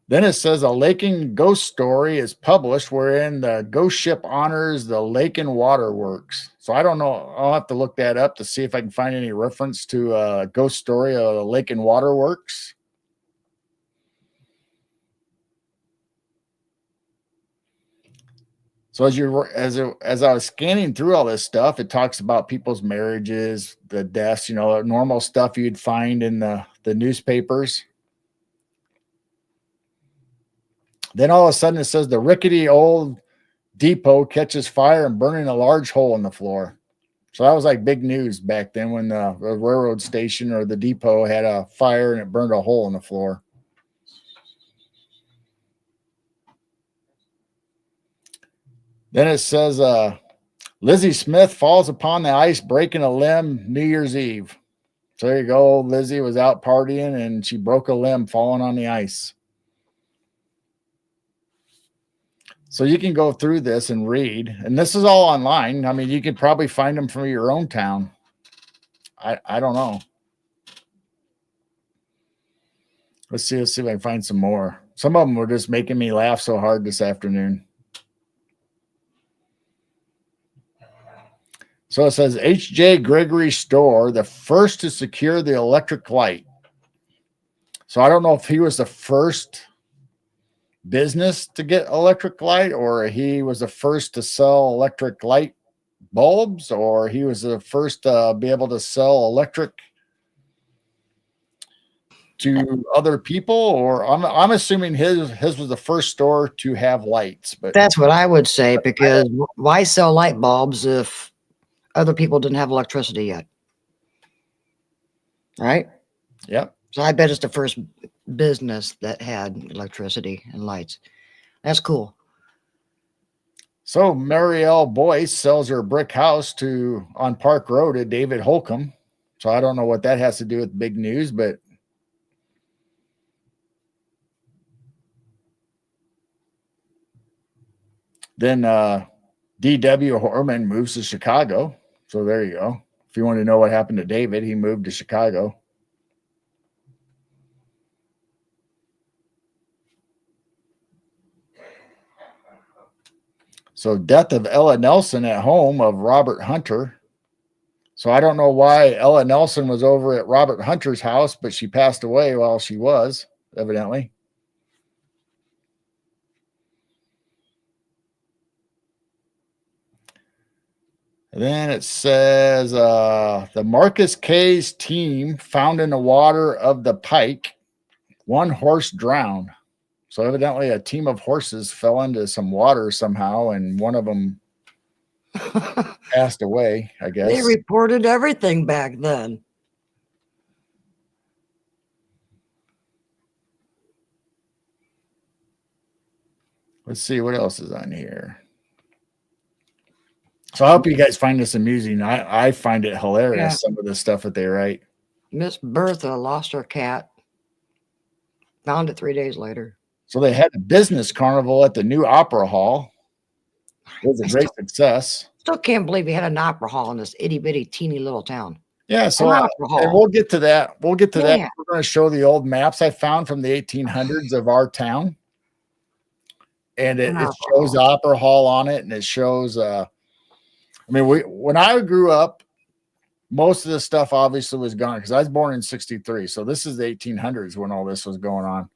A: Then it says a Lakin ghost story is published wherein the ghost ship honors the Lakin Water Works. So I don't know. I'll have to look that up to see if I can find any reference to a ghost story of the Lakin Water Works. So as I was scanning through all this stuff, it talks about people's marriages, the deaths, normal stuff you'd find in the newspapers. Then all of a sudden it says the rickety old depot catches fire and burning a large hole in the floor. So that was like big news back then when the railroad station or the depot had a fire and it burned a hole in the floor. Then it says Lizzie Smith falls upon the ice, breaking a limb New Year's Eve. So there you go. Lizzie was out partying and she broke a limb falling on the ice. So you can go through this and read. And this is all online. I mean, you could probably find them from your own town. I don't know. Let's see if I can find some more. Some of them were just making me laugh so hard this afternoon. So it says H.J. Gregory Store, the first to secure the electric light. So I don't know if he was the first business to get electric light, or he was the first to sell electric light bulbs, or he was the first to be able to sell electric to other people, or I'm assuming his was the first store to have lights. But
B: that's what I would say, because why sell light bulbs if other people didn't have electricity yet? Right?
A: Yep.
B: So I bet it's the first business that had electricity and lights. That's cool.
A: So Marielle Boyce sells her brick house on Park Road to David Holcomb. So I don't know what that has to do with big news, but then D.W. Horman moves to Chicago. So there you go. If you want to know what happened to David, he moved to Chicago. So death of Ella Nelson at home of Robert Hunter. So I don't know why Ella Nelson was over at Robert Hunter's house, but she passed away while she was, evidently. And then it says the Marcus K's team found in the water of the Pike, one horse drowned. So evidently a team of horses fell into some water somehow, and one of them passed away, I guess.
B: They reported everything back then.
A: Let's see what else is on here. So I hope you guys find this amusing. I find it hilarious, some of the stuff that they write.
B: Miss Bertha lost her cat. Found it 3 days later.
A: So they had a business carnival at the new Opera Hall. It was a great success.
B: Still can't believe we had an opera hall in this itty bitty teeny little town.
A: Yeah, so and we'll get to that. We'll get to that. We're going to show the old maps I found from the 1800s of our town. And it shows the Opera Hall on it, and it shows I mean, when I grew up, most of this stuff obviously was gone because I was born in 63. So this is the 1800s when all this was going on.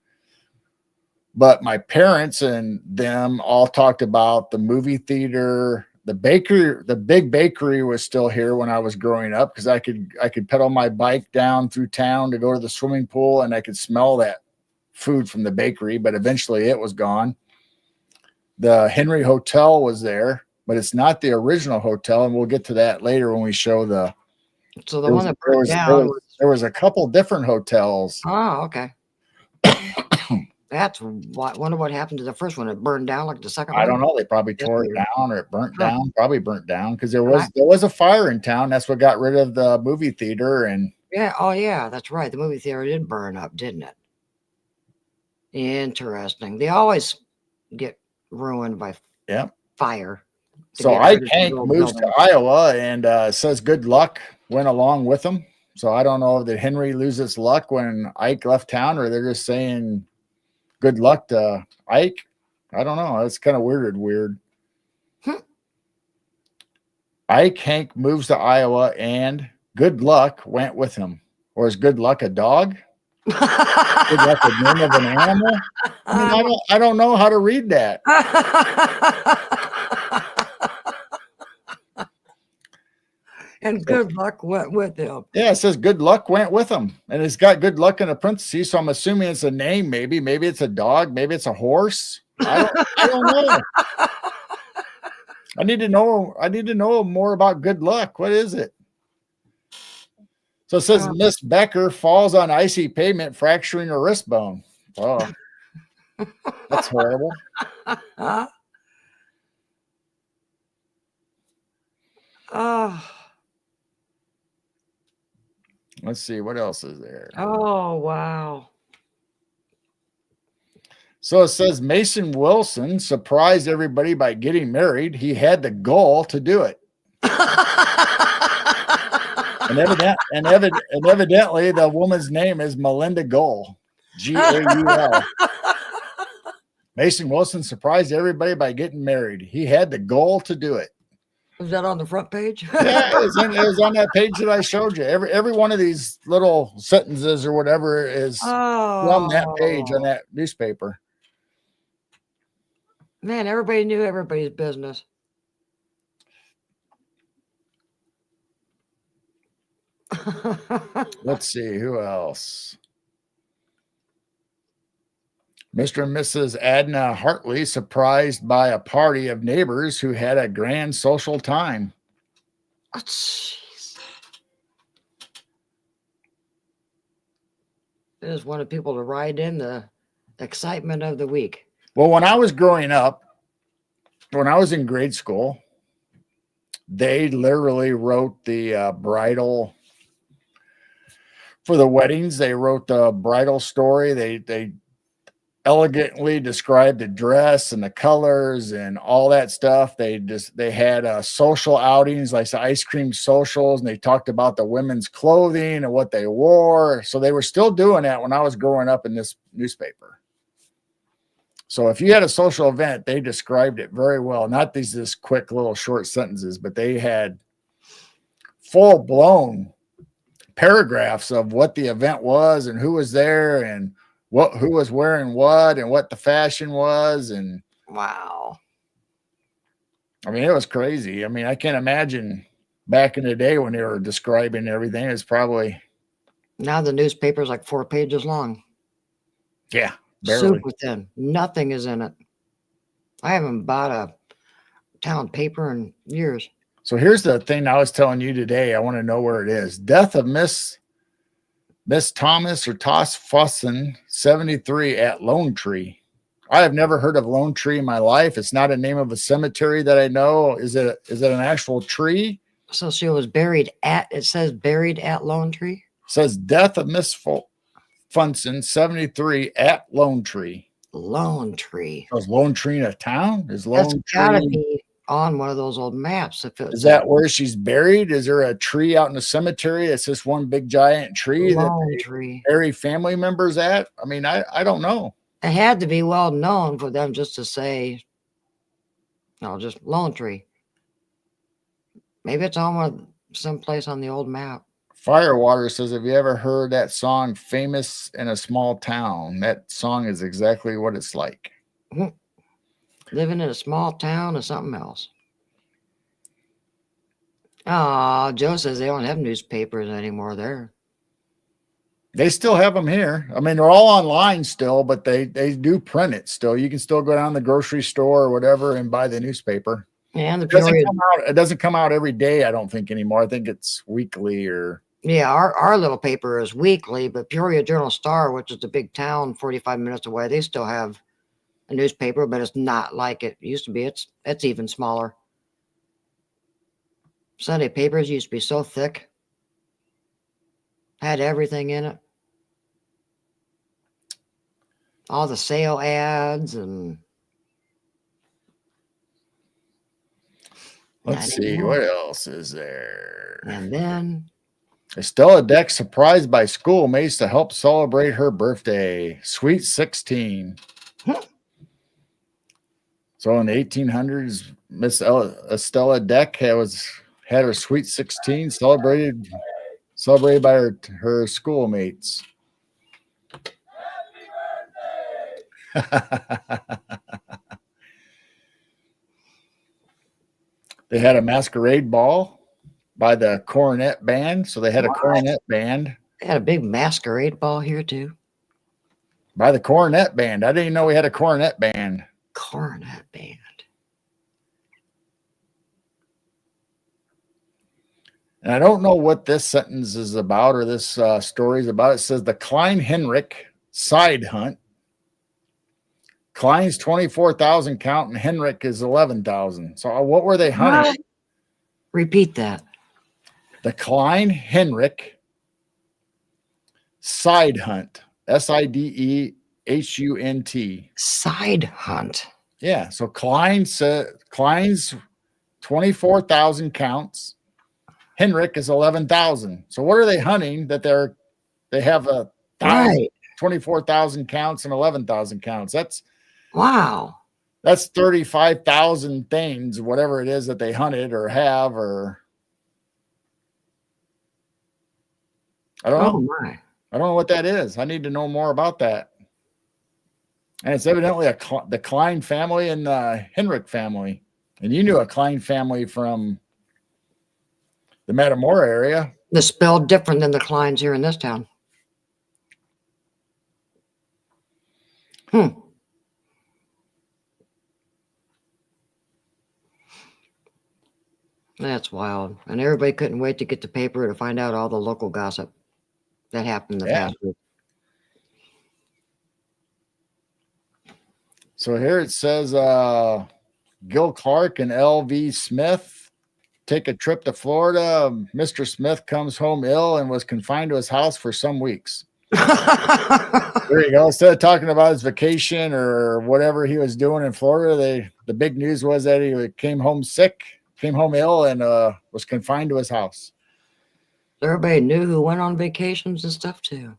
A: But my parents and them all talked about the movie theater, the bakery. The big bakery was still here when I was growing up because I could pedal my bike down through town to go to the swimming pool, and I could smell that food from the bakery. But eventually it was gone. The Henry Hotel was there, but it's not the original hotel, and we'll get to that later when we show the.
B: So the one that burned down.
A: There was a couple different hotels.
B: Oh, okay. That's what. Wonder what happened to the first one. It burned down like the second one.
A: I don't know. They probably tore it down, or it burnt down. Probably burnt down because there was a fire in town. That's what got rid of the movie theater. And
B: yeah, oh yeah, that's right. The movie theater did burn up, didn't it? Interesting. They always get ruined by fire.
A: So Ike Hank moves to Iowa, and says good luck went along with him. So I don't know if did Henry lose his luck when Ike left town, or they're just saying good luck to Ike. I don't know. That's kind of weird. Ike Hank moves to Iowa, and good luck went with him. Or is good luck a dog? Good luck the name of an animal? I mean, I don't know how to read that.
B: And good luck went with him.
A: Yeah, it says good luck went with him. And it's got good luck in a parentheses. So I'm assuming it's a name, maybe. Maybe it's a dog. Maybe it's a horse. I don't know. I need to know more about good luck. What is it? So it says Miss Becker falls on icy pavement, fracturing her wrist bone. Oh, that's horrible. Let's see, what else is there?
B: Oh, wow.
A: So it says Mason Wilson surprised everybody by getting married. He had the goal to do it. and evidently the woman's name is Melinda Goal. Gaul. Mason Wilson surprised everybody by getting married. He had the goal to do it.
B: Was that on the front page?
A: Yeah, it was on that page that I showed you. Every one of these little sentences or whatever is from that page on that newspaper.
B: Man, everybody knew everybody's business.
A: Let's see, who else? Mr. and Mrs. Adna Hartley surprised by a party of neighbors who had a grand social time.
B: Oh, jeez. They just wanted people to ride in the excitement of the week.
A: Well, when I was growing up, when I was in grade school, they literally wrote the bridal for the weddings. They wrote the bridal story. They elegantly described the dress and the colors and all that stuff. They had social outings like the ice cream socials, and they talked about the women's clothing and what they wore. So they were still doing that when I was growing up in this newspaper. So if you had a social event, they described it very well. Not these just quick little short sentences, but they had full blown paragraphs of what the event was and who was there and who was wearing what and what the fashion was. And
B: wow.
A: I mean, it was crazy. I mean, I can't imagine back in the day when they were describing everything. It's probably
B: now the newspaper's like 4 pages long.
A: Yeah, barely.
B: Super thin. Nothing is in it. I haven't bought a town paper in years.
A: So here's the thing I was telling you today. I want to know where it is. Death of Miss Thomas or Toss Fussin, 73 at Lone Tree. I have never heard of Lone Tree in my life. It's not a name of a cemetery that I know. Is it an actual tree?
B: So she was buried at, it says buried at Lone Tree?
A: It says death of Miss Funson, 73 at Lone Tree.
B: Lone Tree.
A: Is Lone Tree in a town? Is Lone
B: That's
A: Tree
B: gotta be on one of those old maps. If
A: is that where she's buried? Is there a tree out in the cemetery? It's just one big giant tree
B: Lone
A: that they
B: Tree.
A: bury family members at? I mean, I don't know.
B: It had to be well known for them just to say, no, just Lone Tree. Maybe it's on someplace on the old map.
A: Firewater says, have you ever heard that song, Famous in a Small Town? That song is exactly what it's like.
B: Living in a small town or something else. Oh, Joe says they don't have newspapers anymore there.
A: They still have them here. I mean, they're all online still, but they do print it still. You can still go down to the grocery store or whatever and buy the newspaper.
B: And the
A: it doesn't come out every day, I don't think, anymore. I think it's weekly or...
B: Yeah, our little paper is weekly, but Peoria Journal-Star, which is the big town 45 minutes away, they still have a newspaper, but it's not like it used to be. It's even smaller. Sunday papers used to be so thick. Had everything in it. All the sale ads and...
A: Let's see, what else is there?
B: And then...
A: Estella Deck surprised by schoolmates to help celebrate her birthday. Sweet 16. So in the 1800s, Miss Estella Deck had her Sweet 16 celebrated by her schoolmates. They had a masquerade ball by the Cornet Band. So they had a Cornet Band.
B: They had a big masquerade ball here too.
A: By the Cornet Band. I didn't even know we had a Cornet Band.
B: Cornet Band.
A: And I don't know what this sentence is about or this story is about. It says the Klein Henrik side hunt. Klein's 24,000 count and Henrik is 11,000. So what were they hunting?
B: What? Repeat that.
A: The Klein Henrik side hunt. SIDEHUNT.
B: Side hunt.
A: Yeah. So Klein's 24,000 counts. Henrik is 11,000. So what are they hunting that they have a 24,000 counts and 11,000 counts?
B: Wow.
A: That's 35,000 things, whatever it is that they hunted or have, or I don't know.
B: My.
A: I don't know what that is. I need to know more about that. And it's evidently the Klein family and the Henrik family. And you knew a Klein family from the Metamora area.
B: They're spelled different than the Kleins here in this town. That's wild. And everybody couldn't wait to get the paper to find out all the local gossip that happened in the past week.
A: So here it says Gil Clark and L.V. Smith take a trip to Florida. Mr. Smith comes home ill and was confined to his house for some weeks. There you go. Instead of talking about his vacation or whatever he was doing in Florida, the big news was that he came home sick, came home ill, and was confined to his house.
B: Everybody knew who went on vacations and stuff too.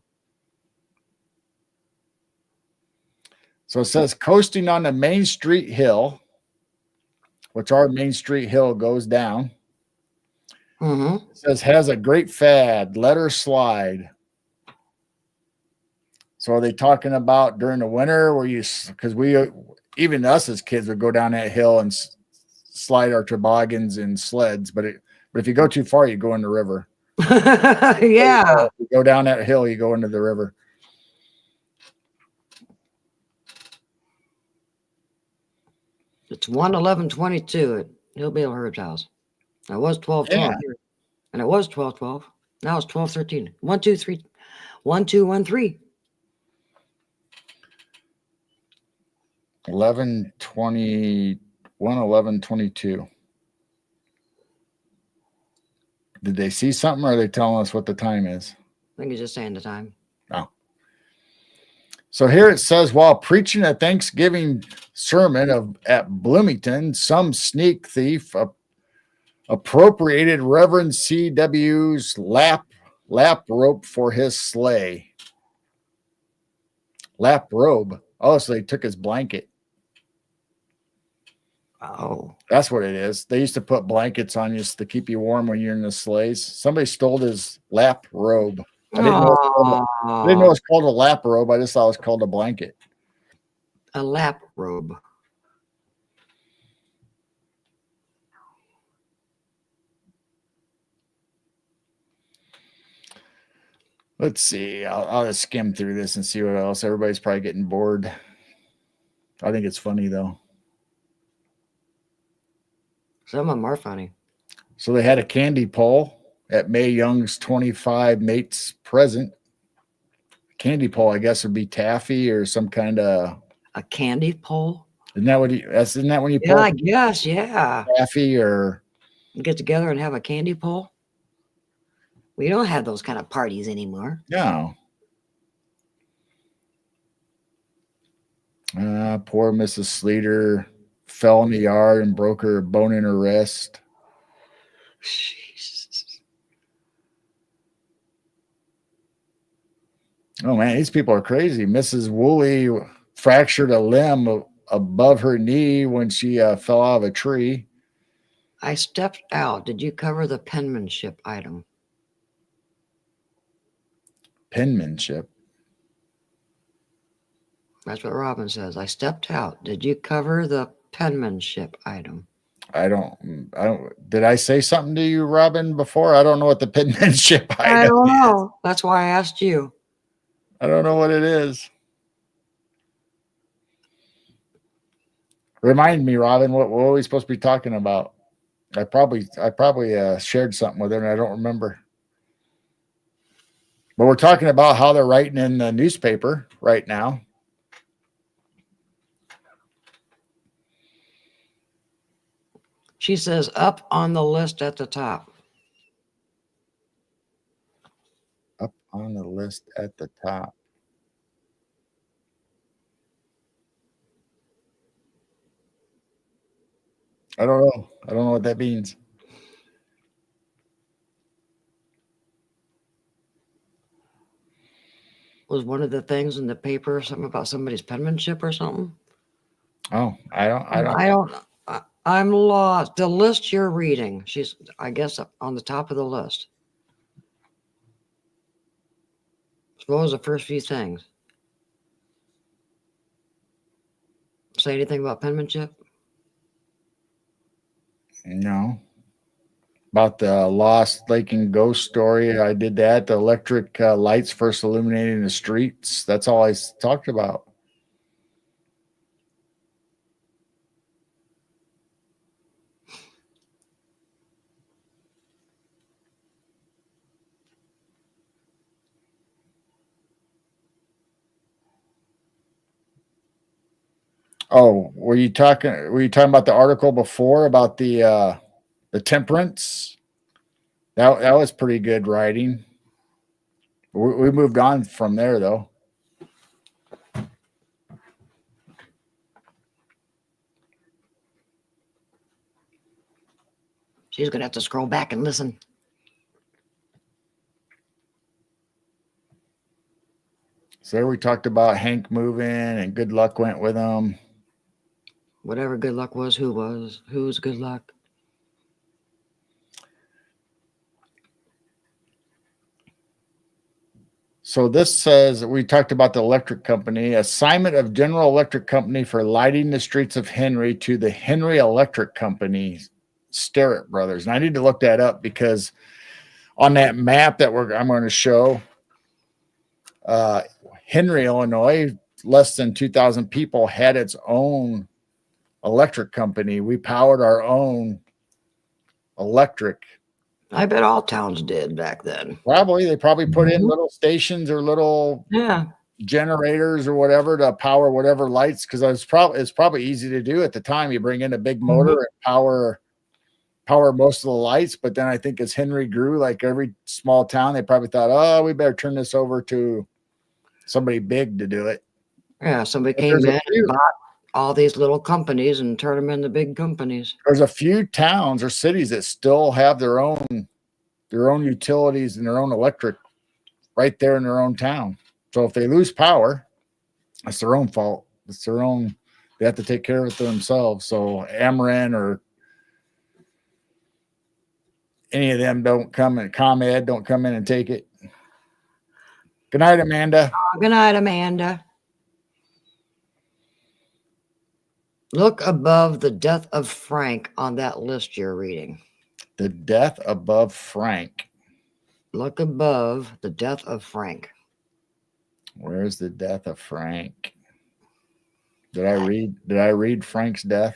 A: So it says coasting on the Main Street Hill, which our Main Street Hill goes down.
B: Mm-hmm.
A: It says has a great fad, let her slide. So are they talking about during the winter where because even us as kids would go down that hill and slide our toboggans and sleds, but if you go too far, you go in the river.
B: Yeah.
A: If you go down that hill, you go into the river.
B: It's 1:11:22 at Hillbilly Herb's house. It was 12:12 here, and it was 12:12. Now it's 12:13. 1, 2, 3, 1, 2, 1, 3.
A: 11:21, 11:22. Did they see something, or are they telling us what the time is?
B: I think he's just saying the time.
A: Oh. So here it says, while preaching a Thanksgiving sermon at Bloomington, some sneak thief appropriated Reverend C.W.'s lap robe for his sleigh. Lap robe. Oh, so they took his blanket.
B: Oh.
A: That's what it is. They used to put blankets on you to keep you warm when you're in the sleighs. Somebody stole his lap robe. I didn't know it's called a lap robe. I just thought it was called a blanket.
B: A lap robe.
A: Let's see. I'll just skim through this and see what else. Everybody's probably getting bored. I think it's funny, though.
B: Some of them are funny.
A: So they had a candy pull at Mae Young's 25 mates present. Candy pull, I guess, would be taffy or some kind of
B: a candy pull.
A: Isn't that when you
B: pull? Yeah, I guess. Yeah.
A: Taffy or
B: get together and have a candy pull. We don't have those kind of parties anymore.
A: No. Poor Mrs. Sleater fell in the yard and broke her bone in her wrist.
B: Jesus.
A: Oh man, these people are crazy. Mrs. Woolley fractured a limb above her knee when she fell out of a tree.
B: I stepped out. Did you cover the penmanship item?
A: Penmanship?
B: That's what Robin says. I stepped out. Did you cover the penmanship item?
A: I don't. Did I say something to you, Robin, before? I don't know what the penmanship item
B: I don't know. Is. That's why I asked you.
A: I don't know what it is. Remind me, Robin, what are we supposed to be talking about? I probably shared something with her and I don't remember. But we're talking about how they're writing in the newspaper right now.
B: She says up on the list at the top.
A: Up on the list at the top. I don't know. I don't know what that means.
B: Was one of the things in the paper something about somebody's penmanship or something?
A: Oh, I don't.
B: I'm lost. The list you're reading, she's, I guess, up on the top of the list. What was the first few things? Say anything about penmanship?
A: No. About the lost lake and ghost story. I did that. The electric lights first illuminating the streets. That's all I talked about. Oh, were you talking about the article before about the temperance? That was pretty good writing. We moved on from there though.
B: She's gonna have to scroll back and listen.
A: So there we talked about Hank moving and good luck went with him.
B: Whatever good luck was, who's good luck?
A: So this says we talked about the electric company assignment of General Electric Company for lighting the streets of Henry to the Henry Electric Company, Starrett Brothers. And I need to look that up because on that map that I'm going to show, uh, Henry, Illinois, less than 2,000 people had its own electric company. We powered our own electric.
B: I bet all towns did back then.
A: They probably put in little stations or little
B: Yeah.
A: generators or whatever to power whatever lights, because it's probably easy to do at the time. You bring in a big motor and power most of the lights. But then I think as Henry grew, like every small town, they probably thought, oh, we better turn this over to somebody big to do it.
B: Yeah, somebody
A: But
B: came in and bought all these little companies and turned them into big companies.
A: There's a few towns or cities that still have their own utilities and their own electric right there in their own town. So if they lose power, it's their own fault. It's their own. They have to take care of it themselves. So Ameren or any of them don't come and ComEd don't come in and take it. Good night, Amanda.
B: Good night, Amanda. Look above the death of Frank on that list you're reading.
A: The death above Frank.
B: Look above the death of Frank.
A: Where's the death of Frank? Did I read Frank's death?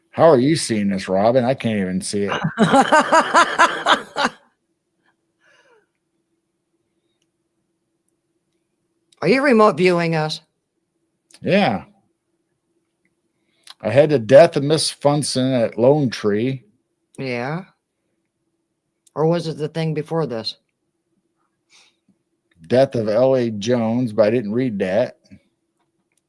A: How are you seeing this, Robin? I can't even see it.
B: Are you remote viewing us?
A: Yeah. I had the death of Miss Funson at Lone Tree.
B: Yeah. Or was it the thing before this?
A: Death of L.A. Jones, but I didn't read that.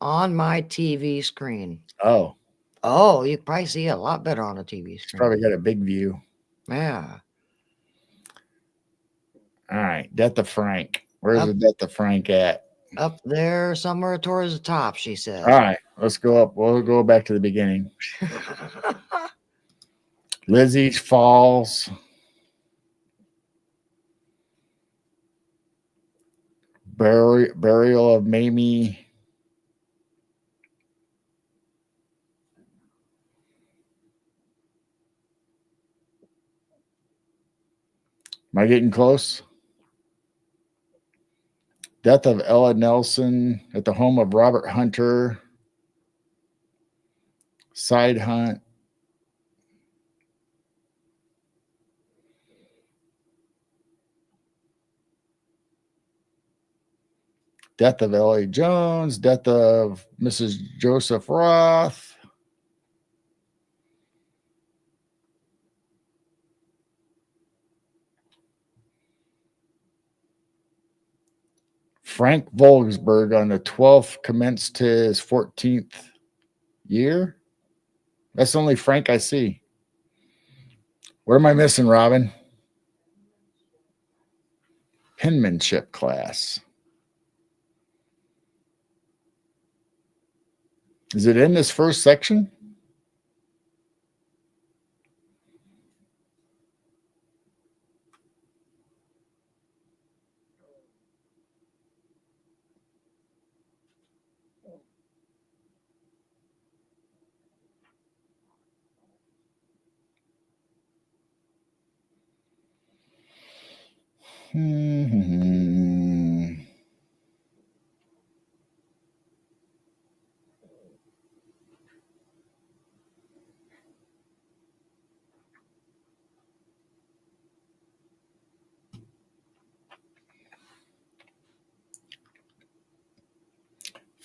B: On my TV screen.
A: Oh.
B: Oh, you can probably see it a lot better on a TV screen.
A: It's probably got a big view.
B: Yeah.
A: All right. Death of Frank. Where's the death of Frank at?
B: Up there somewhere towards the top, she said.
A: All right. Let's go up. We'll go back to the beginning. Lizzie's Falls. Burial of Mamie. Am I getting close? Death of Ella Nelson at the home of Robert Hunter. Side hunt. Death of L.A. Jones. Death of Mrs. Joseph Roth. Frank Volksberg on the 12th commenced his 14th year. That's the only Frank I see. What am I missing, Robin? Penmanship class. Is it in this first section?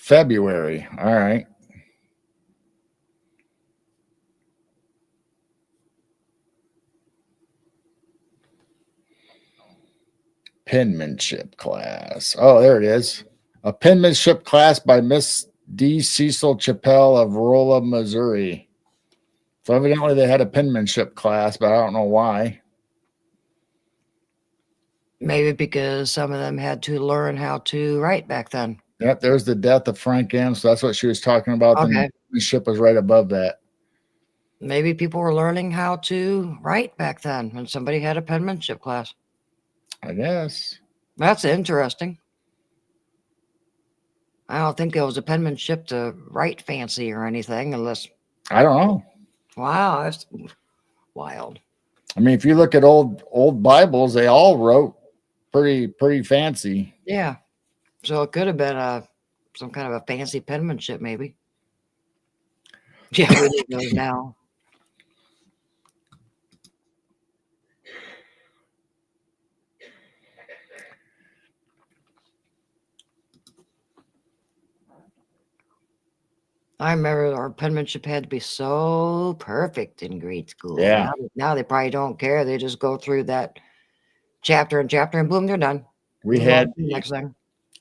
A: February. All right. Penmanship class. Oh, there it is. A penmanship class by Miss D. Cecil Chappelle of Rolla, Missouri. So evidently they had a penmanship class, but I don't know why.
B: Maybe because some of them had to learn how to write back then.
A: Yep, there's the death of Frank M. So that's what she was talking about.
B: Okay.
A: The penmanship was right above that.
B: Maybe people were learning how to write back then, and somebody had a penmanship class.
A: I guess.
B: That's interesting. I don't think it was a penmanship to write fancy or anything, unless.
A: I don't know.
B: Wow, that's wild.
A: I mean, if you look at old Bibles, they all wrote pretty fancy.
B: Yeah. So it could have been some kind of a fancy penmanship, maybe. Yeah, we need those now. I remember our penmanship had to be so perfect in grade school.
A: Yeah.
B: Now they probably don't care. They just go through that chapter and boom, they're done.
A: We
B: Move on
A: had
B: to the next thing.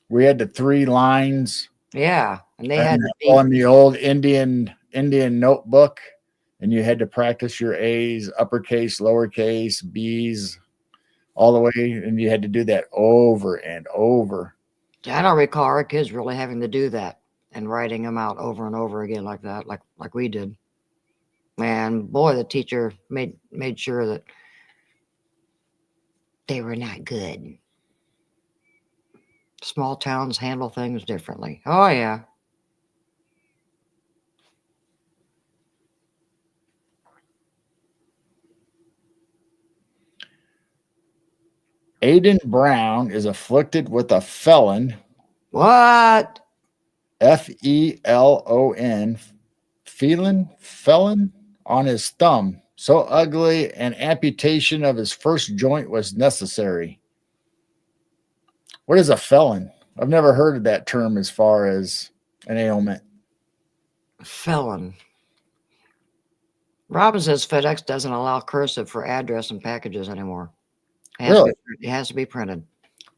A: we had the 3 lines.
B: Yeah, and they had to be
A: on the old Indian notebook, and you had to practice your A's, uppercase, lowercase, B's, all the way, and you had to do that over and over.
B: I don't recall our kids really having to do that and writing them out over and over again like that, like we did. And boy, the teacher made sure that they were not good. Small towns handle things differently. Oh yeah.
A: Aiden Brown is afflicted with a felon.
B: What?
A: Felon, felon on his thumb. So ugly, an amputation of his first joint was necessary. What is a felon? I've never heard of that term as far as an ailment.
B: Felon. Robin says FedEx doesn't allow cursive for address and packages anymore. It has to be printed.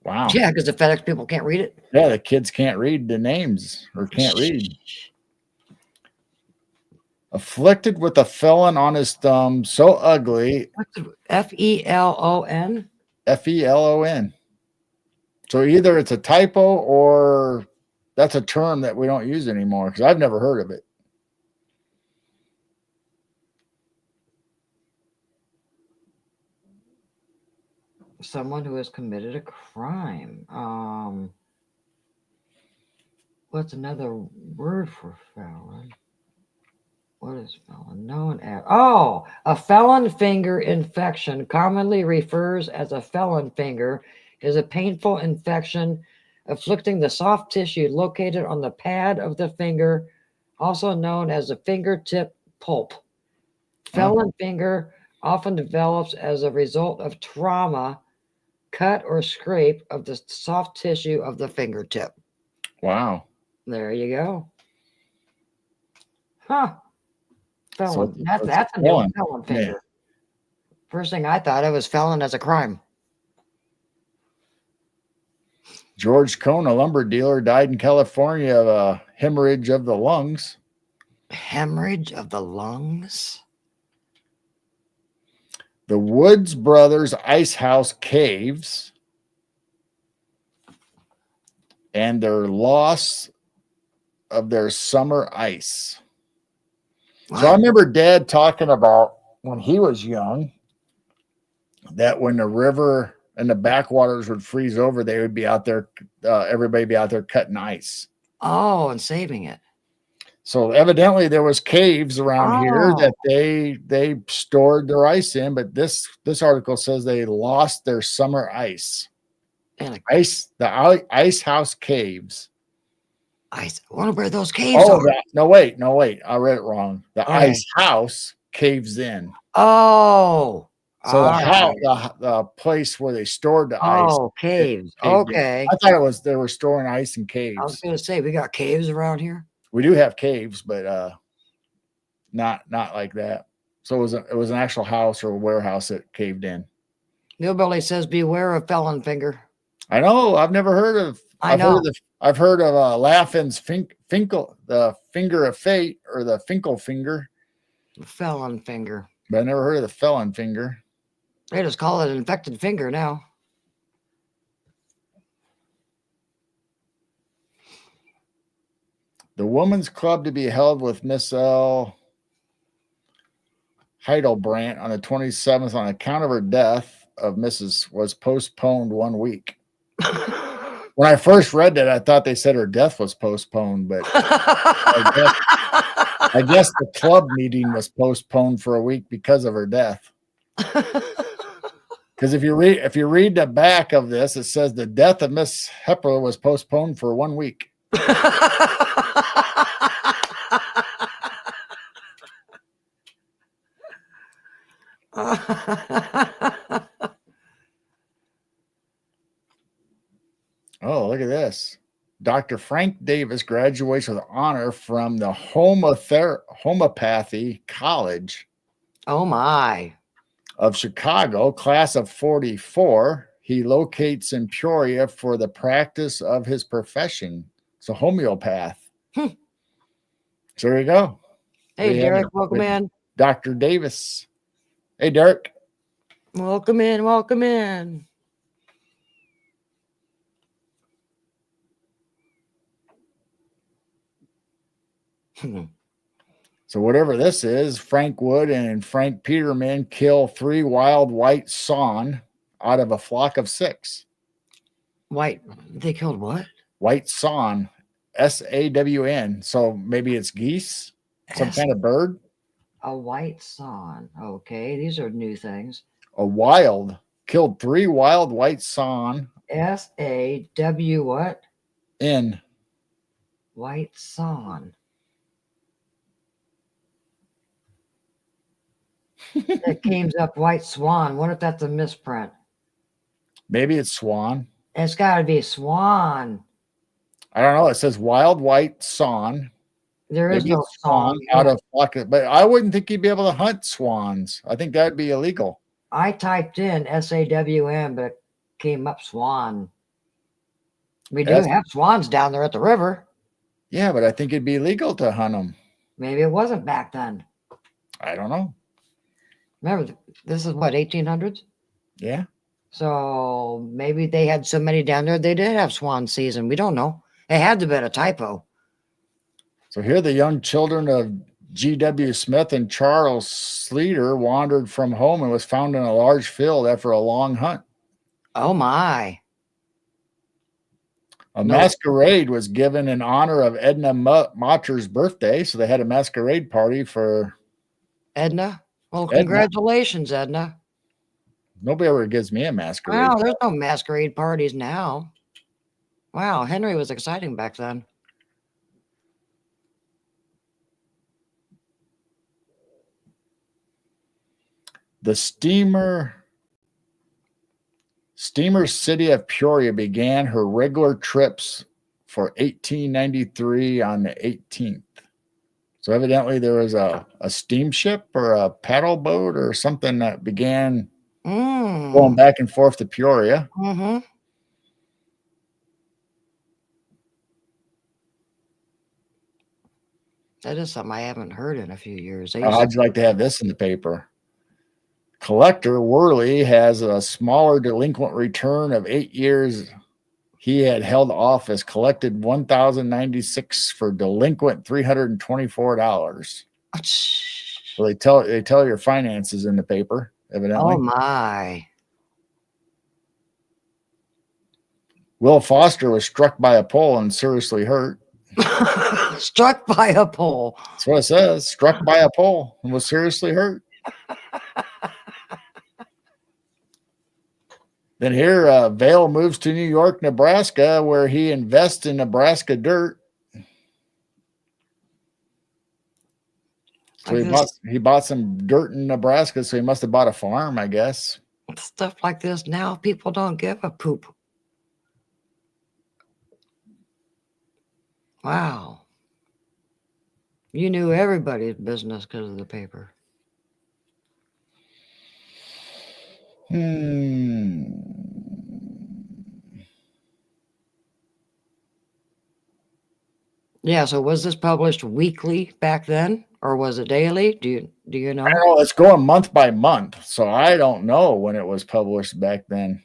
A: Wow.
B: Yeah, because the FedEx people can't read it.
A: Yeah, the kids can't read the names or can't read. Afflicted with a felon on his thumb, so ugly.
B: Felon?
A: Felon. So either it's a typo or that's a term that we don't use anymore because I've never heard of it.
B: Someone who has committed a crime. What's another word for felon? What is felon? Known as a felon finger infection, commonly refers as a felon finger, is a painful infection afflicting the soft tissue located on the pad of the finger, also known as the fingertip pulp. Felon finger often develops as a result of trauma, cut or scrape of the soft tissue of the fingertip.
A: Wow.
B: There you go. Huh. Felon. So that's a new felon finger. Yeah. First thing I thought of was felon as a crime.
A: George Cohn, a lumber dealer, died in California of a hemorrhage of the lungs.
B: Hemorrhage of the lungs?
A: The Woods Brothers Ice House caves and their loss of their summer ice. Wow. So I remember Dad talking about when he was young that when the river and the backwaters would freeze over, they would be out there, everybody be out there cutting ice.
B: Oh, and saving it.
A: So evidently there was caves around here that they stored their ice in, but this article says they lost their summer ice.
B: And
A: the ice house caves.
B: I wonder where those caves are.
A: No, wait. I read it wrong. The ice house caves in.
B: Oh,
A: So the
B: All
A: how
B: right.
A: the place where they stored the ice,
B: Oh,
A: it
B: caves.
A: caved in.
B: Okay.
A: I thought it was they were storing ice in
B: I was
A: caves.
B: gonna say we got caves around here.
A: We do have caves, but not like that. So it was an actual house or a warehouse that caved in.
B: Hillbilly says, "Beware of felon finger."
A: I know. I've never heard of.
B: I know.
A: I've heard of Laughing's Finkel, the finger of fate, or the Finkel finger,
B: Felon finger.
A: but I never heard of the felon finger.
B: They just call it infected finger now.
A: The woman's club to be held with Miss L. Heidelbrandt on the 27th on account of her death of Mrs. was postponed 1 week. When I first read that, I thought they said her death was postponed, but I guess the club meeting was postponed for a week because of her death. Because if you read the back of this, it says the death of Miss Hepler was postponed for 1 week. Oh, look at this. Dr. Frank Davis graduates with honor from the Homeopathy College
B: Oh my.
A: of Chicago, class of 44. He locates in Peoria for the practice of his profession. It's a homeopath. So there you go.
B: Hey, Derek, welcome in.
A: Dr. Davis. Hey, Derek.
B: Welcome in. Welcome in.
A: So whatever this is, Frank Wood and Frank Peterman kill 3 wild white sawn out of a flock of 6.
B: White. They killed what?
A: White sawn, SAWN. So maybe it's geese, some kind of bird.
B: A white sawn. Okay, these are new things.
A: Killed 3 wild white sawn.
B: SAW what?
A: In.
B: White sawn. It came up white swan. What if that's a misprint?
A: Maybe it's swan.
B: It's got to be swan.
A: I don't know. It says wild white sawn.
B: There is
A: Maybe
B: no
A: swan out of flock, but I wouldn't think you'd be able to hunt swans. I think that'd be illegal.
B: I typed in SAWN, but it came up swan. We do have swans down there at the river.
A: Yeah, but I think it'd be illegal to hunt them.
B: Maybe it wasn't back then.
A: I don't know.
B: Remember, this is what, 1800s?
A: Yeah.
B: So maybe they had so many down there, they did have swan season. We don't know. It had to have been a typo.
A: So here the young children of G.W. Smith and Charles Sleater wandered from home and was found in a large field after a long hunt.
B: Oh, my.
A: A masquerade was given in honor of Edna Macher's birthday, so they had a masquerade party for
B: Edna. Well, congratulations, Edna.
A: Nobody ever gives me a masquerade.
B: Wow, there's no masquerade parties now. Wow, Henry was exciting back then.
A: The steamer City of Peoria began her regular trips for 1893 on the 18th. So evidently there was a steamship or a paddle boat or something that began going back and forth to Peoria.
B: Mm-hmm. That is something I haven't heard in a few years.
A: How'd you like to have this in the paper? Collector Worley has a smaller delinquent return of 8 years. He had held office, collected $1,096 for delinquent $324. So they tell your finances in the paper, evidently.
B: Oh my.
A: Will Foster was struck by a pole and seriously hurt.
B: Struck by a pole.
A: That's what it says. Struck by a pole and was seriously hurt. Then here, Vail moves to New York, Nebraska, where he invests in Nebraska dirt. So
B: Like this
A: he bought some dirt in Nebraska, so he must have bought a farm, I guess.
B: stuff like this now, people don't give a poop. Wow. You knew everybody's business because of the paper. Yeah, so was this published weekly back then, or was it daily? Do you
A: I
B: know?
A: don't know. It's going month by month, so I don't know when it was published back then.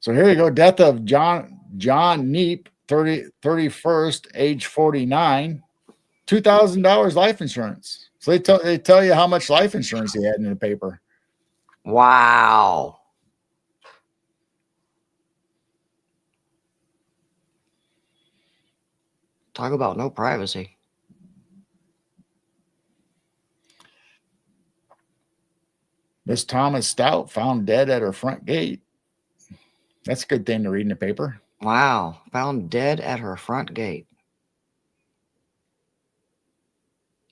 A: So here you go. Death of John Neep, 31st, age 49, $2,000 life insurance. So they tell you how much life insurance he had in the paper.
B: Wow. Talk about no privacy.
A: Miss Thomas Stout found dead at her front gate. That's a good thing to read in the paper.
B: Wow. Found dead at her front gate.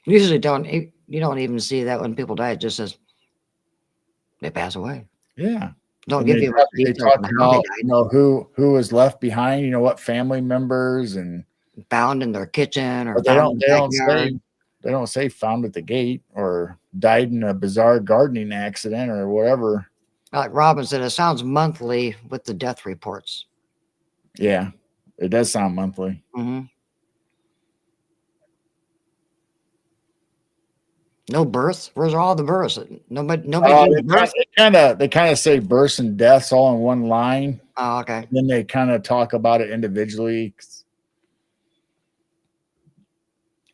B: Usually you don't even see that when people die. It just says they pass away.
A: Yeah.
B: Don't
A: And
B: give you much
A: they
B: detail
A: talk
B: on how they
A: about
B: died.
A: who was left behind, what family members, and
B: Found in their kitchen or
A: but
B: found in the backyard.
A: they don't say found at the gate or died in a bizarre gardening accident or whatever.
B: Like Robin said, it sounds monthly with the death reports.
A: Yeah, it does sound monthly.
B: Mm-hmm. No births. Where's all the births? Nobody. Births.
A: They kind of say births and deaths all in one line.
B: Oh, okay.
A: Then they kind of talk about it individually.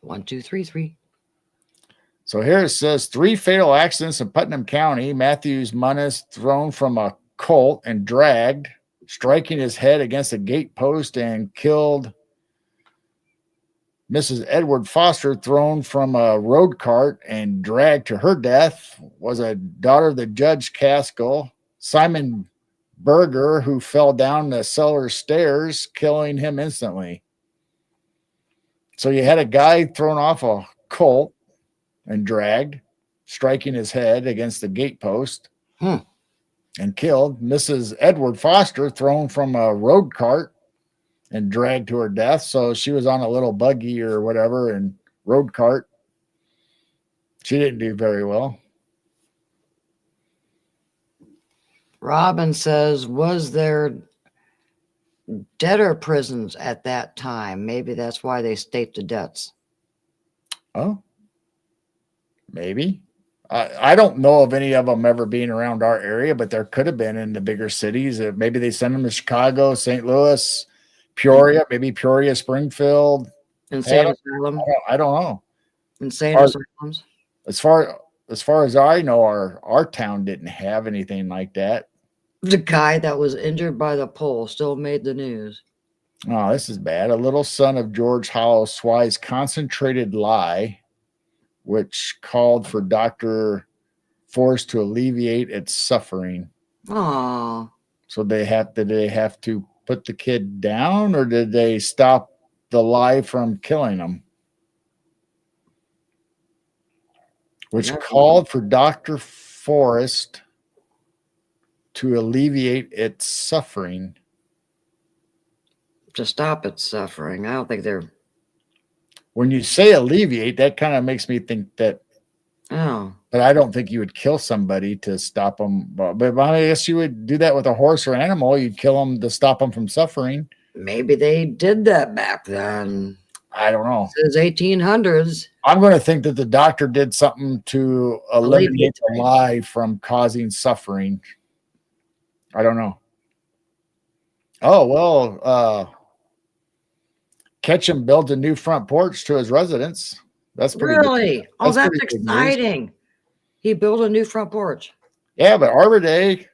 B: 1, 2, 3, 3.
A: So here it says 3 fatal accidents in Putnam County. Matthews Munnis thrown from a colt and dragged, striking his head against a gate post and killed. Mrs. Edward Foster thrown from a road cart and dragged to her death was a daughter of the Judge Caskell. Simon Berger, who fell down the cellar stairs, killing him instantly. So you had a guy thrown off a colt and dragged, striking his head against the gate post and killed. Mrs. Edward Foster thrown from a road cart and dragged to her death. So she was on a little buggy or whatever and road cart. She didn't do very well.
B: Robin says, was there debtor prisons at that time? Maybe that's why they state the debts.
A: Oh, maybe. I don't know of any of them ever being around our area, but there could have been in the bigger cities. Maybe they sent them to Chicago, St. Louis, Peoria, maybe Peoria, Springfield.
B: Insane asylum.
A: I don't know.
B: Insane asylums.
A: As far as I know, our town didn't have anything like that.
B: The guy that was injured by the pole still made the news.
A: Oh, this is bad. A little son of George Hollow Swy's concentrated lie, which called for Dr. Forrest to alleviate its suffering.
B: Oh.
A: So did they have to put the kid down, or did they stop the lie from killing him? Which called for Dr. Forrest to alleviate its suffering.
B: To stop its suffering. I don't think they're.
A: When you say alleviate, that kind of makes me think that.
B: Oh.
A: But I don't think you would kill somebody to stop them. But I guess you would do that with a horse or animal. You'd kill them to stop them from suffering.
B: Maybe they did that back then.
A: I don't know.
B: It was 1800s.
A: I'm going to think that the doctor did something to eliminate the lie from causing suffering. I don't know. Oh, well, Ketchum built a new front porch to his residence. That's pretty
B: really
A: good.
B: Oh, that's exciting. He built a new front porch.
A: Yeah, but Arbor Day,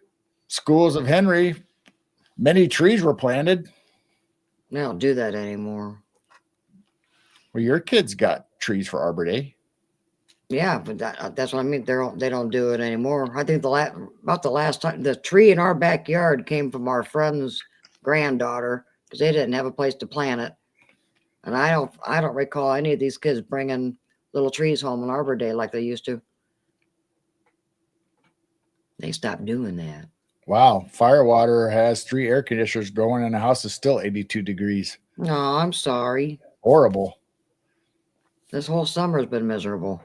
A: Schools of Henry, many trees were planted.
B: They don't do that anymore.
A: Well, your kids got trees for Arbor Day.
B: Yeah, but that's what I mean. They don't do it anymore. I think about the last time the tree in our backyard came from our friend's granddaughter because they didn't have a place to plant it. And I don't recall any of these kids bringing little trees home on Arbor Day like they used to. They stopped doing that.
A: Wow. Firewater has 3 air conditioners going and the house is still 82 degrees.
B: No, I'm sorry.
A: Horrible.
B: This whole summer's been miserable.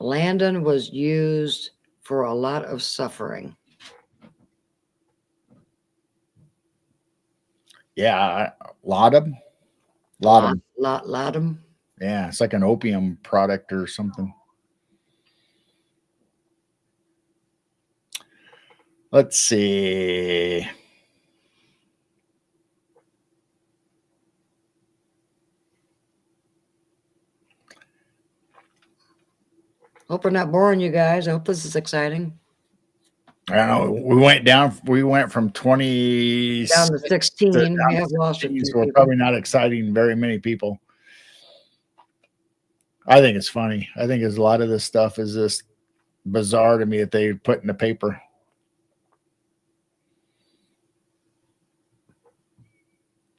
B: Landon was used for a lot of suffering.
A: Yeah. Laudanum. Laudanum.
B: Laudum.
A: Yeah. It's like an opium product or something. Let's see.
B: Hope we're not boring you guys. I hope this is exciting.
A: I don't know. We went from 20
B: Down to 16. We
A: down
B: have
A: to
B: lost a
A: 16,
B: few
A: so we're
B: people.
A: probably not exciting very many people. I think it's funny. I think a lot of this stuff is just bizarre to me that they put in the paper.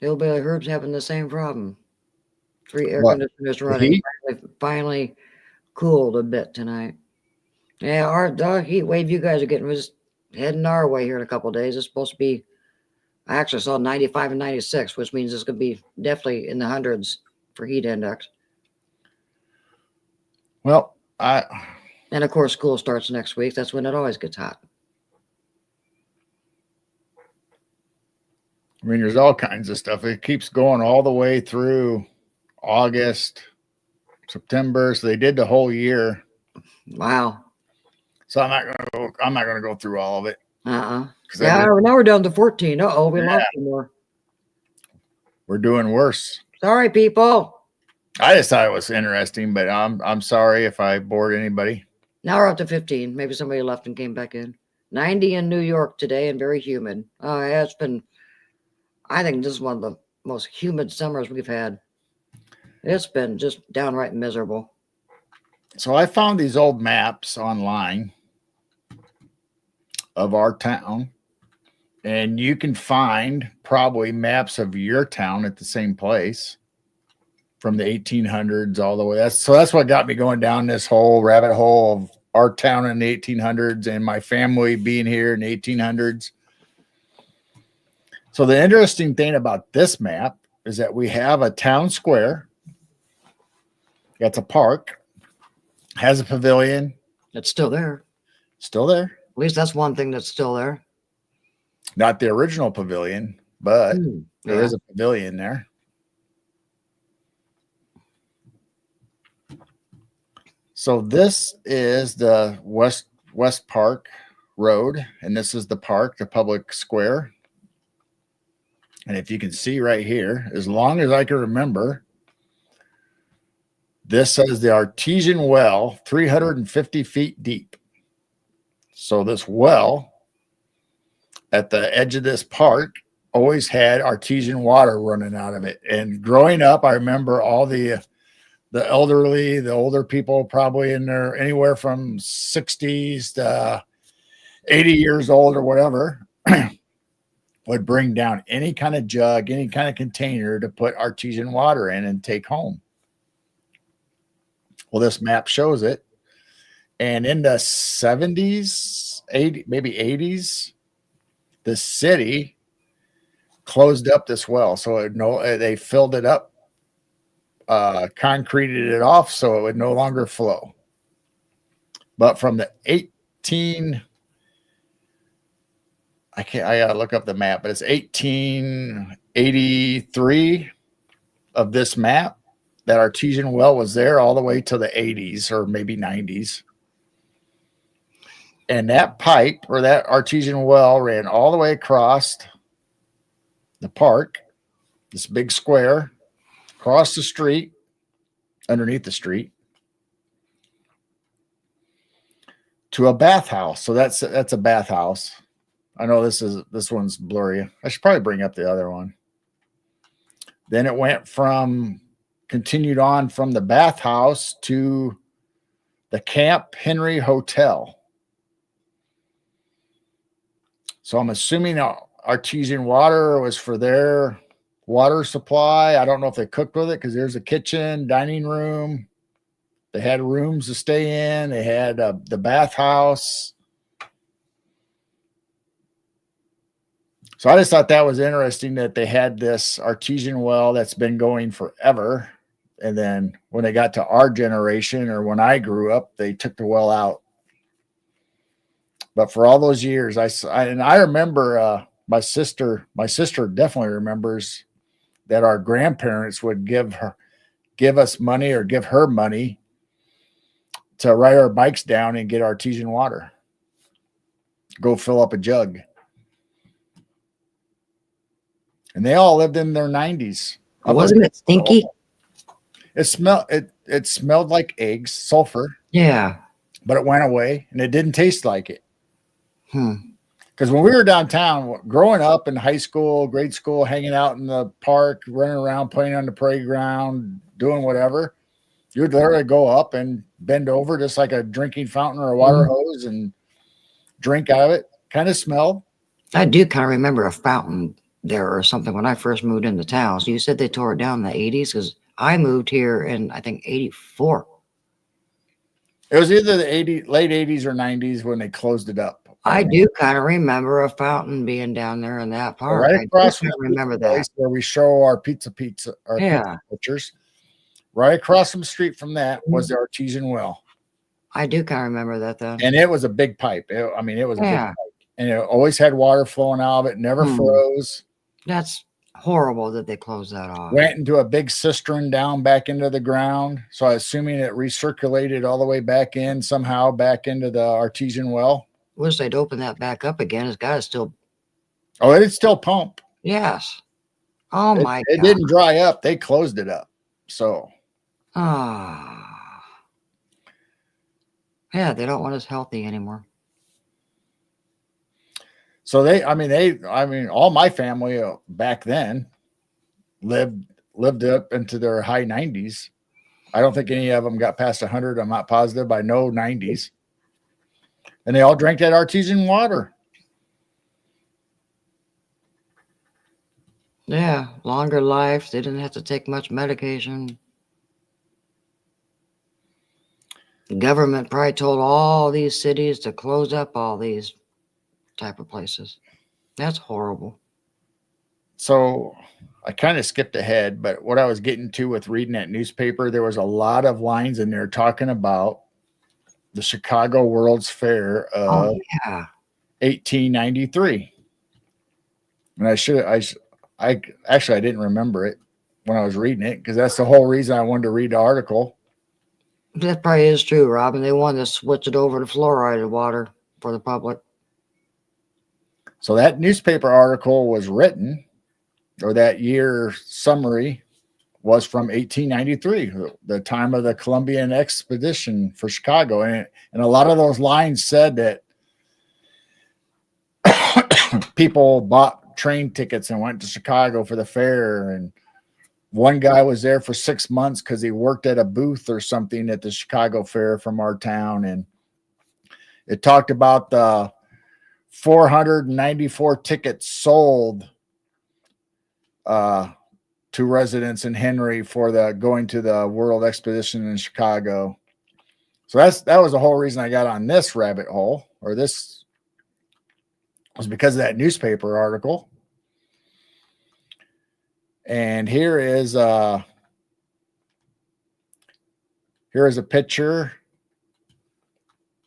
B: Hillbilly Herb's having the same problem. 3 air
A: What?
B: conditioners
A: The
B: running.
A: heat?
B: Finally cooled a bit tonight. Yeah, our heat wave you guys are getting was heading our way here in a couple of days. It's supposed to be, I actually saw 95 and 96, which means it's going to be definitely in the hundreds for heat index.
A: Well,
B: And of course, school starts next week. That's when it always gets hot.
A: I mean, there's all kinds of stuff. It keeps going all the way through August, September. So they did the whole year.
B: Wow.
A: So I'm not gonna go through all of it.
B: Yeah, now we're down to 14. Uh-oh, we lost some more.
A: We're doing worse.
B: Sorry, people.
A: I just thought it was interesting, but I'm sorry if I bored anybody.
B: Now we're up to 15. Maybe somebody left and came back in. 90 in New York today and very humid. Yeah, it's been, I think this is one of the most humid summers we've had. It's been just downright miserable.
A: So I found these old maps online of our town, and you can find probably maps of your town at the same place from the 1800s all the way. That's what got me going down this whole rabbit hole of our town in the 1800s and my family being here in the 1800s. So the interesting thing about this map is that we have a town square. That's a park, has a pavilion.
B: It's still there.
A: Still there.
B: At least that's one thing that's still there.
A: Not the original pavilion, but there is a pavilion there. So this is the West Park Road, and this is the park, the public square. And if you can see right here, as long as I can remember, this says the artesian well, 350 feet deep. So this well at the edge of this park always had artesian water running out of it. And growing up, I remember all the elderly, the older people, probably in there anywhere from 60s to 80 years old or whatever, would bring down any kind of jug, any kind of container to put artesian water in and take home. Well, this map shows it. And in the 70s, 80, maybe 80s, the city closed up this well. So they filled it up, concreted it off so it would no longer flow. But from the I gotta look up the map, but it's 1883 of this map. That artesian well was there all the way to the 80s or maybe 90s. And that pipe or that artesian well ran all the way across the park, this big square, across the street, underneath the street, to a bathhouse. So that's a bathhouse. I know this one's blurry. I should probably bring up the other one. Then it continued on from the bathhouse to the Camp Henry Hotel. So I'm assuming artesian water was for their water supply. I don't know if they cooked with it because there's a kitchen, dining room. They had rooms to stay in. They had the bathhouse. So I just thought that was interesting that they had this artesian well that's been going forever. And then when they got to our generation or when I grew up, they took the well out. But for all those years, I remember my sister definitely remembers that our grandparents would give us money or give her money to ride our bikes down and get artesian water. Go fill up a jug. And they all lived in their 90s.
B: Wasn't it stinky?
A: It smelled like eggs, sulfur.
B: Yeah.
A: But it went away and it didn't taste like it.
B: Hmm.
A: Because when we were downtown, growing up in high school, grade school, hanging out in the park, running around, playing on the playground, doing whatever, you'd literally go up and bend over just like a drinking fountain or a water hose and drink out of it. Kind of smelled.
B: I do kind of remember a fountain there or something when I first moved into town. So you said they tore it down in the 80s? Because I moved here in, I think, 84.
A: It was either the late 80s or 90s when they closed it up.
B: I do kind of remember a fountain being down there in that park.
A: Right across from
B: remember
A: the place where we show our pizza pizza pictures. Right across the street from that was the artesian well.
B: I do kind of remember that though.
A: And it was a big pipe. It was a big pipe. And it always had water flowing out of it, never froze.
B: That's horrible that they closed that off.
A: Went into a big cistern down back into the ground. So I'm assuming it recirculated all the way back in somehow back into the artesian well.
B: Wish they'd open that back up again. It's got to still.
A: Oh, it'd still pump.
B: Yes. Oh my God.
A: It didn't dry up. They closed it up. So.
B: Yeah, they don't want us healthy anymore.
A: So all my family back then lived up into their high 90s. I don't think any of them got past 100. I'm not positive. I know 90s. And they all drank that artesian water.
B: Yeah, longer lives. They didn't have to take much medication. The government probably told all these cities to close up all these type of places. That's horrible.
A: So I kind of skipped ahead, but what I was getting to with reading that newspaper, there was a lot of lines in there talking about the Chicago World's Fair of 1893. And I didn't remember it when I was reading it because that's the whole reason I wanted to read the article.
B: That probably is true, Robin. They wanted to switch it over to fluoridated water for the public.
A: So that newspaper article was written, or that year summary was from 1893, the time of the Columbian expedition for Chicago. And a lot of those lines said that people bought train tickets and went to Chicago for the fair. And one guy was there for 6 months because he worked at a booth or something at the Chicago Fair from our town. And it talked about the 494 tickets sold to residents in Henry for going to the World Expedition in Chicago. So that was the whole reason I got on this rabbit hole, or this was because of that newspaper article. And here is a picture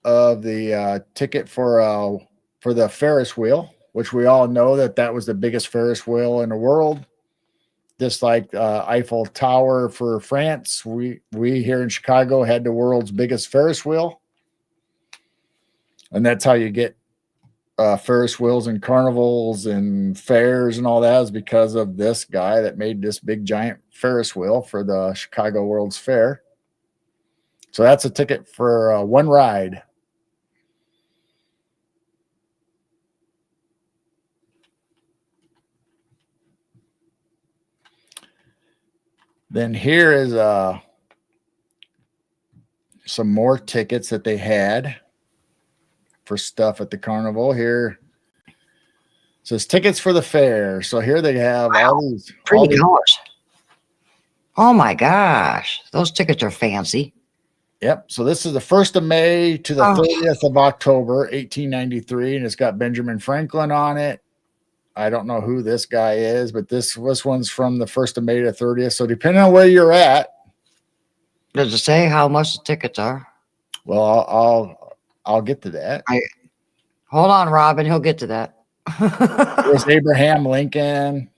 A: of the ticket for the Ferris wheel, which we all know that was the biggest Ferris wheel in the world. Just like Eiffel Tower for France, we here in Chicago had the world's biggest Ferris wheel. And that's how you get Ferris wheels and carnivals and fairs and all that, is because of this guy that made this big giant Ferris wheel for the Chicago World's Fair. So that's a ticket for one ride. Then here is some more tickets that they had for stuff at the carnival. Here, says tickets for the fair. So here they have all these.
B: Pretty colors. Oh my gosh. Those tickets are fancy.
A: Yep. So this is the 1st of May to the 30th of October, 1893. And it's got Benjamin Franklin on it. I don't know who this guy is, but this one's from the 1st of May to 30th. So depending on where you're at.
B: Does it say how much the tickets are?
A: Well, I'll get to that.
B: Hold on, Robin. He'll get to that.
A: There's Abraham Lincoln.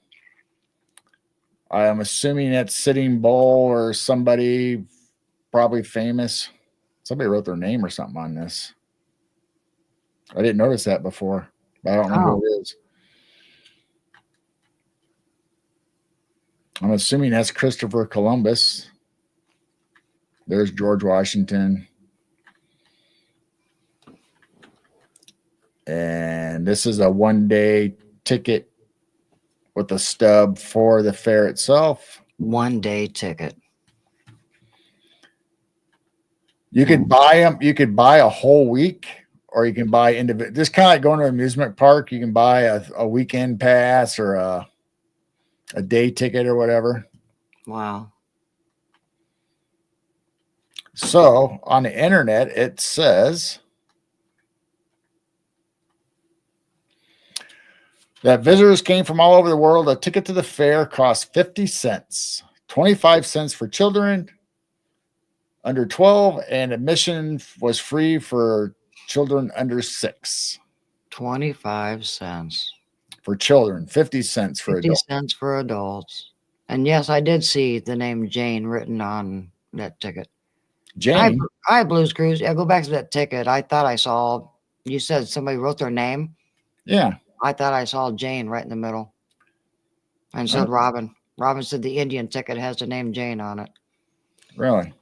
A: I'm assuming that's Sitting Bull or somebody probably famous. Somebody wrote their name or something on this. I didn't notice that before, but I don't know who it is. I'm assuming that's Christopher Columbus. There's George Washington. And this is a 1-day ticket with a stub for the fair itself.
B: 1-day ticket.
A: You could buy them. You could buy a whole week, or you can buy individual. Just kind of like going to an amusement park. You can buy a weekend pass or a day ticket or whatever.
B: Wow.
A: So on the internet, it says that visitors came from all over the world. A ticket to the fair cost 50 cents, 25 cents for children under 12, and admission was free for children under 6.
B: 25 cents.
A: For children, 50 cents for
B: 50
A: adults.
B: 50 cents for adults. And yes, I did see the name Jane written on that ticket.
A: Jane?
B: Hi, Blues Cruise. Yeah, go back to that ticket. I thought I saw, you said somebody wrote their name.
A: Yeah.
B: I thought I saw Jane right in the middle. And so did Robin. Robin said the Indian ticket has the name Jane on it.
A: Really?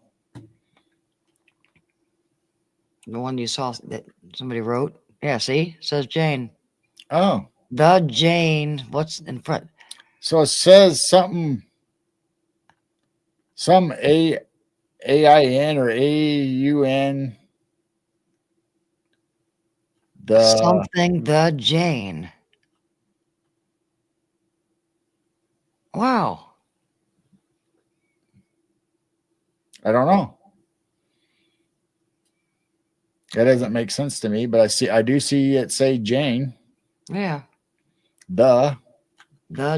B: The one you saw that somebody wrote? Yeah, see? It says Jane.
A: Oh.
B: The Jane. What's in front?
A: So it says something, some A-I-N or A-U-N.
B: Something the Jane. Wow.
A: I don't know. That doesn't make sense to me, but I do see it say Jane.
B: Yeah.
A: The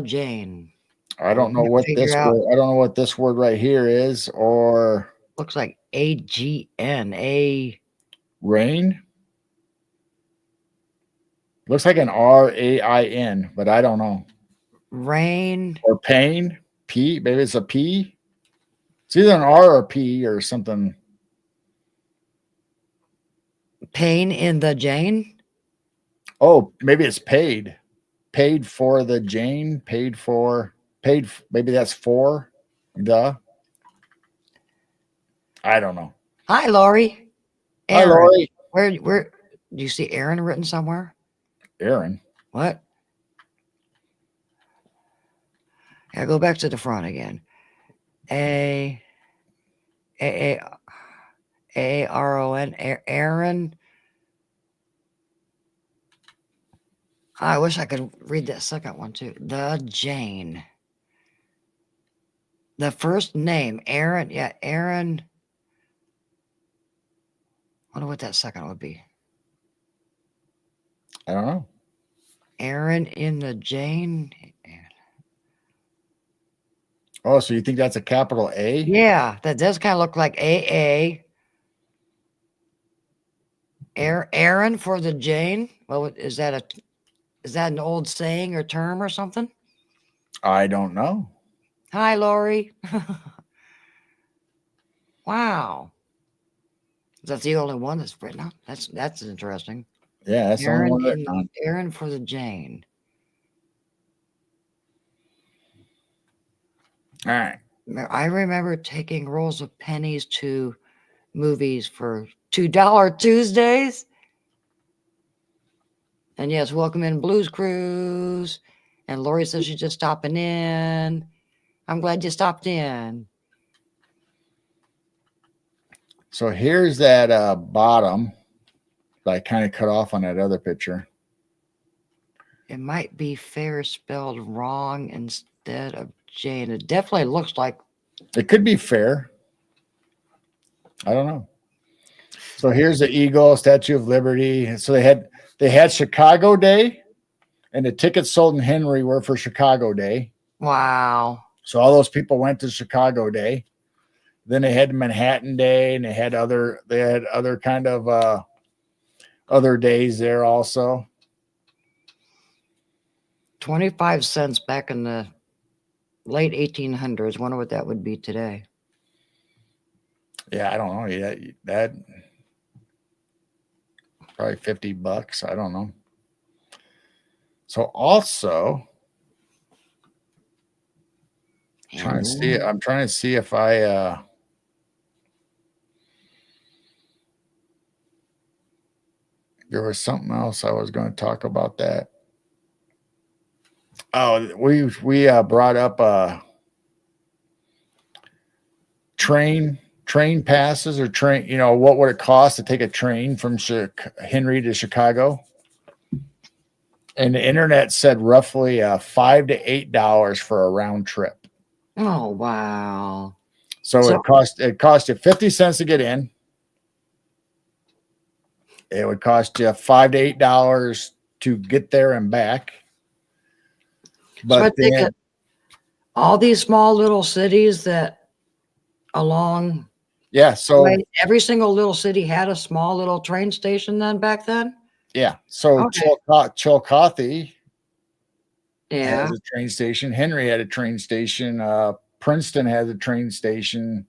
B: Jane.
A: I don't know what this word. I don't know what this word right here is, or
B: looks like A-G-N.
A: Rain. Looks like an R-A-I-N, but I don't know.
B: Rain
A: or pain. P. Maybe it's a P. It's either an R or a P or something.
B: Pain in the Jane.
A: Oh, maybe it's paid. Paid for the Jane. Paid. Maybe that's for the. I don't know.
B: Hi, Lori.
A: Aaron. Hi, Lori.
B: Where do you see Aaron written somewhere?
A: Aaron.
B: What? Yeah, go back to the front again. A-R-O-N. Aaron. I wish I could read that second one too. The Jane. The first name, Aaron. Yeah, Aaron. I wonder what that second would be.
A: I don't know.
B: Aaron in the Jane.
A: Oh, so you think that's a capital A?
B: Yeah, that does kind of look like AA. Aaron for the Jane. Well, is that an old saying or term or something?
A: I don't know.
B: Hi, Lori. Wow. That's the only one that's written out. That's interesting.
A: Yeah, that's the only one written on.
B: Aaron for the Jane.
A: All right.
B: I remember taking rolls of pennies to movies for $2 Tuesdays. And yes, welcome in Blues Cruise. And Lori says she's just stopping in. I'm glad you stopped in.
A: So here's that bottom that I kind of cut off on that other picture.
B: It might be fair spelled wrong instead of Jane. It definitely looks like.
A: It could be fair. I don't know. So here's the Eagle, Statue of Liberty. So they had Chicago Day, and the tickets sold in Henry were for Chicago Day.
B: Wow.
A: So all those people went to Chicago Day. Then they had Manhattan Day, and they had other kind of other days there also.
B: 25 cents back in the late 1800s. Wonder what that would be today.
A: Yeah, I don't know. Yeah, that probably $50. I don't know. So also I'm trying to see if I there was something else I was going to talk about that. Oh, we brought up train passes or train. You know, what would it cost to take a train from Henry to Chicago? And the internet said roughly $5 to $8 for a round trip.
B: Oh wow!
A: So it cost you 50 cents to get in. It would cost you $5 to $8 to get there and back. But
B: so then all these small little cities that along.
A: Yeah, so
B: right, every single little city had a small little train station then back then.
A: Yeah, so
B: okay.
A: Chillicothe
B: Yeah.
A: has a train station. Henry had a train station. Princeton has a train station.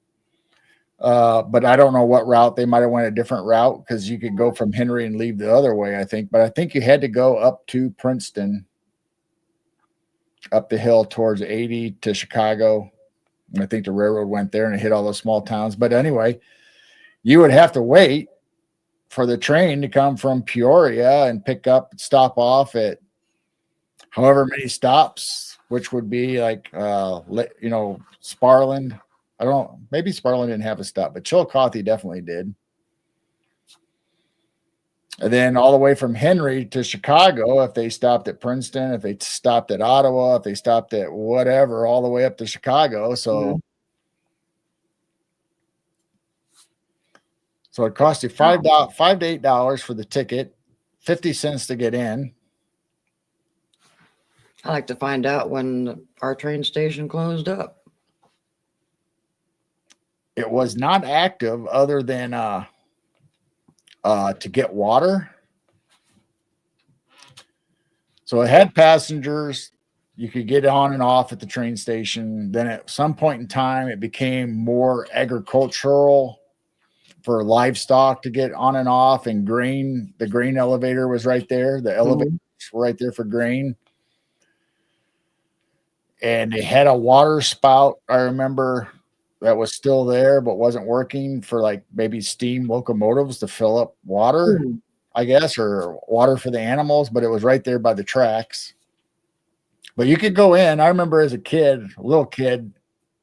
A: But I don't know what route. They might have went a different route because you could go from Henry and leave the other way, I think. But I think you had to go up to Princeton, up the hill towards 80 to Chicago. And I think the railroad went there and it hit all those small towns. But anyway, you would have to wait for the train to come from Peoria and stop off at however many stops, which would be like, Sparland. I don't know. Maybe Sparland didn't have a stop, but Chillicothe definitely did. And then all the way from Henry to Chicago, if they stopped at Princeton, if they stopped at Ottawa, if they stopped at whatever, all the way up to Chicago. So, so it cost you $5 to $8 for the ticket, 50 cents to get in.
B: I like to find out when our train station closed up.
A: It was not active other than to get water. So it had passengers. You could get on and off at the train station. Then at some point in time, it became more agricultural for livestock to get on and off, and grain. The grain elevator was right there. The elevators were right there for grain. And they had a water spout, I remember, that was still there but wasn't working for like maybe steam locomotives to fill up water, I guess, or water for the animals, but it was right there by the tracks. But you could go in. I remember as a kid, a little kid,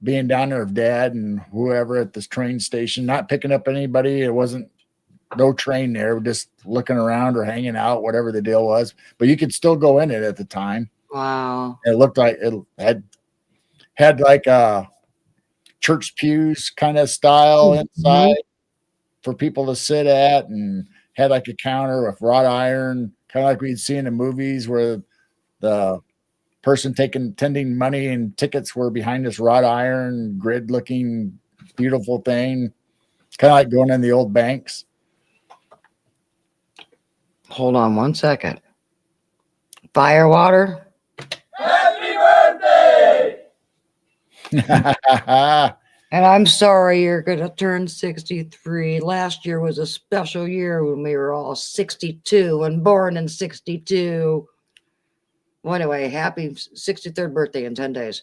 A: being down there with dad and whoever at this train station, not picking up anybody. It wasn't no train there. We're just looking around or hanging out, whatever the deal was. But you could still go in it at the time.
B: Wow.
A: It looked like it had like a church pews kind of style inside for people to sit at, and had like a counter with wrought iron, kind of like we'd see in the movies where the person tending money and tickets were behind this wrought iron grid looking beautiful thing, kind of like going in the old banks.
B: Hold on one second. Firewater.
C: Happy birthday!
B: And I'm sorry you're going to turn 63. Last year was a special year when we were all 62 and born in 62. Well, anyway, happy 63rd birthday in 10 days.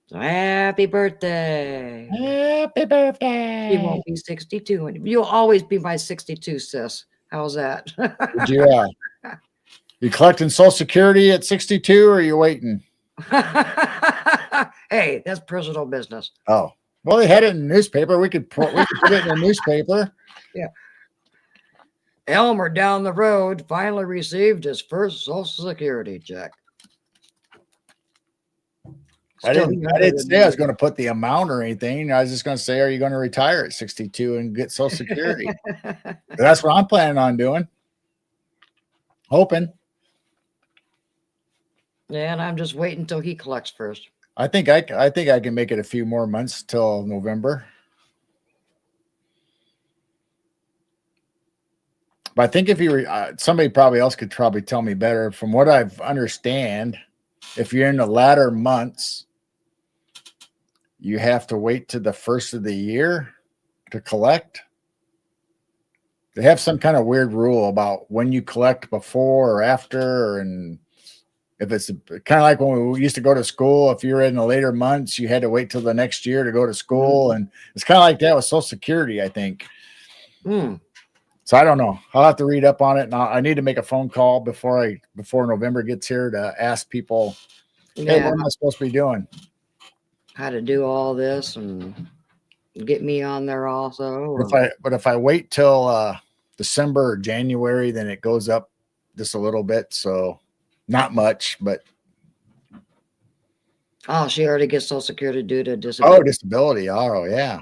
B: So happy birthday.
A: Happy birthday.
B: You won't be 62. And you'll always be my 62, sis. How's that?
A: You collecting Social Security at 62, or are you waiting?
B: Hey, that's personal business.
A: Oh, well, they had it in the newspaper. We could put it in the newspaper.
B: Yeah. Elmer down the road finally received his first Social Security check.
A: I
B: Still
A: didn't
B: younger
A: say I
B: than
A: was going to put the amount or anything. I was just going to say, are you going to retire at 62 and get Social Security?
B: me.
A: That's what I'm planning on doing. Hoping.
B: Yeah, and I'm just waiting until he collects first.
A: I think I can make it a few more months till November. But I think if you somebody probably else could probably tell me better. From what I've understand, if you're in the latter months, you have to wait to the first of the year to collect. They have some kind of weird rule about when you collect before or after, and if it's kind of like when we used to go to school, if you were in the later months, you had to wait till the next year to go to school. And it's kind of like that with Social Security, I think. So I don't know. I'll have to read up on it. And I need to make a phone call before November gets here to ask people, hey, what am I supposed to be doing?
B: How to do all this and get me on there also.
A: But if I wait till December or January, then it goes up just a little bit. So not much, but
B: oh, she already gets Social Security due to disability.
A: Oh, disability. Oh, yeah.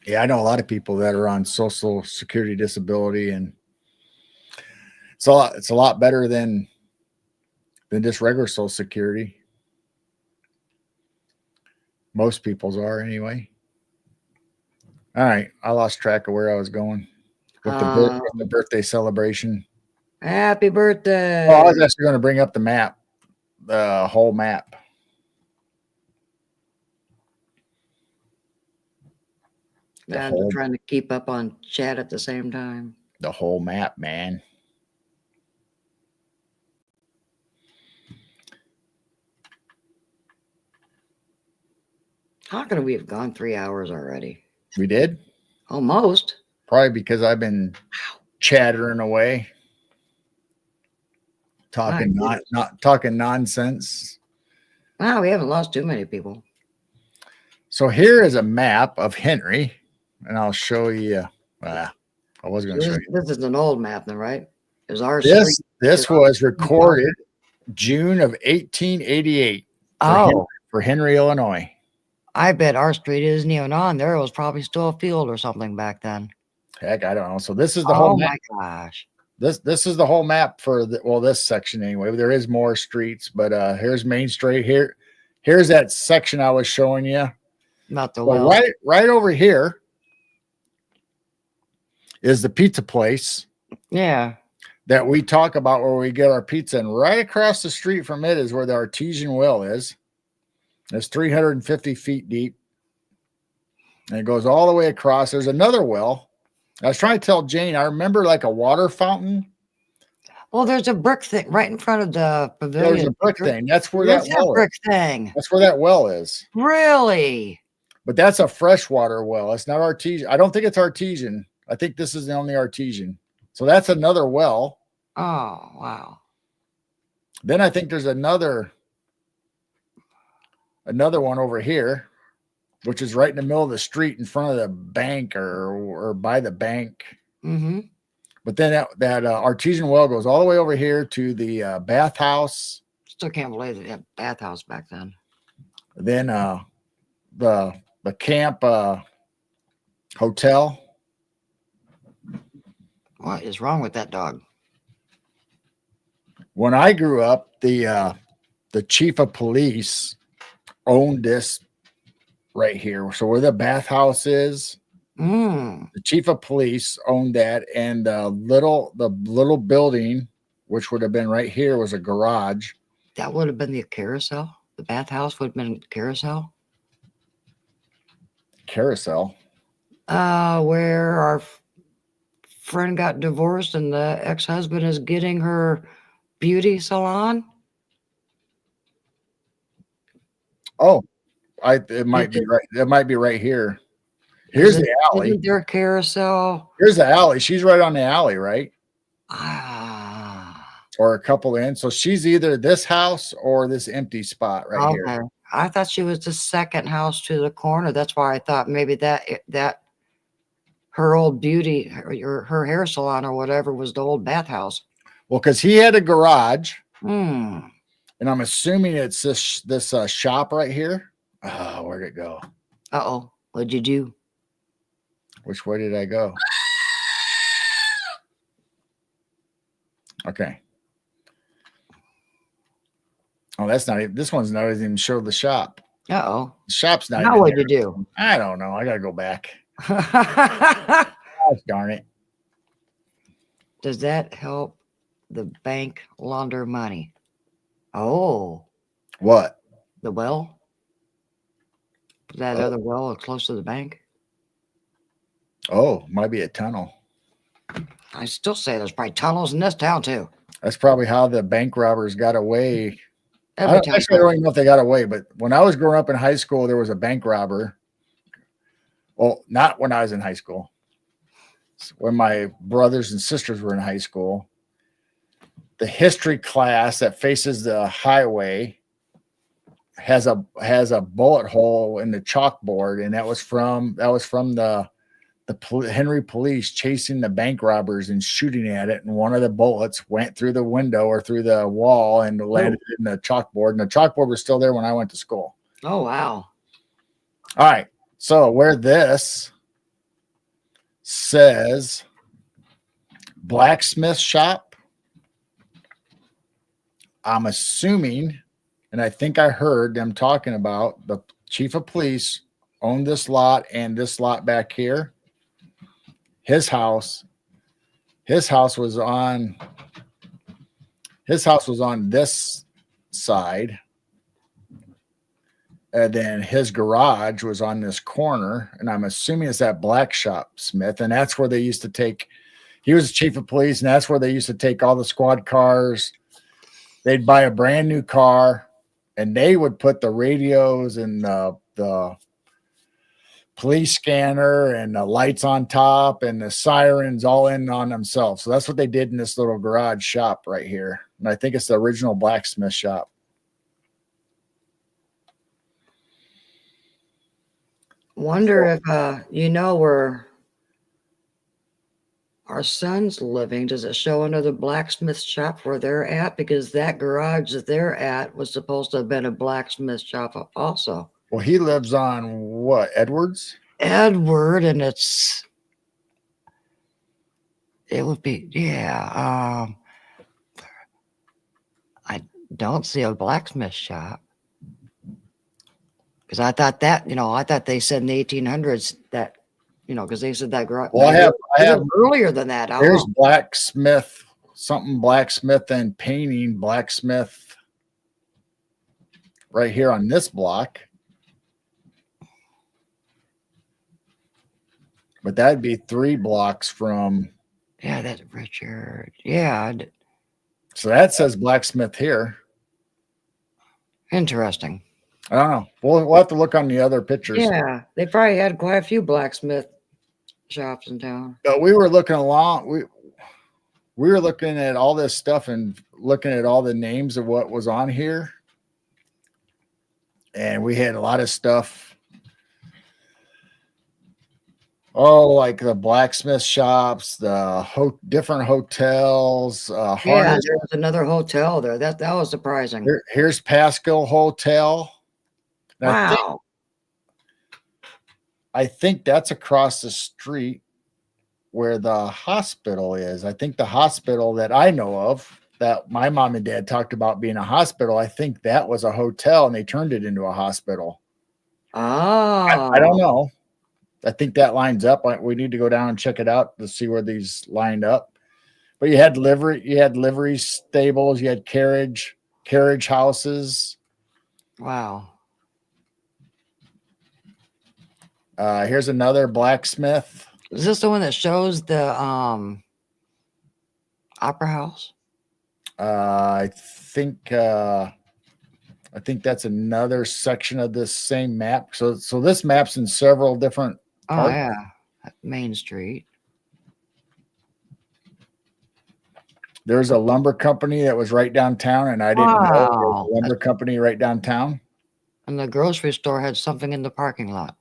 A: Yeah, I know a lot of people that are on Social Security disability, and it's a lot better than just regular Social Security. Most people's are anyway. All right, I lost track of where I was going with the birthday celebration.
B: Happy birthday!
A: Oh, I was actually going to bring up the map, the whole map.
B: I'm trying to keep up on chat at the same time.
A: The whole map, man.
B: How could we have gone 3 hours already?
A: We did?
B: Almost.
A: Probably because I've been chattering away, talking not talking nonsense.
B: Wow, we haven't lost too many people.
A: So here is a map of Henry, and I'll show you. I was going to show you.
B: This is an old map, then, right? Is ours?
A: This was recorded June of 1888. For Henry, Illinois.
B: I bet our street isn't even on there. It was probably still a field or something back then.
A: Heck, I don't know. So this is the whole map.
B: Oh my gosh.
A: This is the whole map for this section anyway. There is more streets, but here's Main Street here. Here's that section I was showing you.
B: Not the
A: well. Right over here is the pizza place.
B: Yeah.
A: That we talk about where we get our pizza, and right across the street from it is where the artesian well is. It's 350 feet deep, and it goes all the way across. There's another well. I was trying to tell Jane, I remember like a water fountain.
B: Well, there's a brick thing right in front of the pavilion.
A: There's a brick thing. That's where that well
B: brick thing.
A: That's where that well is.
B: Really?
A: But that's a freshwater well. It's not artesian. I don't think it's artesian. I think this is the only artesian. So that's another well.
B: Oh, wow.
A: Then I think there's another one over here, which is right in the middle of the street in front of the bank or by the bank.
B: Mm-hmm.
A: But then that artesian well goes all the way over here to the bathhouse.
B: Still can't believe they had bathhouse back then.
A: Then the camp hotel.
B: What is wrong with that dog?
A: When I grew up, the chief of police owned this right here. So where the bathhouse is, the chief of police owned that, and the little building, which would have been right here, was a garage.
B: That would have been the carousel. The bathhouse would have been carousel.
A: Carousel.
B: Where our friend got divorced and the ex-husband is getting her beauty salon.
A: Oh, it might be right. It might be right here. Here's the alley.
B: Isn't there a carousel?
A: Here's the alley. She's right on the alley, right?
B: Ah.
A: Or a couple in. So she's either this house or this empty spot right here.
B: I thought she was the second house to the corner. That's why I thought maybe that her old beauty, her hair salon or whatever was the old bathhouse.
A: Well, because he had a garage,
B: Hmm.
A: and I'm assuming it's this shop right here. Oh, where'd it go?
B: Uh-oh. What'd you do?
A: Which way did I go? Okay. Oh, that's not even, this one's not even show the shop.
B: Uh-oh.
A: The shop's not
B: Now
A: even
B: what'd
A: there.
B: you do?
A: I don't know. I gotta go back. Gosh, darn it.
B: Does that help the bank launder money? Oh,
A: What?
B: the well? That
A: Oh.
B: other well close to the bank?
A: Oh, might be a tunnel.
B: I still say there's probably tunnels in this town too.
A: That's probably how the bank robbers got away.
B: Every
A: I
B: time.
A: don't even know if they got away, but when I was growing up in high school, there was a bank robber. Well, not when I was in high school. When my brothers and sisters were in high school, the history class that faces the highway has a bullet hole in the chalkboard, and that was from the Henry police chasing the bank robbers and shooting at it, and one of the bullets went through the window or through the wall and landed in the chalkboard, and the chalkboard was still there when I went to school.
B: Oh, wow.
A: All right, so where this says blacksmith shop, I'm assuming, and I think I heard them talking about the chief of police owned this lot and this lot back here. His house was on this side, and then his garage was on this corner, and I'm assuming it's that black shop Smith, and that's where they used to take. He was the chief of police, and that's where they used to take all the squad cars. They'd buy a brand new car, and they would put the radios and the police scanner and the lights on top and the sirens all in on themselves. So that's what they did in this little garage shop right here. And I think it's the original blacksmith shop.
B: Wonder if where our son's living. Does it show under the blacksmith shop where they're at? Because that garage that they're at was supposed to have been a blacksmith shop also.
A: Well, he lives on what, Edwards?
B: Edward, and it would be, I don't see a blacksmith shop. Because I thought they said in the 1800s that, because they said that garage.
A: Well, I have
B: earlier than that.
A: There's blacksmith, something blacksmith and painting blacksmith right here on this block. But that'd be 3 blocks from.
B: Yeah, that's Richard. Yeah.
A: So that says blacksmith here.
B: Interesting.
A: I don't know. We'll have to look on the other pictures.
B: Yeah, they probably had quite a few blacksmith shops in town.
A: But we were looking along. We were looking at all this stuff and looking at all the names of what was on here. And we had a lot of stuff. Oh, like the blacksmith shops, the different hotels.
B: Yeah, there was another hotel there. That was surprising.
A: Here's Pasco Hotel.
B: Wow.
A: I think that's across the street where the hospital is. I think the hospital that I know of, that my mom and dad talked about being a hospital, I think that was a hotel and they turned it into a hospital.
B: Oh.
A: I don't know. I think that lines up. We need to go down and check it out to see where these lined up. But you had livery stables, you had carriage houses.
B: Wow.
A: Here's another blacksmith.
B: Is this the one that shows the opera house?
A: I think that's another section of this same map. So this map's in several different.
B: Oh yeah, Main Street.
A: There's a lumber company that was right downtown, and I didn't know there was a lumber company right downtown.
B: And the grocery store had something in the parking lot.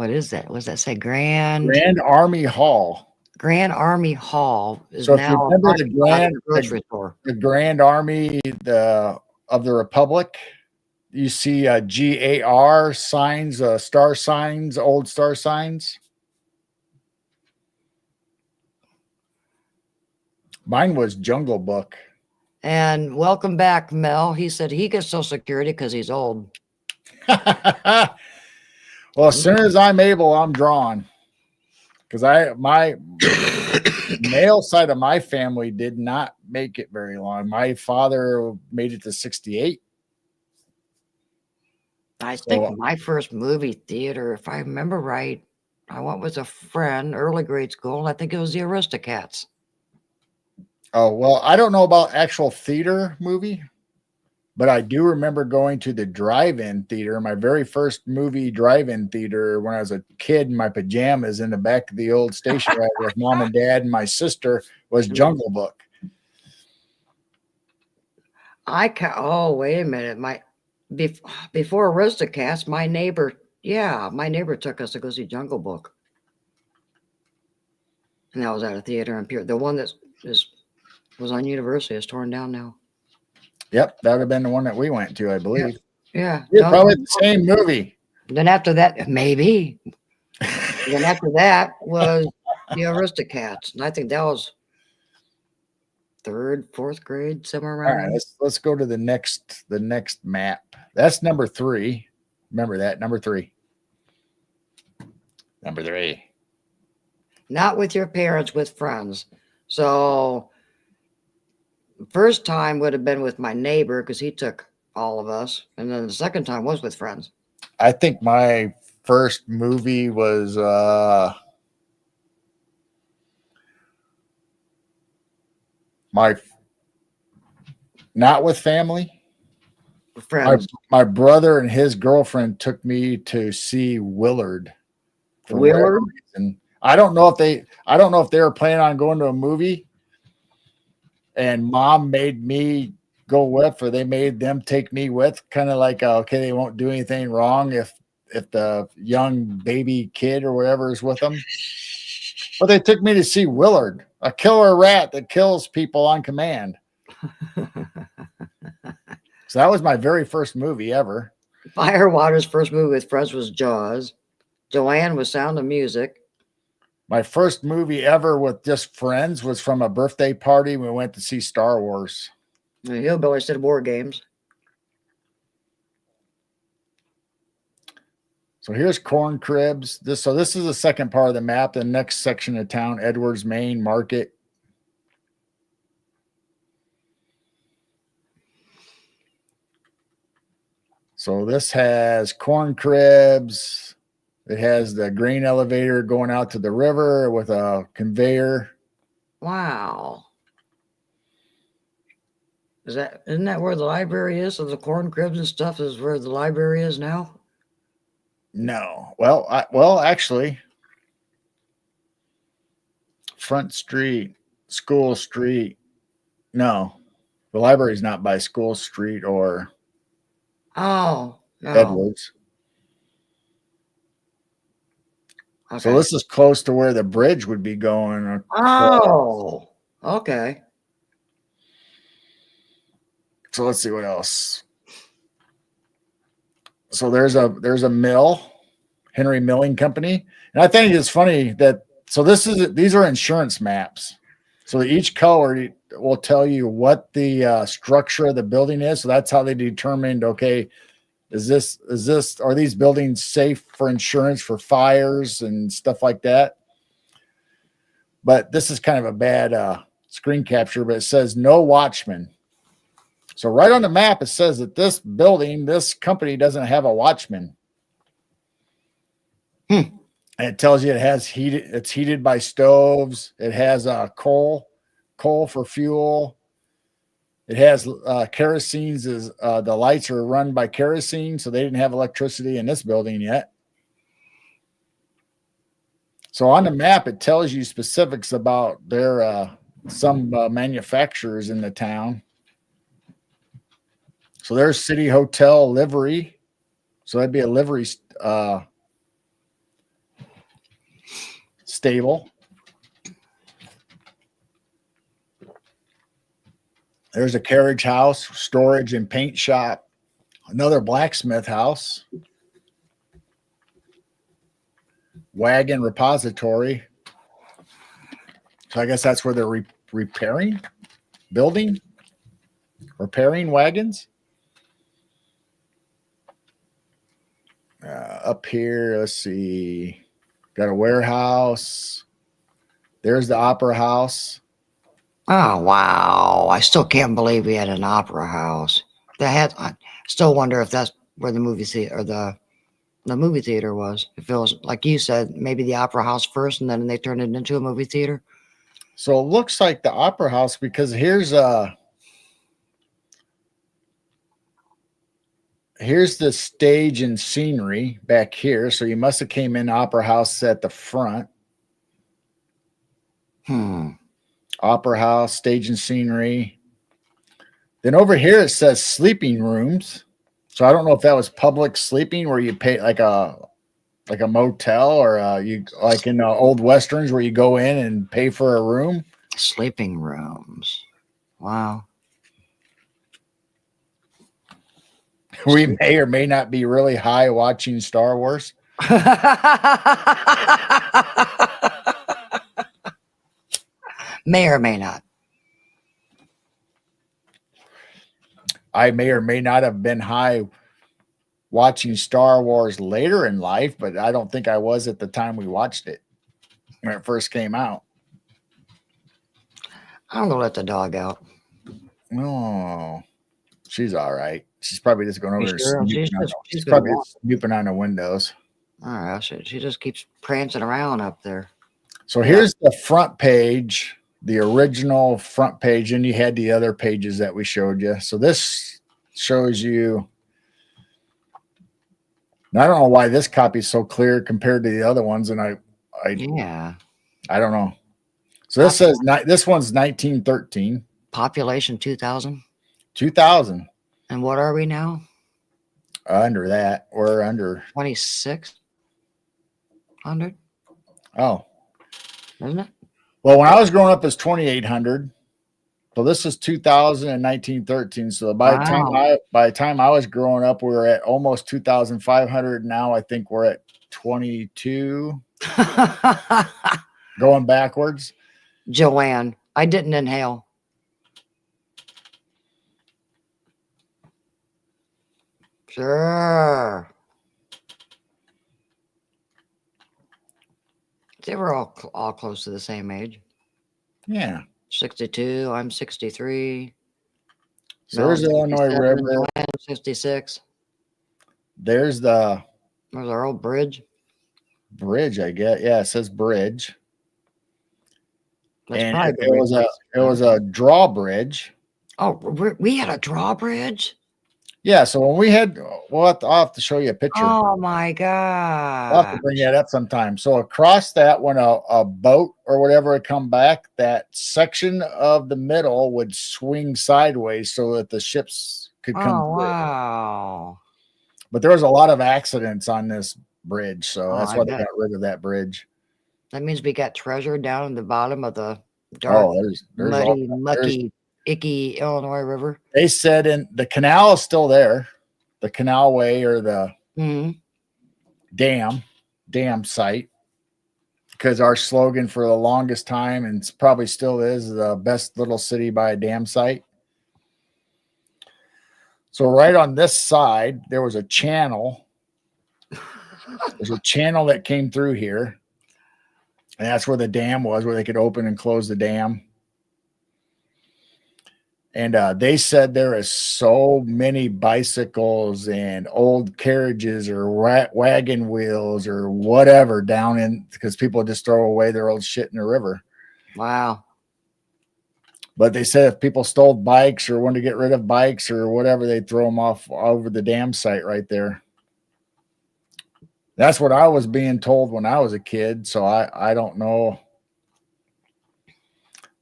B: What is that? What does that say? Grand
A: Grand Army Hall.
B: Army Hall is
A: So if you
B: now a
A: remember
B: parking lot at the grocery store.
A: the Grand Army of the Republic, you see GAR signs, star signs, old star signs. Mine was Jungle Book.
B: And welcome back, Mel. He said he gets Social Security because he's old.
A: Well, as soon as I'm able, I'm drawn. Because my male side of my family did not make it very long. My father made it to 68.
B: I think my first movie theater, if I remember right, I went with a friend, early grade school. I think it was the Aristocats.
A: Oh, well, I don't know about actual theater movie, but I do remember going to the drive-in theater, my very first movie drive-in theater when I was a kid in my pajamas in the back of the old station wagon with mom and dad and my sister was Jungle Book.
B: Oh, wait a minute. Before Aristocats, my neighbor took us to go see Jungle Book. And that was at a theater in Pierre. The one that was on University is torn down now.
A: Yep, that would have been the one that we went to, I believe.
B: Yeah.
A: Probably the same movie.
B: Then after that, maybe. Then after that was the Aristocats. And I think that was 3rd, 4th grade, somewhere around
A: All right, let's go to the next map. That's number 3. Remember that, number 3. Number 3.
B: Not with your parents, with friends. So first time would have been with my neighbor because he took all of us. And then the second time was with friends.
A: I think my first movie was not with family.
B: With friends.
A: My brother and his girlfriend took me to see Willard.
B: Willard?
A: And I don't know if they were planning on going to a movie and mom made me go with, or they made them take me with, kind of like, okay, they won't do anything wrong if the young baby kid or whatever is with them. But they took me to see Willard, a killer rat that kills people on command. So that was my very first movie ever.
B: Firewater's first movie with friends was Jaws. Joanne was Sound of Music.
A: My first movie ever with just friends was from a birthday party. We went to see Star Wars.
B: The Hillbillies did War Games.
A: So here's Corn Cribs. This is the second part of the map. The next section of town, Edwards, Main Market. So this has Corn Cribs. It has the grain elevator going out to the river with a conveyor.
B: Wow. Isn't that where the library is? So the Corn Cribs and stuff is where the library is now?
A: No. Well, actually, Front Street, School Street. No, the library's not by School Street or
B: No.
A: Edwards.
B: Okay.
A: So this is close to where the bridge would be going.
B: Oh, okay.
A: So let's see what else. So there's a mill, Henry Milling Company. And I think it's funny that, these are insurance maps. So each color will tell you what the structure of the building is. So that's how they determined, okay, are these buildings safe for insurance for fires and stuff like that? But this is kind of a bad screen capture, but it says no watchman. So right on the map, it says that this company doesn't have a watchman. And it tells you it's heated by stoves. It has coal for fuel. It has kerosene. The lights are run by kerosene, so they didn't have electricity in this building yet. So on the map, it tells you specifics about their some manufacturers in the town. So there's City Hotel livery. So that'd be a livery stable. There's a carriage house, storage and paint shop. Another blacksmith house. Wagon repository. So I guess that's where they're repairing wagons. Up here, let's see. Got a warehouse. There's the opera house.
B: Oh, wow. I still can't believe we had an opera house. I still wonder if that's where the movie theater or the movie theater was. If it was, like you said, maybe the opera house first and then they turned it into a movie theater.
A: So it looks like the opera house because here's the stage and scenery back here. So you must have came in opera house at the front. Opera house, stage and scenery. Then over here it says sleeping rooms. So I don't know if that was public sleeping where you pay like a motel or you like in old westerns where you go in and pay for a room.
B: Sleeping rooms. Wow.
A: We may or may not be really high watching Star Wars.
B: May or may not.
A: I may or may not have been high watching Star Wars later in life, but I don't think I was at the time we watched it when it first came out.
B: I'm gonna let the dog out.
A: Oh, she's all right. She's probably just going over there.
B: Sure?
A: She's probably snooping on the windows.
B: All right, she just keeps prancing around up there.
A: So here's the front page, the original front page, and you had the other pages that we showed you. So this shows you. I don't know why this copy is so clear compared to the other ones, and I don't know. So this says this one's 1913.
B: Population 2,000.
A: 2,000.
B: And what are we now?
A: Under that, we're under
B: 2,600.
A: Oh,
B: Isn't it?
A: Well, when I was growing up, it's 2,800. So this is 2000 and 1913. So by the time I was growing up, we were at almost 2,500. Now I think we're at 22. Going backwards.
B: Joanne, I didn't inhale. Sure. They were all close to the same age.
A: Yeah.
B: 62. I'm 63.
A: So there's the Illinois River.
B: Joanne, 66.
A: There's
B: our old bridge.
A: Bridge, I guess. Yeah, it says bridge.
B: That's
A: and it was a drawbridge.
B: Oh, we had a drawbridge?
A: Yeah, so when we had, I'll have to show you a picture.
B: Oh my God.
A: I'll have to bring that up sometime. So across that, when a boat or whatever would come back, that section of the middle would swing sideways so that the ships could come through.
B: Wow.
A: But there was a lot of accidents on this bridge, so that's why they got rid of that bridge.
B: That means we got treasure down in the bottom of the dark, muddy, mucky, icky Illinois River.
A: They said the canal is still there, the canalway or the dam site, because our slogan for the longest time, and it's probably still is, the best little city by a dam site. So right on this side, there was a channel. There's a channel that came through here. And that's where the dam was, where they could open and close the dam. And they said there is so many bicycles and old carriages or wagon wheels or whatever down in, because people just throw away their old shit in the river.
B: Wow.
A: But they said if people stole bikes or wanted to get rid of bikes or whatever, they'd throw them off over the dam site right there. That's what I was being told when I was a kid. So I don't know.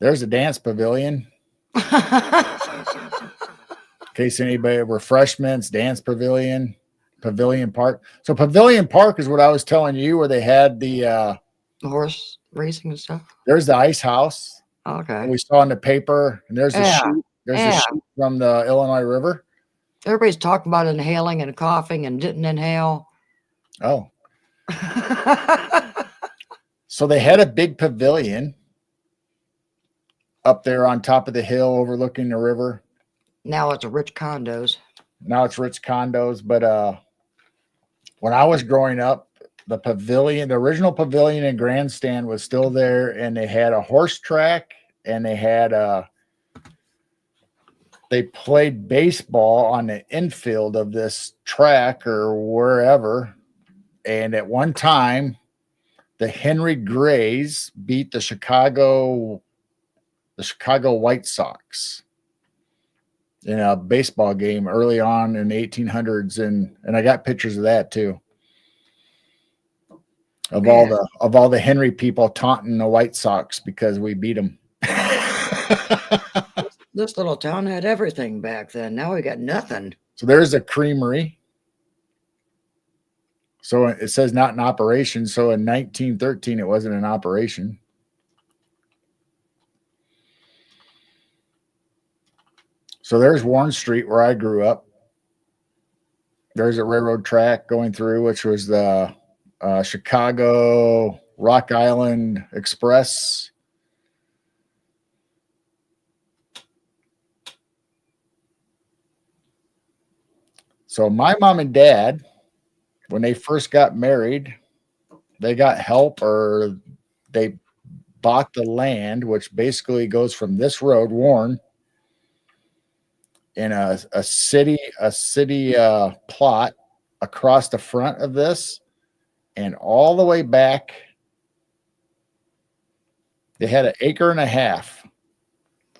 A: There's a dance pavilion. In case anybody, refreshments, dance pavilion, Pavilion Park. So Pavilion Park is what I was telling you, where they had the
B: horse racing and stuff.
A: There's the ice house
B: Okay.
A: we saw in the paper, and there's the
B: Yeah.
A: chute. There's the
B: Yeah.
A: chute from the Illinois River.
B: Everybody's talking about inhaling and coughing and didn't inhale.
A: Oh, so they had a big pavilion up there on top of the hill overlooking the river.
B: Now it's a rich condos.
A: Now it's rich condos, but when I was growing up, the pavilion, the original pavilion and grandstand was still there, and they had a horse track, and they played baseball on the infield of this track or wherever. And at one time, the Henry Grays beat the Chicago White Sox in a baseball game early on in the 1800s, and I got pictures of that too. Of all the Henry people taunting the White Sox because we beat them.
B: This little town had everything back then. Now we got nothing.
A: So there's a creamery. So it says not in operation. So in 1913, it wasn't in operation. So there's Warren Street where I grew up. There's a railroad track going through, which was the Chicago Rock Island Express. So my mom and dad, when they first got married, they got help, or they bought the land, which basically goes from this road, Warren, in a city plot across the front of this, and all the way back. They had an acre and a half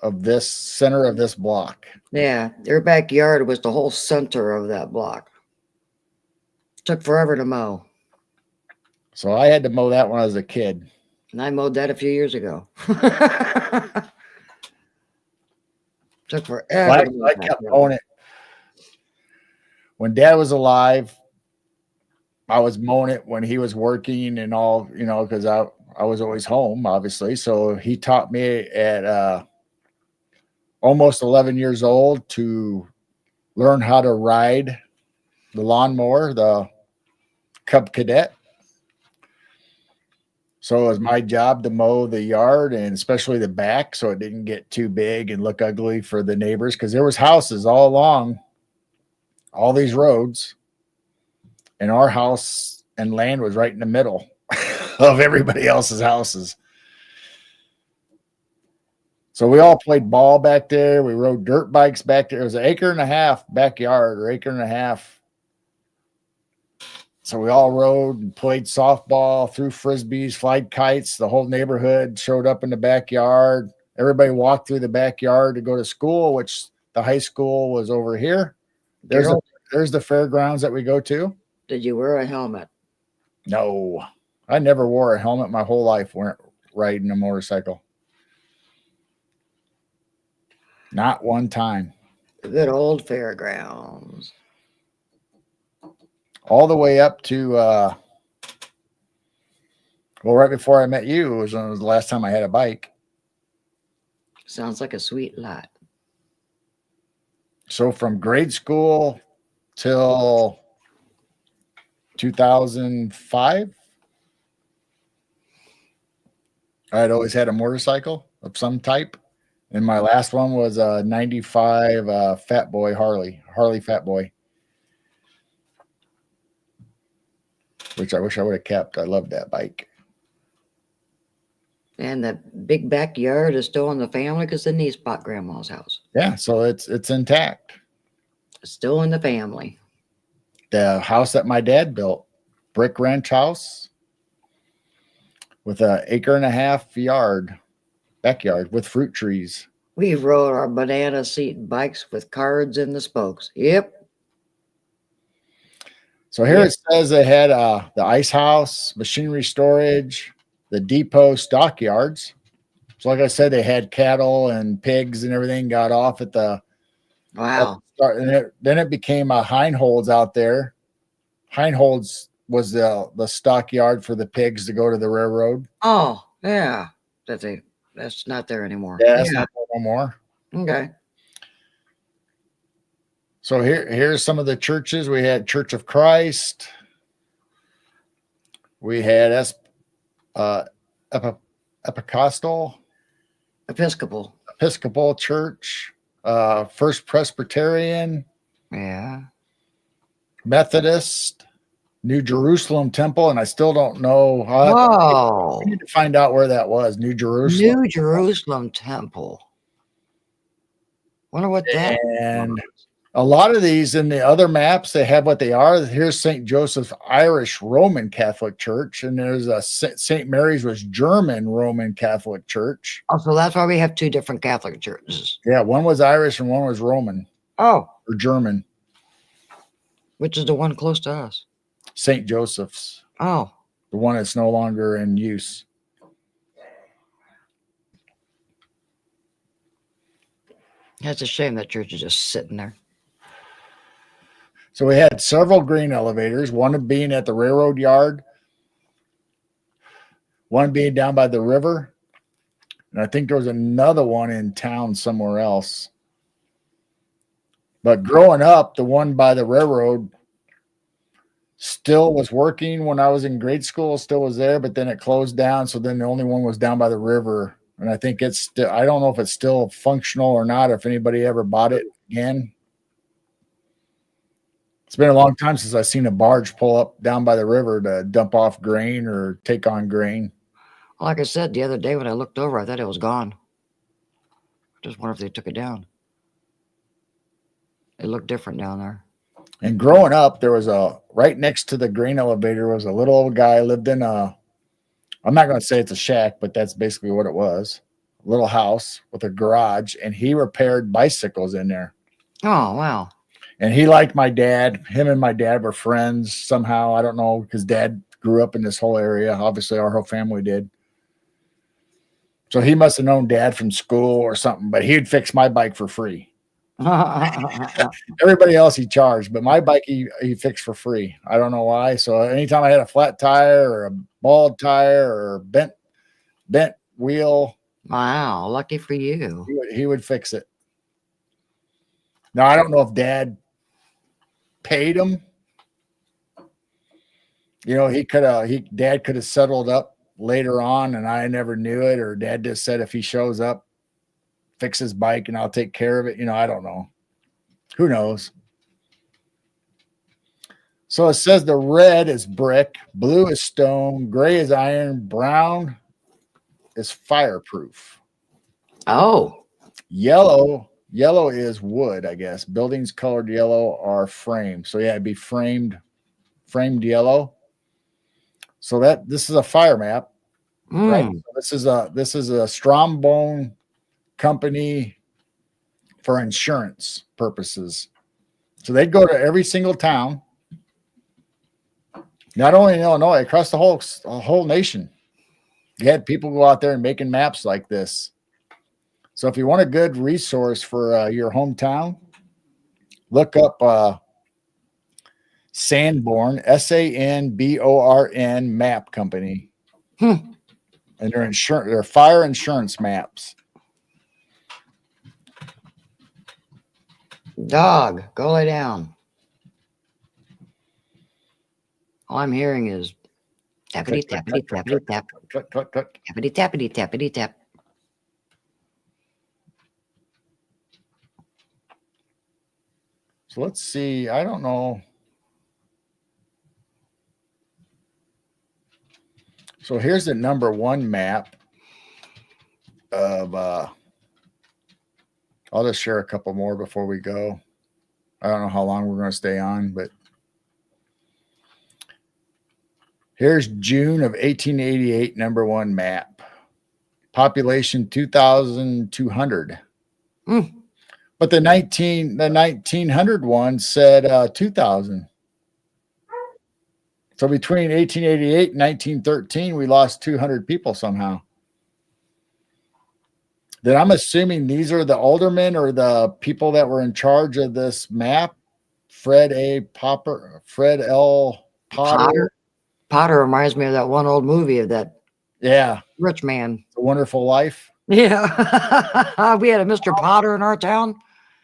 A: of this center of this block.
B: Yeah, their backyard was the whole center of that block. Took forever to mow.
A: So I had to mow that when I was a kid.
B: And I mowed that a few years ago. Took forever.
A: I kept mowing it. When Dad was alive, I was mowing it when he was working and all, because I was always home, obviously. So he taught me at almost 11 years old to learn how to ride the lawnmower, the Cub Cadet. So it was my job to mow the yard, and especially the back, so it didn't get too big and look ugly for the neighbors, because there was houses all along all these roads, and our house and land was right in the middle of everybody else's houses. So we all played ball back there. We rode dirt bikes back there. It was an acre and a half backyard, or acre and a half. So we all rode and played softball, threw frisbees, flied kites. The whole neighborhood showed up in the backyard. Everybody walked through the backyard to go to school, which the high school was over here. There's the fairgrounds that we go to.
B: Did you wear a helmet?
A: No, I never wore a helmet my whole life riding a motorcycle. Not one time.
B: The good old fairgrounds.
A: All the way up to, right before I met you, was the last time I had a bike.
B: Sounds like a sweet lot.
A: So from grade school till 2005, I had always had a motorcycle of some type. And my last one was a 95 Fat Boy Harley Fat Boy, which I wish I would have kept. I loved that bike.
B: And the big backyard is still in the family because the niece bought Grandma's house.
A: Yeah, so it's intact.
B: It's still in the family.
A: The house that my dad built, brick ranch house with an acre and a half backyard with fruit trees.
B: We rode our banana seat bikes with cards in the spokes. Yep.
A: So here it says they had the ice house, machinery storage, the depot, stockyards. So like I said, they had cattle and pigs and everything got off at the
B: Wow.
A: And then it became a Heinholds out there. Heinholds was the stockyard for the pigs to go to the railroad.
B: Oh, Yeah, that's not there anymore.
A: Yeah, it's not there no more.
B: Okay.
A: So here's some of the churches. We had Church of Christ. We had Episcopal Church, First Presbyterian,
B: Yeah.
A: Methodist, New Jerusalem Temple, and I still don't know.
B: Whoa.
A: We need to find out where that was. New Jerusalem.
B: New Jerusalem Temple. Wonder what that
A: And
B: was.
A: a lot of these in the other maps, they have what they are. Here's St. Joseph's Irish Roman Catholic Church, and there's a St. Mary's was German Roman Catholic Church.
B: Oh, so that's why we have two different Catholic churches.
A: Yeah, one was Irish and one was Roman
B: Oh,
A: or German.
B: which is the one close to us?
A: St. Joseph's,
B: Oh,
A: the one that's no longer in use.
B: that's a shame that church is just sitting there.
A: So we had several grain elevators, one being at the railroad yard, one being down by the river, and I think there was another one in town somewhere else. But growing up, the one by the railroad still was working when I was in grade school, still was there, but then it closed down. So then the only one was down by the river. And I think it's still, I don't know if it's still functional or not, if anybody ever bought it again. It's been a long time since I've seen a barge pull up down by the river to dump off grain or take on grain.
B: Like I said the other day when I looked over, I thought it was gone. Just wonder if they took it down. It looked different down there.
A: And growing up, there was right next to the grain elevator was a little old guy lived in I'm not going to say it's a shack, but that's basically what it was. A little house with a garage, and he repaired bicycles in there.
B: Oh, wow.
A: And he liked my dad. Him and my dad were friends somehow. I don't know, because dad grew up in this whole area. Obviously, our whole family did. So he must have known dad from school or something, but he'd fix my bike for free. Everybody else he charged, but my bike he fixed for free. I don't know why. So anytime I had a flat tire or a bald tire or bent wheel,
B: Wow, lucky for you.
A: he would fix it. Now I don't know if dad paid him. You know, dad could have settled up later on and I never knew it, or dad just said if he shows up, fix his bike and I'll take care of it. You know, I don't know. Who knows? So it says the red is brick, blue is stone, gray is iron, brown is fireproof.
B: Oh.
A: Yellow is wood, I guess. Buildings colored yellow are frame. So yeah, it'd be framed yellow. So this is a fire map. Right? So this is a Strombone company for insurance purposes. So they'd go to every single town, not only in Illinois, across the whole nation. You had people go out there and making maps like this. So if you want a good resource for your hometown, look up Sanborn, Sanborn map company. And they're fire insurance maps.
B: Dog, go lay down. All I'm hearing is tappity tappity tappity tap. Tappity tappity tappity tap.
A: So let's see. I don't know. So here's the #1 map of I'll just share a couple more before we go. I don't know how long we're going to stay on, but here's June of 1888 #1 map. Population 2,200. But the 1900 one said 2,000. So between 1888 and 1913, we lost 200 people somehow. Then I'm assuming these are the aldermen or the people that were in charge of this map. Fred L. Potter.
B: Potter reminds me of that one old movie of that
A: Yeah.
B: Rich man.
A: It's a Wonderful Life.
B: Yeah. We had a Mr. Potter in our town.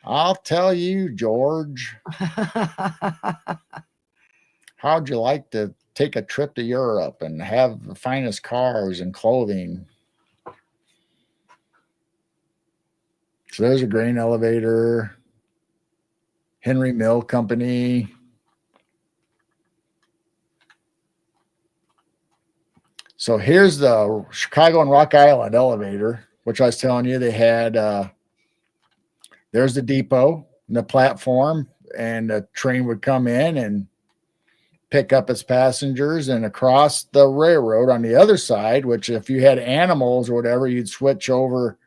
A: I'll tell you, George, how'd you like to take a trip to Europe and have the finest cars and clothing? So there's a grain elevator, Henry Mill Company. So here's the Chicago and Rock Island elevator, which I was telling you they had. There's the depot and the platform, and the train would come in and pick up its passengers, and across the railroad on the other side, which if you had animals or whatever, you'd switch over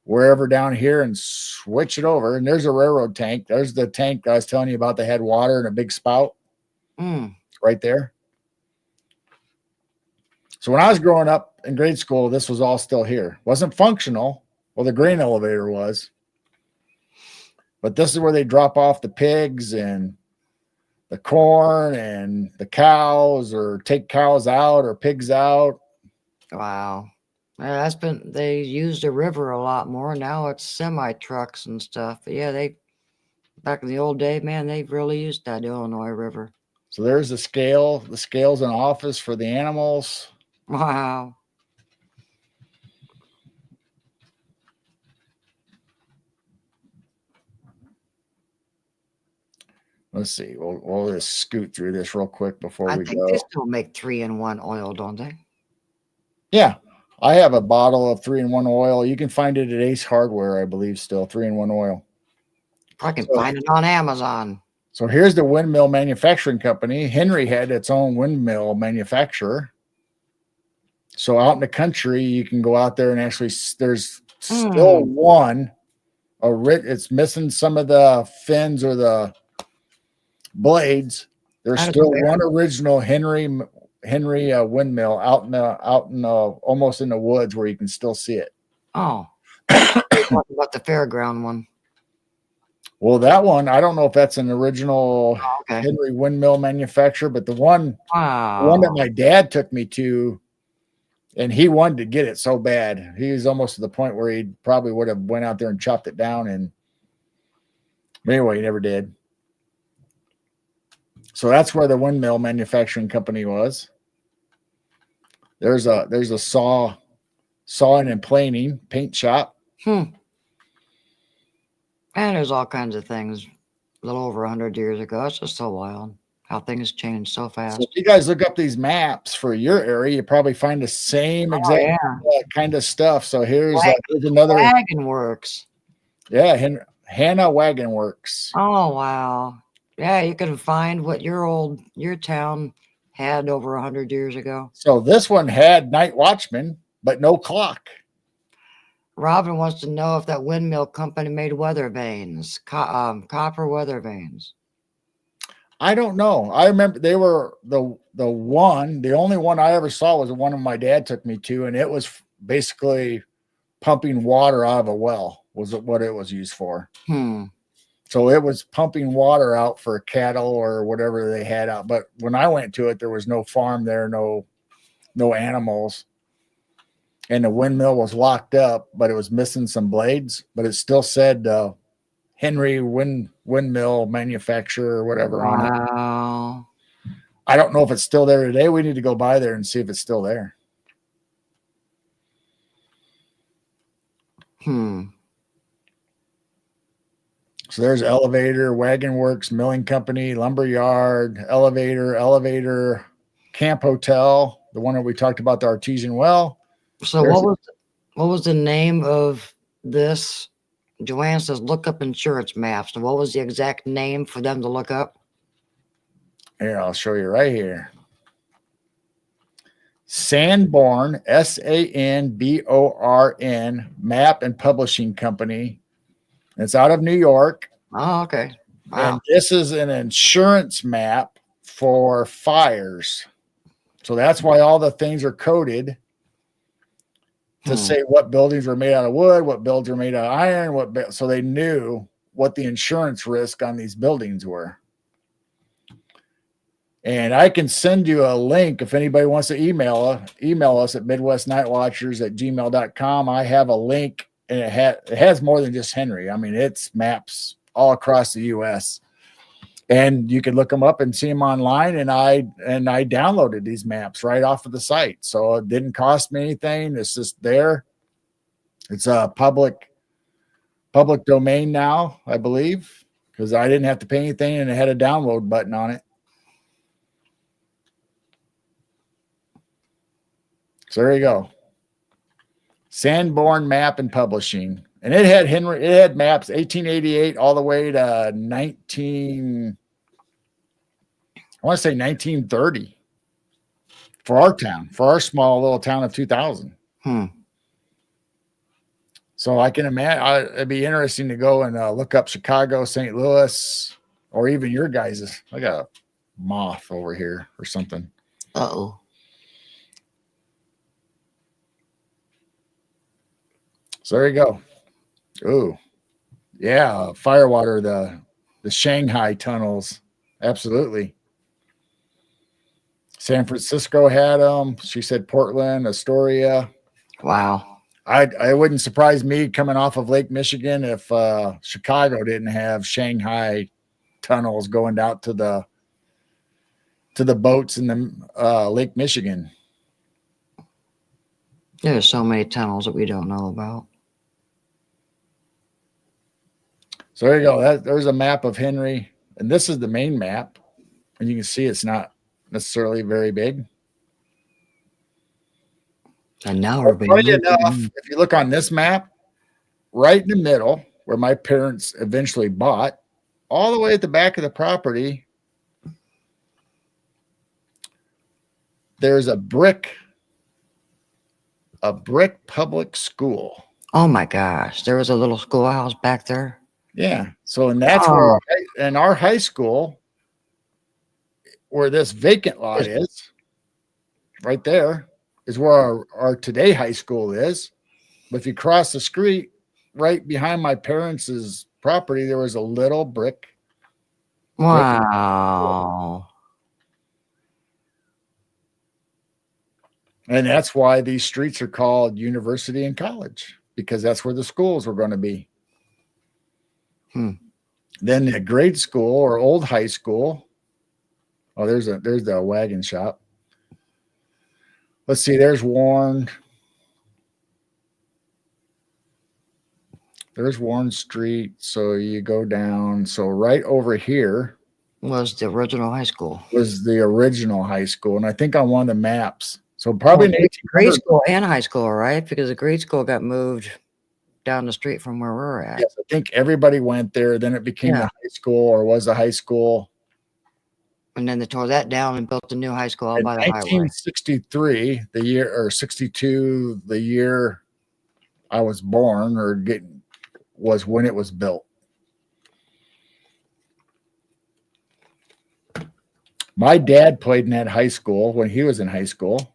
A: wherever down here and switch it over. And there's a railroad tank. There's the tank I was telling you about. They had water and a big spout right there. So when I was growing up in grade school, this was all still here. Wasn't functional. Well, the grain elevator was. But this is where they drop off the pigs and the corn and the cows, or take cows out or pigs out.
B: Wow. Yeah, they used the river a lot more. Now it's semi trucks and stuff. But yeah, back in the old day, man, they really used that Illinois River.
A: So there's the scale. The scale's an office for the animals.
B: Wow.
A: Let's see. We'll just scoot through this real quick before we
B: think
A: go.
B: they still make 3-in-1 oil, don't they?
A: Yeah. I have a bottle of 3-in-1 oil. You can find it at Ace Hardware, I believe, still 3-in-1 oil.
B: I can find it on Amazon.
A: So here's the windmill manufacturing company. Henry had its own windmill manufacturer. So out in the country, you can go out there and actually, there's still one. It's missing some of the fins or the blades. There's still one original Henry windmill out in almost in the woods where you can still see it.
B: Oh, talking about the fairground one.
A: Well, that one, I don't know if that's an original Henry windmill manufacturer, but the one that my dad took me to, and he wanted to get it so bad. He was almost to the point where he probably would have went out there and chopped it down. And anyway, he never did. So that's where the windmill manufacturing company was. There's a sawing and planing paint shop.
B: And there's all kinds of things a little over 100 years ago. It's just so wild how things change so fast.
A: So if you guys look up these maps for your area, you probably find the same exact kind of stuff. So here's another
B: Wagon Works.
A: Yeah, Hannah Wagon Works.
B: Oh wow. Yeah, you can find what your town had over 100 years ago.
A: So this one had night watchman, but no clock.
B: Robin wants to know if that windmill company made weather vanes, copper weather vanes.
A: I don't know. I remember they were the only one I ever saw was the one my dad took me to, and it was basically pumping water out of a well was what it was used for. So it was pumping water out for cattle or whatever they had out. But when I went to it, there was no farm there, no animals. And the windmill was locked up, but it was missing some blades. But it still said Henry windmill manufacturer or whatever on it. I don't know if it's still there today. We need to go by there and see if it's still there. So there's elevator, wagon works, milling company, lumber yard, elevator, camp hotel, the one that we talked about, the artesian well.
B: So what was the name of this? Joanne says look up insurance maps. And what was the exact name for them to look up?
A: Here, I'll show you right here. Sanborn, Sanborn Map and Publishing Company. It's out of New York.
B: Oh, okay. Wow.
A: And this is an insurance map for fires. So that's why all the things are coded to say what buildings were made out of wood, what buildings were made out of iron, so they knew what the insurance risk on these buildings were. And I can send you a link if anybody wants to email us at midwestnightwatchers@gmail.com. I have a link, and it has more than just Henry. I mean, it's maps all across the U.S. And you can look them up and see them online. And I downloaded these maps right off of the site, so it didn't cost me anything. It's just there. It's a public domain now, I believe, because I didn't have to pay anything, and it had a download button on it. So there you go. Sanborn Map and Publishing. And it had maps 1888 all the way to I want to say 1930 for our town, for our small little town of 2,000. So I can imagine it'd be interesting to go and look up Chicago, St. Louis, or even your guys's. I got a moth over here or something.
B: Uh-oh.
A: So there you go. Ooh, yeah, firewater, the Shanghai tunnels, absolutely. San Francisco had them. She said Portland, Astoria.
B: Wow.
A: I wouldn't surprise me coming off of Lake Michigan if Chicago didn't have Shanghai tunnels going out to the boats in the Lake Michigan.
B: There's so many tunnels that we don't know about.
A: So there you go. There's a map of Henry, and this is the main map, and you can see it's not necessarily very big.
B: And now we're being
A: funny enough, if you look on this map, right in the middle, where my parents eventually bought, all the way at the back of the property, there's a brick public school.
B: Oh my gosh, there was a little schoolhouse back there.
A: Yeah. So, and that's where in our high school, where this vacant lot is, right there, is where our today high school is. But if you cross the street, right behind my parents' property, there was a little brick.
B: Wow.
A: And that's why these streets are called University and College, because that's where the schools were going to be. Then the grade school or old high school. Oh, there's the wagon shop. Let's see. There's Warren. There's Warren Street. So you go down. So right over here
B: was the original high school.
A: And I think on one of the maps. So probably
B: grade school and high school, right? Because the grade school got moved down the street from where we're at.
A: Yes, I think everybody went there. Then it became a high school, or was a high school.
B: And then they tore that down and built a new high school out by the highway.
A: 1963, the year, or 62, the year I was born, was when it was built. My dad played in that high school when he was in high school,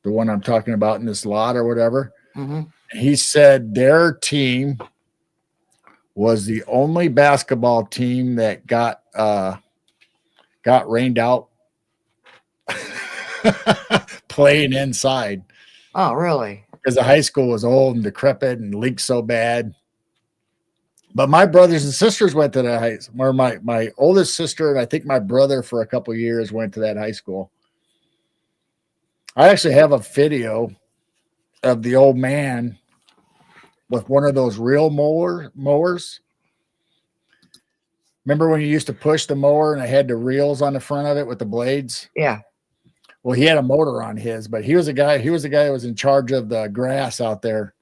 A: the one I'm talking about in this lot or whatever. He said their team was the only basketball team that got rained out playing inside.
B: Oh, really?
A: Because the high school was old and decrepit and leaked so bad. But my brothers and sisters went to that high school. Or my oldest sister and I think my brother for a couple of years went to that high school. I actually have a video of the old man with one of those real mowers. Remember when you used to push the mower and it had the reels on the front of it with the blades?
B: Yeah.
A: Well, he had a motor on his, but he was a guy who was in charge of the grass out there.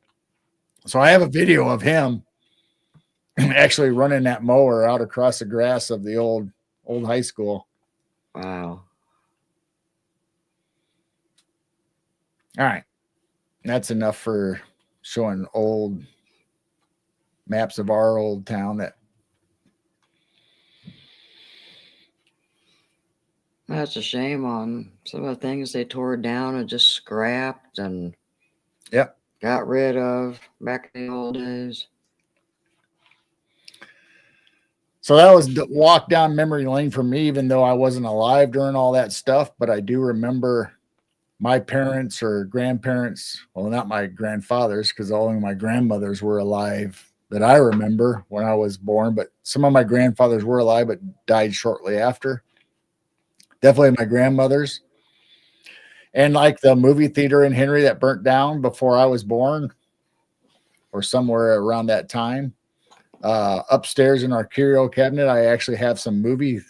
A: So I have a video of him actually running that mower out across the grass of the old high school.
B: Wow.
A: All right. That's enough for showing old maps of our old town.
B: That's a shame on some of the things they tore down and just scrapped and got rid of back in the old days.
A: So that was the walk down memory lane for me, even though I wasn't alive during all that stuff. But I do remember my parents or grandparents, well, not my grandfathers, because only my grandmothers were alive that I remember when I was born. But some of my grandfathers were alive, but died shortly after. Definitely my grandmothers. And like the movie theater in Henry that burnt down before I was born, or somewhere around that time. Upstairs in our curio cabinet, I actually have some movie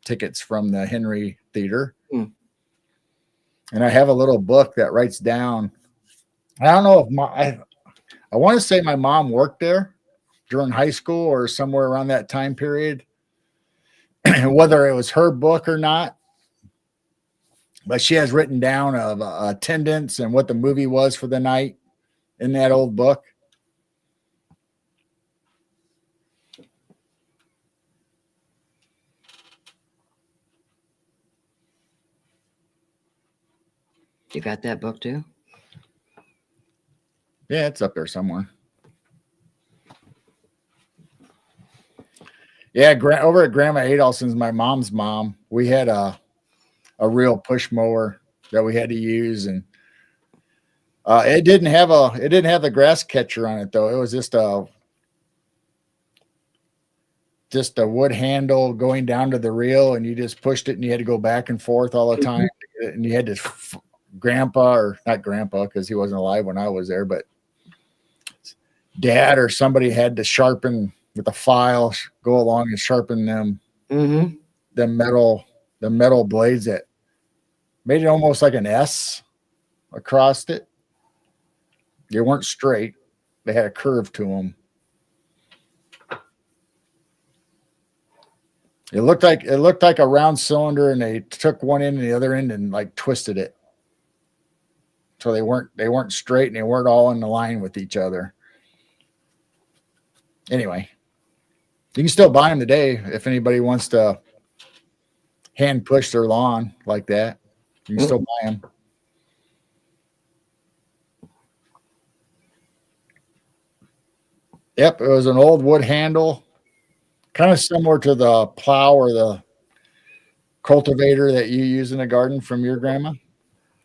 A: tickets from the Henry Theater.
B: Hmm.
A: And I have a little book that writes down. I don't know if I want to say my mom worked there during high school or somewhere around that time period, whether it was her book or not. But she has written down of attendance and what the movie was for the night in that old book.
B: You got that book too?
A: Yeah, it's up there somewhere. Yeah, over at Grandma Adolson's, my mom's mom, we had a real push mower that we had to use, and it didn't have the grass catcher on it though. It was just a wood handle going down to the reel, and you just pushed it, and you had to go back and forth all the time, and you had to grandpa, or not grandpa because he wasn't alive when I was there, but dad or somebody had to sharpen with a file, go along and sharpen them, the metal blades that made it almost like an S across it. They weren't straight; they had a curve to them. It looked like a round cylinder, and they took one end and the other end and like twisted it, so they weren't straight and they weren't all in the line with each other. Anyway, you can still buy them today if anybody wants to hand push their lawn like that. You can still buy them. Yep, it was an old wood handle, kind of similar to the plow or the cultivator that you use in the garden from your grandma.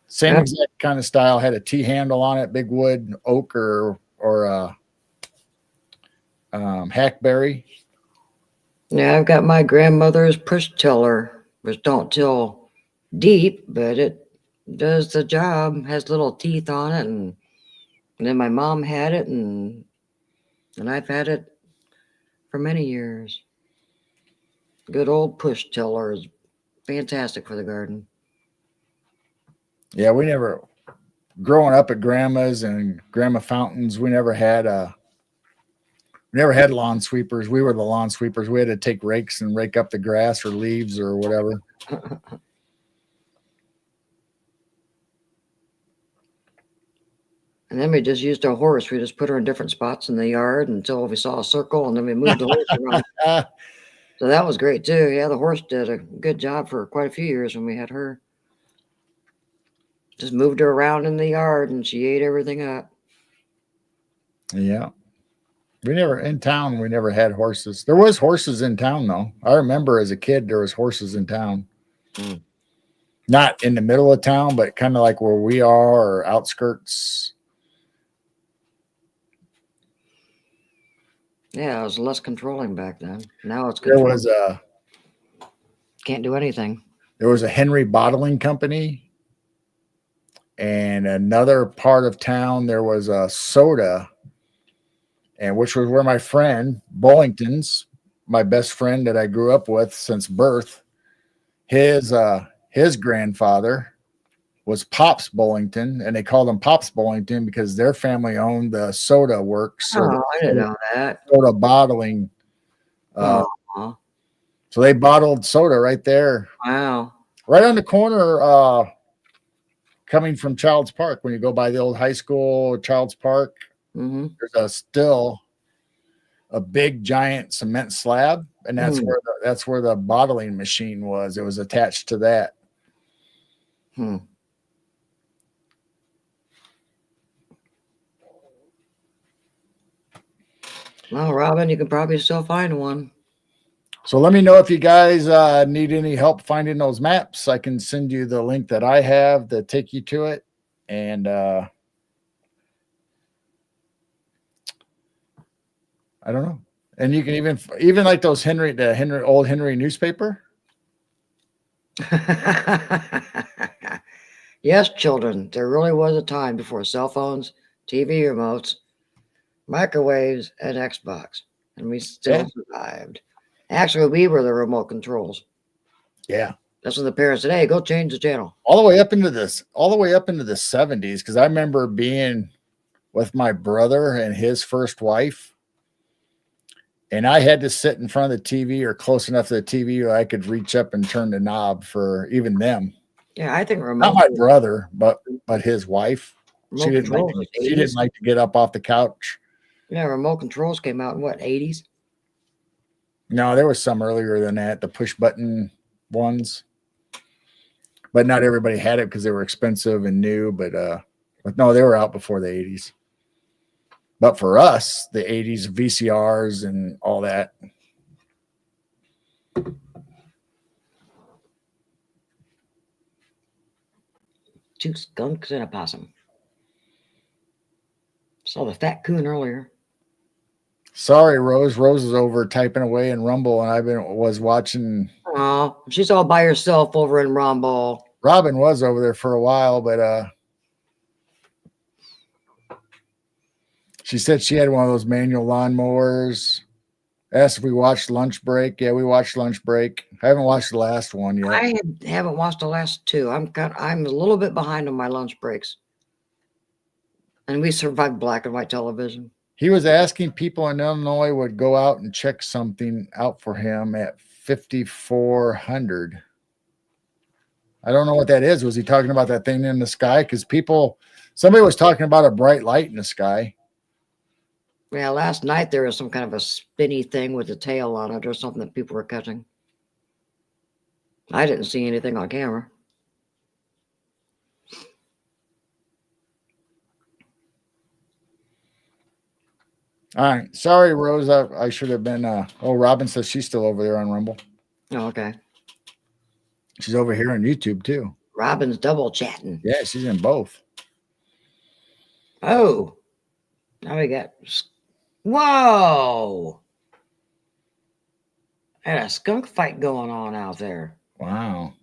A: Same exact kind of style. Had a T handle on it, big wood, oak or hackberry.
B: Yeah, I've got my grandmother's push tiller, which don't till deep, but it does the job. Has little teeth on it, and then my mom had it, and I've had it for many years. Good old push tiller is fantastic for the garden.
A: Yeah, we never, growing up at grandma's and grandma fountains, we never had lawn sweepers. We were the lawn sweepers. We had to take rakes and rake up the grass or leaves or whatever.
B: And then we just used a horse. We just put her in different spots in the yard until we saw a circle, and then we moved the horse around. So that was great too. Yeah, the horse did a good job for quite a few years when we had her. Just moved her around in the yard, and she ate everything up.
A: Yeah. We never had horses. There was horses in town though. I remember as a kid there was horses in town. Not in the middle of town, but kind of like where we are or outskirts.
B: Yeah, it was less controlling back then. Now it's
A: There was
B: can't do anything.
A: There was a Henry Bottling Company, and another part of town there was a soda, and which was where my friend Bollington's, my best friend that I grew up with since birth, his grandfather was Pops Bollington, and they called him Pops Bollington because their family owned the soda works.
B: Oh, I didn't know that.
A: Soda bottling. So they bottled soda right there.
B: Wow.
A: Right on the corner, coming from Childs Park. When you go by the old high school, Childs Park, there's still a big giant cement slab, and that's where the bottling machine was. It was attached to that.
B: Well, Robin, you can probably still find one.
A: So let me know if you guys need any help finding those maps. I can send you the link that I have to take you to it. And I don't know. And you can even like those old Henry newspaper.
B: Yes, children, there really was a time before cell phones, TV remotes, microwaves, and Xbox, and we still survived. Actually, we were the remote controls.
A: Yeah.
B: That's when the parents said, "Hey, go change the channel."
A: All the way up into the 70s, because I remember being with my brother and his first wife, and I had to sit in front of the TV or close enough to the TV where I could reach up and turn the knob for even them.
B: Yeah, I think remote.
A: Not my brother, but his wife. She
B: remote
A: didn't like
B: controls was
A: she didn't
B: 80s.
A: like to get up off the couch.
B: Yeah, remote controls came out in what, 80s?
A: No, there was some earlier than that, the push button ones. But not everybody had it because they were expensive and new. But no, they were out before the 80s. But for us, the 80s VCRs and all that.
B: Two skunks and a possum. Saw the fat coon earlier.
A: Sorry, Rose. Rose is over typing away in Rumble, and was watching.
B: Oh, she's all by herself over in Rumble.
A: Robin was over there for a while, but she said she had one of those manual lawnmowers. Asked if we watched Lunch Break. Yeah, we watched Lunch Break. I haven't watched the last one yet.
B: I haven't watched the last two. I'm a little bit behind on my lunch breaks. And we survived black and white television.
A: He was asking people in Illinois would go out and check something out for him at 5,400. I don't know what that is. Was he talking about that thing in the sky? Because somebody was talking about a bright light in the sky.
B: Yeah, last night there was some kind of a spinny thing with a tail on it or something that people were catching. I didn't see anything on camera.
A: All right. Sorry, Rose. I should have been. Robin says she's still over there on Rumble.
B: Oh, okay.
A: She's over here on YouTube too.
B: Robin's double chatting.
A: Yeah, she's in both.
B: Oh, now we got. Whoa! Had a skunk fight going on out there.
A: Wow.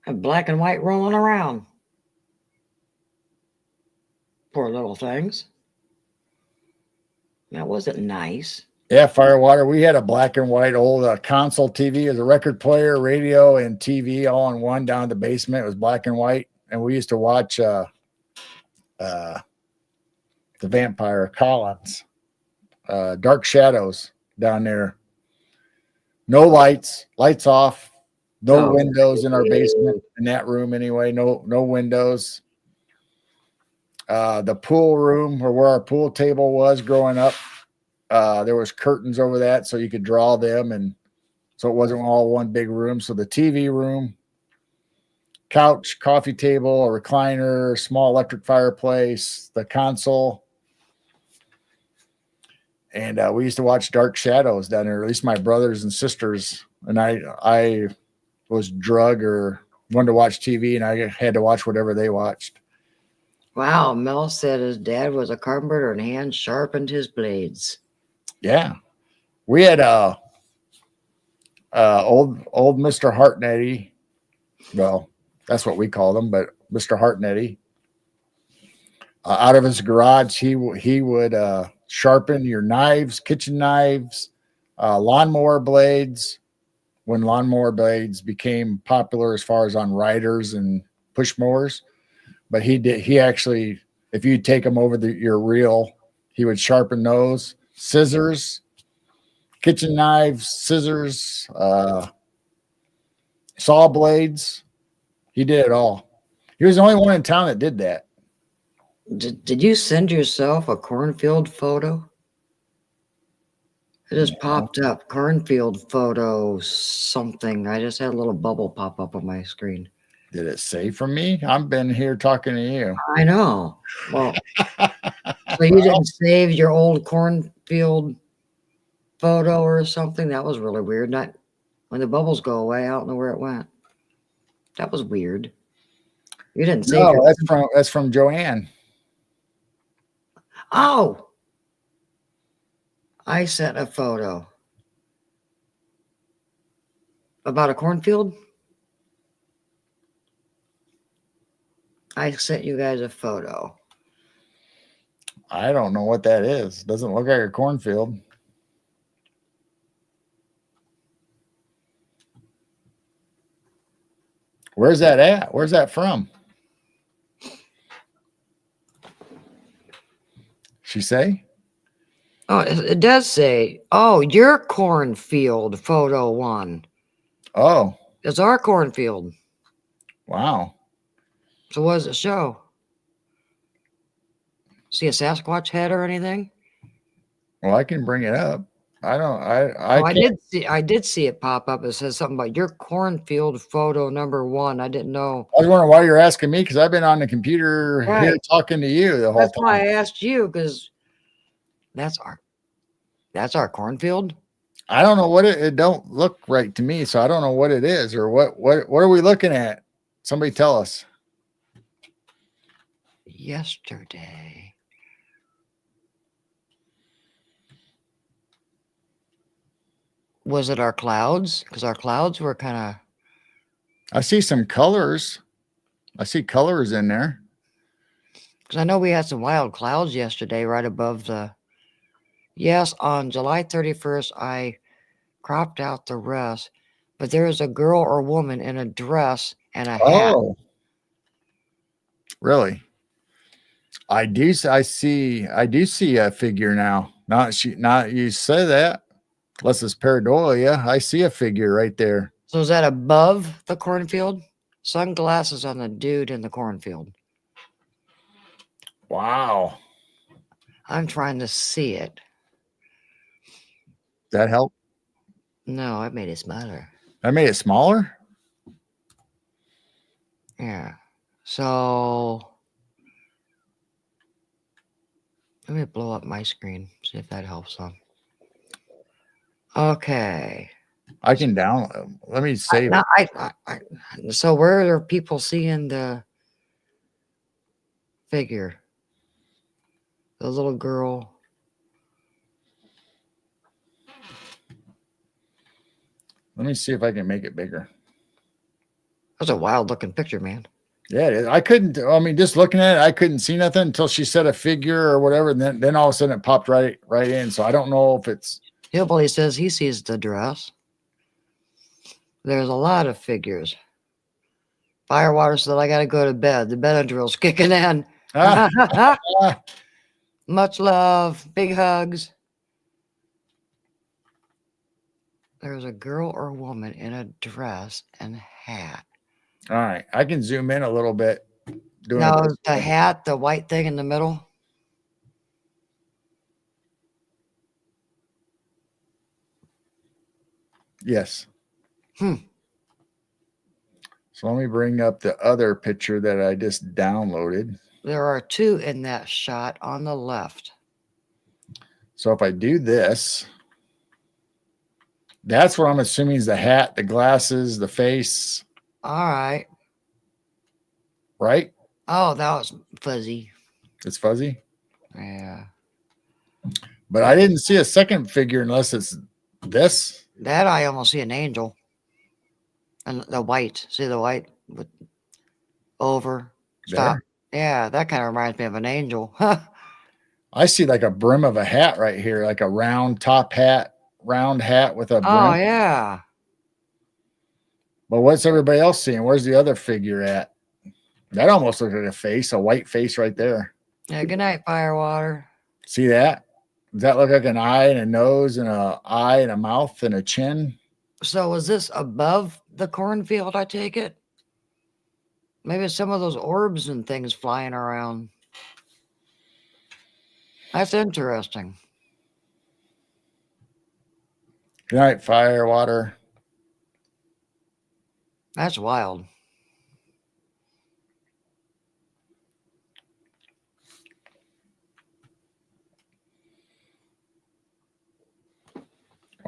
B: And black and white rolling around. Poor little things. That wasn't nice.
A: Yeah, Firewater. We had a black and white old console TV as a record player, radio, and TV all in one down in the basement. It was black and white. And we used to watch the Vampire Collins, Dark Shadows down there. No lights off, no windows in our basement, in that room anyway. No windows. The pool room, or where our pool table was growing up, there was curtains over that so you could draw them, and so it wasn't all one big room. So the TV room, couch, coffee table, a recliner, small electric fireplace, the console. And we used to watch Dark Shadows down there, at least my brothers and sisters. And I was drug or wanted to watch TV, and I had to watch whatever they watched.
B: Wow, Mel said his dad was a carpenter and hand sharpened his blades.
A: Yeah. We had old Mr. Hartnetty. Well, that's what we called him, but Mr. Hartnetty. Out of his garage, he would sharpen your knives, kitchen knives, lawnmower blades. When lawnmower blades became popular as far as on riders and push mowers. But he actually, if you take them over your reel, he would sharpen those. Scissors, kitchen knives, scissors, saw blades. He did it all. He was the only one in town that did that.
B: Did you send yourself a cornfield photo? It just popped up. Cornfield photo something. I just had a little bubble pop up on my screen.
A: Did it say from me? I've been here talking to you.
B: I know. Well, so you didn't save your old cornfield photo or something. That was really weird. Not when the bubbles go away, I don't know where it went. That was weird. You didn't save
A: No,
B: your.
A: that's from Joanne.
B: Oh, I sent a photo about a cornfield. I sent you guys a photo.
A: I don't know what that is. Doesn't look like a cornfield. Where's that at? Where's that from? She say?
B: Oh, it does say, oh, your cornfield photo one.
A: Oh,
B: It's our cornfield.
A: wow.
B: So what does it show? See a Sasquatch head or anything?
A: Well, I can bring it up. I don't.
B: Oh, I
A: can't.
B: did see it pop up. It says something about your cornfield photo number one. I didn't know.
A: I was wondering why you're asking me because I've been on the computer here
B: Right.
A: talking to you the whole
B: That's
A: time.
B: why I asked you, because that's our cornfield.
A: I don't know what it don't look right to me, so I don't know what it is or what are we looking at? Somebody tell us.
B: Yesterday. Was it our clouds? Because our clouds were kind of.
A: I see some colors. I see colors in there.
B: Because I know we had some wild clouds yesterday right above the. Yes, on July 31st, I cropped out the rest, but there is a girl or woman in a dress and a hat.
A: Oh, really? I do see a figure now. Not you say that. Unless it's pareidolia. I see a figure right there.
B: So is that above the cornfield? Sunglasses on the dude in the cornfield.
A: Wow.
B: I'm trying to see it.
A: That help?
B: No, I made it smaller.
A: I made it smaller?
B: Yeah. So let me blow up my screen, see if that helps some. Okay.
A: I can download. Let me save
B: Now,
A: it.
B: so where are people seeing the figure? The little girl.
A: Let me see if I can make it bigger.
B: That's a wild looking picture, man.
A: Yeah, it is. I couldn't. I mean, just looking at it, I couldn't see nothing until she said a figure or whatever, and then all of a sudden it popped right in. So I don't know if it's.
B: Hillbilly says he sees the dress. There's a lot of figures. Firewater said, I got to go to bed. The Benadryl's kicking in.
A: Ah,
B: Much love. Big hugs. There's a girl or woman in a dress and hat.
A: all right, I can zoom in a little bit.
B: Now, is the hat the white thing in the middle?
A: Yes.
B: Hmm.
A: So let me bring up the other picture that I just downloaded.
B: There are two in that shot on the left.
A: So if I do this, that's what I'm assuming is the hat, the glasses, the face,
B: All right.
A: right?
B: Oh, that was fuzzy.
A: It's fuzzy.
B: Yeah.
A: But I didn't see a second figure unless it's this.
B: That I almost see an angel. And the white. See the white with over. Stop.
A: There.
B: Yeah, that kind of reminds me of an angel.
A: I see like a brim of a hat right here, like a round top hat, round hat with a brim.
B: Oh, yeah.
A: But what's everybody else seeing? Where's the other figure at? That almost looks like a face, a white face right there.
B: Yeah, good night, Firewater.
A: See that? Does that look like an eye and a nose and a eye and a mouth and a chin?
B: So is this above the cornfield, I take it? Maybe some of those orbs and things flying around. That's interesting.
A: Good night, fire, water.
B: That's wild.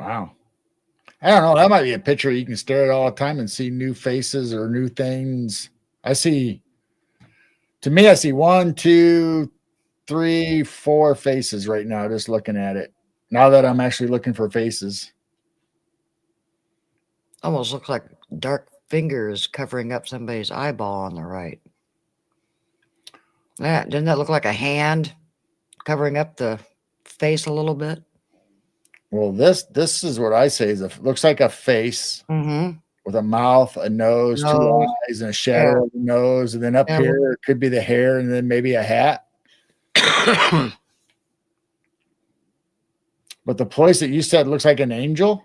A: Wow. I don't know. That might be a picture you can stare at all the time and see new faces or new things. To me, I see 1, 2, 3, 4 faces right now, just looking at it. Now that I'm actually looking for faces.
B: Almost looks like dark fingers covering up somebody's eyeball on the right. Yeah, doesn't that look like a hand covering up the face a little bit?
A: Well, this is what I say looks like a face
B: Mm-hmm.
A: with a mouth, a nose, 2
B: Nose,
A: eyes, and a
B: yeah.
A: shadow of the nose. And then up
B: Yeah.
A: here, it could be the hair and then maybe a hat. But the place that you said looks like an angel.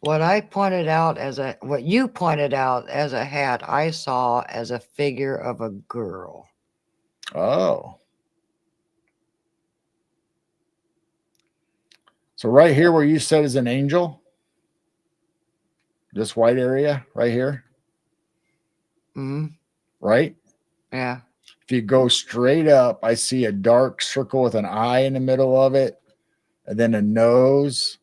B: What you pointed out as a hat, I saw as a figure of a girl.
A: Oh. So right here where you said is an angel, this white area right here,
B: Mm-hmm.
A: right?
B: Yeah.
A: If you go straight up, I see a dark circle with an eye in the middle of it, and then a nose.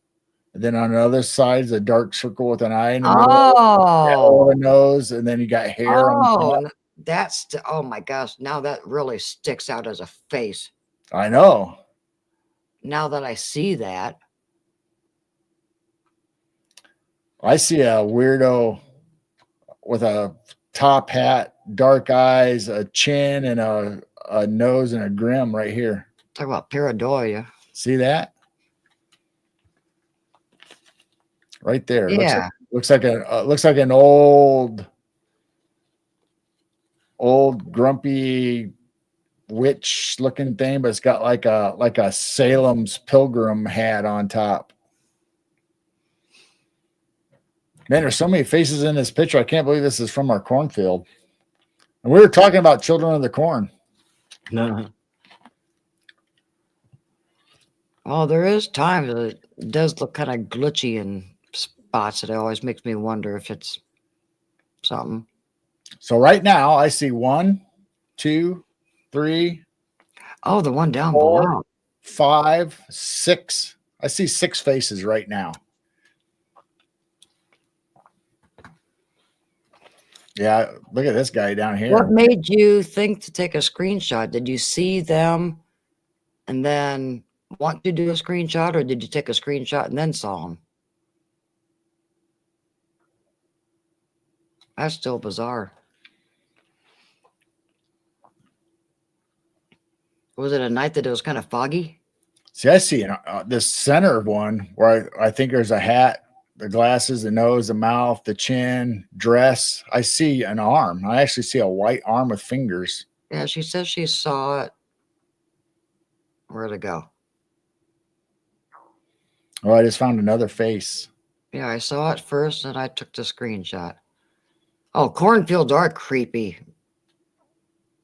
A: And then on the other side is a dark circle with an eye in the middle of a nose, and then you got hair on top.
B: Oh my gosh, now that really sticks out as a face.
A: I know.
B: Now that I see that.
A: I see a weirdo with a top hat, dark eyes, a chin, and a nose and a grim right here.
B: Talk about pareidolia.
A: See that? Right there.
B: Yeah.
A: Looks like an old grumpy witch looking thing, but it's got like a Salem's pilgrim hat on top. Man, there's so many faces in this picture. I can't believe this is from our cornfield. And we were talking about Children of the Corn.
B: No. Oh, there is times that it does look kind of glitchy in spots. It always makes me wonder if it's something.
A: So right now I see 1, 2, 3.
B: Oh, the one down
A: 4,
B: below.
A: 5, 6. I see 6 faces right now. Yeah, look at this guy down here.
B: What made you think to take a screenshot? Did you see them and then want to do a screenshot, or did you take a screenshot and then saw them? That's still bizarre. Was it a night that it was kind of foggy?
A: See, I see this center one where I think there's a hat, the glasses, the nose, the mouth, the chin, dress. I see an arm. I actually see a white arm with fingers.
B: Yeah, she says she saw it. Where'd it go?
A: Oh, I just found another face.
B: Yeah, I saw it first and I took the screenshot. Oh, cornfields are creepy.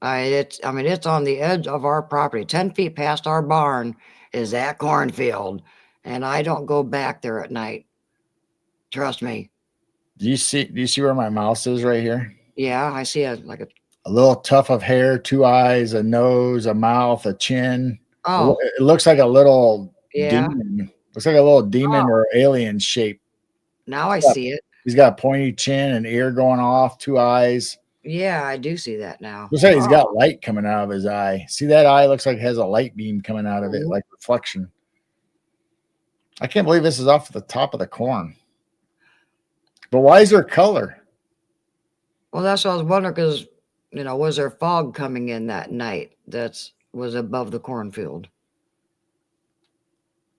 B: It's on the edge of our property. 10 feet past our barn is that cornfield. And I don't go back there at night. Trust me.
A: Do you see where my mouse is right here?
B: Yeah, I see a
A: little tuft of hair, 2 eyes, a nose, a mouth, a chin.
B: Oh,
A: it looks like a little
B: yeah.
A: demon. Looks like a little demon or alien shape.
B: Now I see it.
A: He's got a pointy chin and ear going off, 2 eyes.
B: Yeah, I do see that now.
A: Looks like he's got light coming out of his eye. See that eye? Looks like it has a light beam coming out of it, like reflection. I can't believe this is off the top of the corn. But why is there color?
B: Well, that's what I was wondering, because, was there fog coming in that night that was above the cornfield?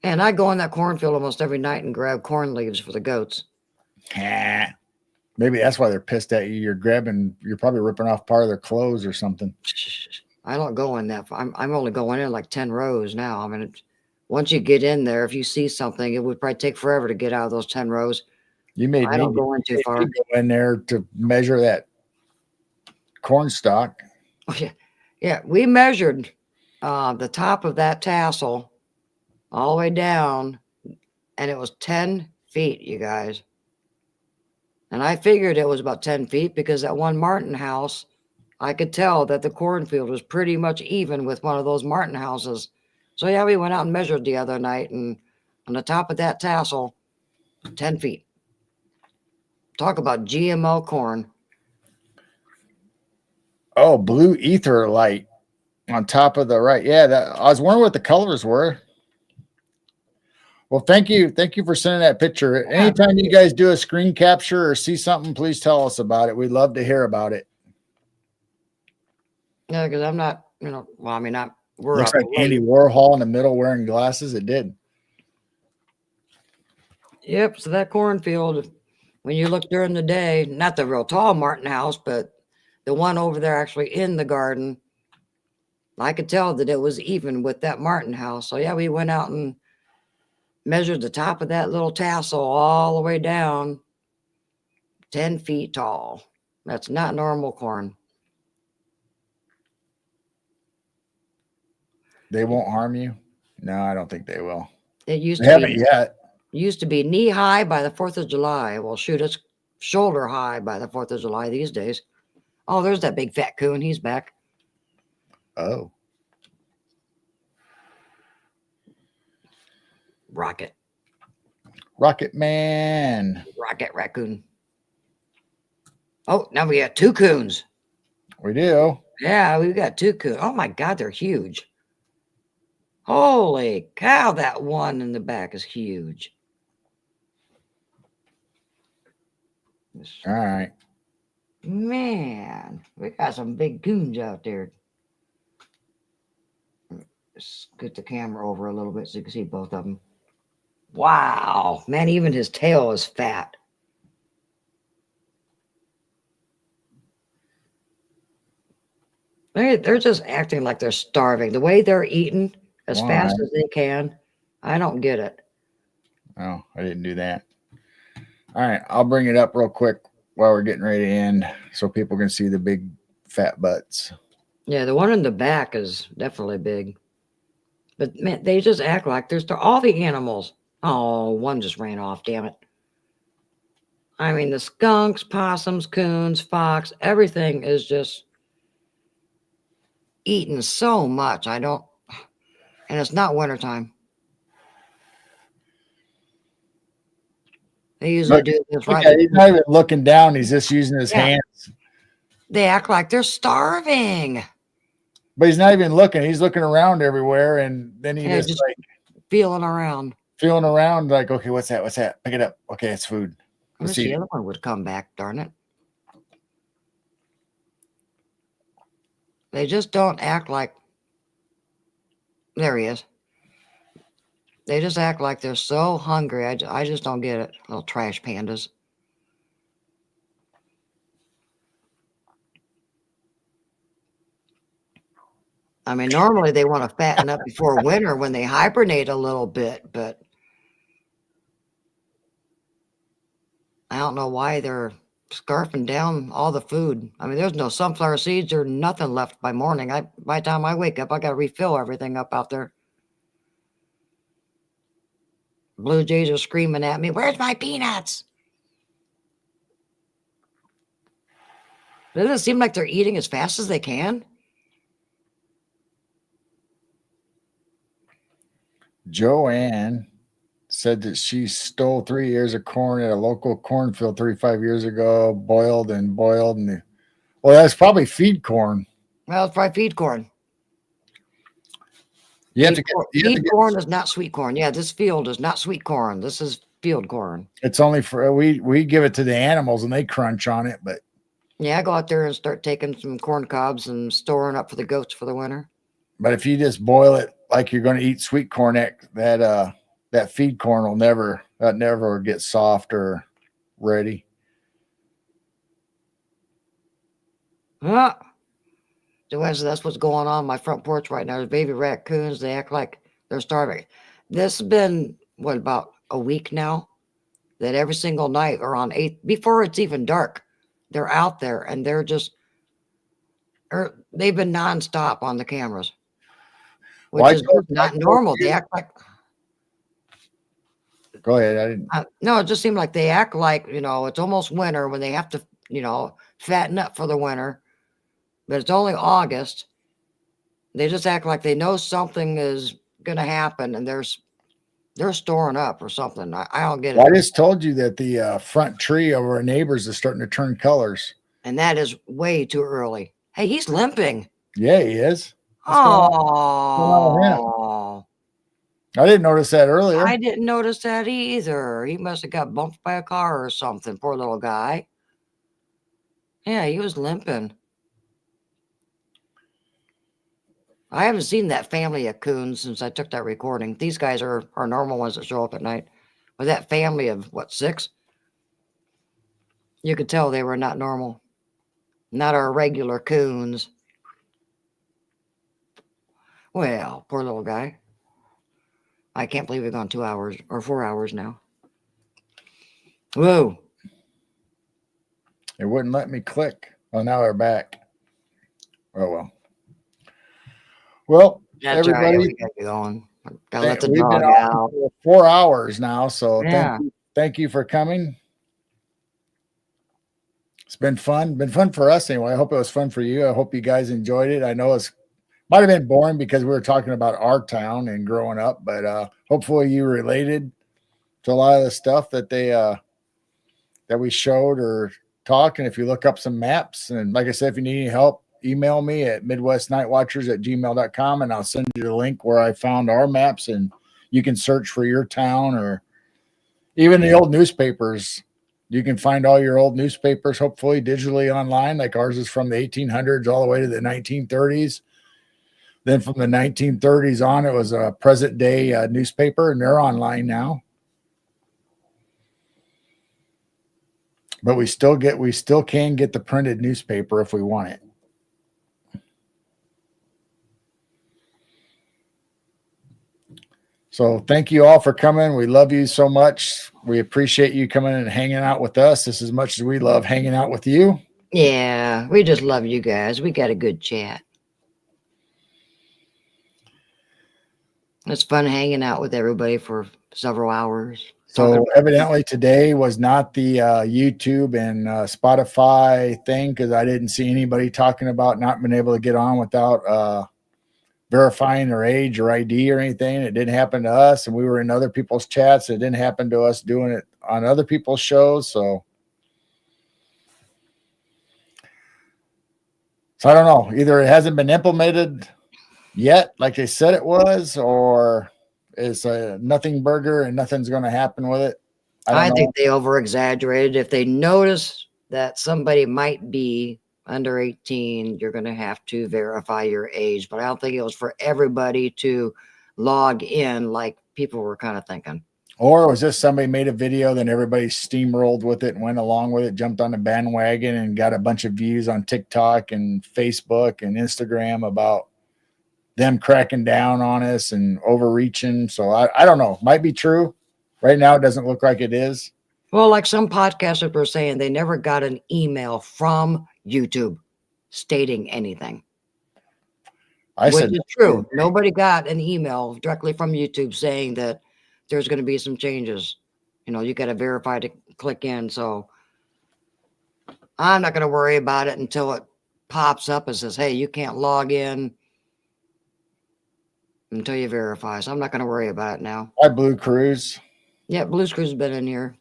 B: And I go in that cornfield almost every night and grab corn leaves for the goats.
A: Maybe that's why they're pissed at you. You're probably ripping off part of their clothes or something.
B: I don't go in that. I'm only going in like 10 rows now. I mean, once you get in there, if you see something, it would probably take forever to get out of those 10 rows.
A: I don't
B: go in too far.
A: Go in there to measure that corn stalk.
B: Oh, yeah. Yeah, we measured the top of that tassel all the way down, and it was 10 feet, you guys. And I figured it was about 10 feet because that one Martin house, I could tell that the cornfield was pretty much even with one of those Martin houses. So yeah, we went out and measured the other night, and on the top of that tassel, 10 feet. Talk about GMO corn.
A: Oh, blue ether light on top of the right. Yeah, that I was wondering what the colors were. Well, thank you for sending that picture. Anytime you guys do a screen capture or see something, please tell us about it. We'd love to hear about it.
B: Yeah, because I'm not, well, I mean, we're
A: Looks
B: up
A: like
B: late.
A: Andy Warhol in the middle wearing glasses. It did.
B: Yep. So that cornfield, when you look during the day, not the real tall Martin house, but the one over there actually in the garden, I could tell that it was even with that Martin house. So yeah, we went out and measured the top of that little tassel all the way down 10 feet tall. That's not normal corn.
A: They won't harm you? No, I don't think they will.
B: It used
A: They
B: to
A: haven't
B: be
A: yet.
B: used to be knee high by the 4th of July. Well, shoot, it's shoulder high by the 4th of July these days. Oh, there's that big fat coon. He's back.
A: Oh.
B: Rocket
A: Man.
B: Rocket raccoon. Oh, now we got 2 coons.
A: We do.
B: Yeah, we've got 2 coons. Oh my God, they're huge. Holy cow, that one in the back is huge.
A: All right.
B: Man, we got some big coons out there. Scoot the camera over a little bit so you can see both of them. Wow, man, even his tail is fat. They're just acting like they're starving. The way they're eating as fast as they can, I don't get it.
A: Oh, I didn't do that. All right, I'll bring it up real quick while we're getting ready to end so people can see the big fat butts.
B: Yeah, the one in the back is definitely big. But man, they just act like there's all the animals. Oh, one just ran off, damn it. I mean, the skunks, possums, coons, fox, everything is just eating so much. And it's not wintertime. They usually do this right.
A: Yeah, he's not even looking down. He's just using his hands.
B: They act like they're starving.
A: But he's not even looking. He's looking around everywhere, and then he just like
B: feeling around.
A: Feeling around like, okay, what's that? What's that? Pick it up. Okay, it's food.
B: I wish the other one would come back, darn it. They just don't act like. There he is. They just act like they're so hungry. I just don't get it. Little trash pandas. I mean, normally they want to fatten up before winter when they hibernate a little bit, but I don't know why they're scarfing down all the food. I mean, there's no sunflower seeds or nothing left by morning. By the time I wake up, I got to refill everything up out there. Blue jays are screaming at me, "Where's my peanuts?" Doesn't it seem like they're eating as fast as they can?
A: Joanne said that she stole 3 ears of corn at a local cornfield 35 years ago, boiled. And well, that's probably feed corn.
B: Well, it's probably feed corn.
A: Feed
B: corn is not sweet corn. Yeah, this field is not sweet corn. This is field corn.
A: It's only for we give it to the animals and they crunch on it, but
B: yeah, I go out there and start taking some corn cobs and storing up for the goats for the winter.
A: But if you just boil it like you're going to eat sweet corn, that feed corn will never get soft or ready.
B: Huh. So that's what's going on my front porch right now. There's baby raccoons. They act like they're starving. This has been, about a week now, that every single night or on 8th, before it's even dark, they're out there and they've been nonstop on the cameras, which is not normal. They act like.
A: Go ahead.
B: No, it just seemed like they act like, it's almost winter when they have to, fatten up for the winter. But it's only August. They just act like they know something is going to happen, and They're storing up or something. I don't get
A: Well, I
B: it.
A: just told you that the front tree over our neighbors is starting to turn colors.
B: And that is way too early. Hey, he's limping.
A: Yeah, he is. What's going on with him?
B: Oh,
A: I didn't notice that earlier.
B: I didn't notice that either. He must have got bumped by a car or something. Poor little guy. Yeah, he was limping. I haven't seen that family of coons since I took that recording. These guys are normal ones that show up at night. With that family of, what, 6? You could tell they were not normal. Not our regular coons. Well, poor little guy. I can't believe we've gone 2 hours or 4 hours now. Whoa.
A: It wouldn't let me click. Oh, now they're back. Oh, well. Well,
B: That's all right.
A: everybody,
B: We gotta get going. Gotta let the
A: we've
B: dog
A: been on
B: out.
A: for 4 hours now, so
B: Yeah.
A: thank you for coming. It's been fun. Been fun for us anyway. I hope it was fun for you. I hope you guys enjoyed it. I know it's might have been boring because we were talking about our town and growing up, but hopefully you related to a lot of the stuff that that we showed or talked. And if you look up some maps, and like I said, if you need any help, email me at midwestnightwatchers@gmail.com and I'll send you the link where I found our maps, and you can search for your town or even the old newspapers. You can find all your old newspapers, hopefully digitally online, like ours is from the 1800s all the way to the 1930s. Then from the 1930s on, it was a present day newspaper, and they're online now. But we still can get the printed newspaper if we want it. So thank you all for coming. We love you so much. We appreciate you coming and hanging out with us just as much as we love hanging out with you.
B: Yeah, we just love you guys. We got a good chat. It's fun hanging out with everybody for several hours.
A: So evidently today was not the YouTube and Spotify thing, because I didn't see anybody talking about not being able to get on without verifying their age or ID or anything. It didn't happen to us, and we were in other people's chats. It didn't happen to us doing it on other people's shows. So I don't know. Either it hasn't been implemented yet, like they said it was, or it's a nothing burger and nothing's going to happen with it.
B: I think they over exaggerated. If they notice that somebody might be under 18, you're going to have to verify your age. But I don't think it was for everybody to log in like people were kind of thinking.
A: Or was this somebody made a video, then everybody steamrolled with it and went along with it, jumped on the bandwagon and got a bunch of views on TikTok and Facebook and Instagram about them cracking down on us and overreaching. So I don't know. Might be true. Right now, it doesn't look like it is.
B: Well, like some podcasters were saying, they never got an email from YouTube stating anything.
A: I said
B: it's true. Nobody got an email directly from YouTube saying that there's going to be some changes. You know, you got to verify to click in. So I'm not going to worry about it until it pops up and says, hey, you can't log in until you verify. So I'm not going to worry about it now.
A: Hi, Blue Cruise.
B: Yeah, Blue's Cruise has been in here.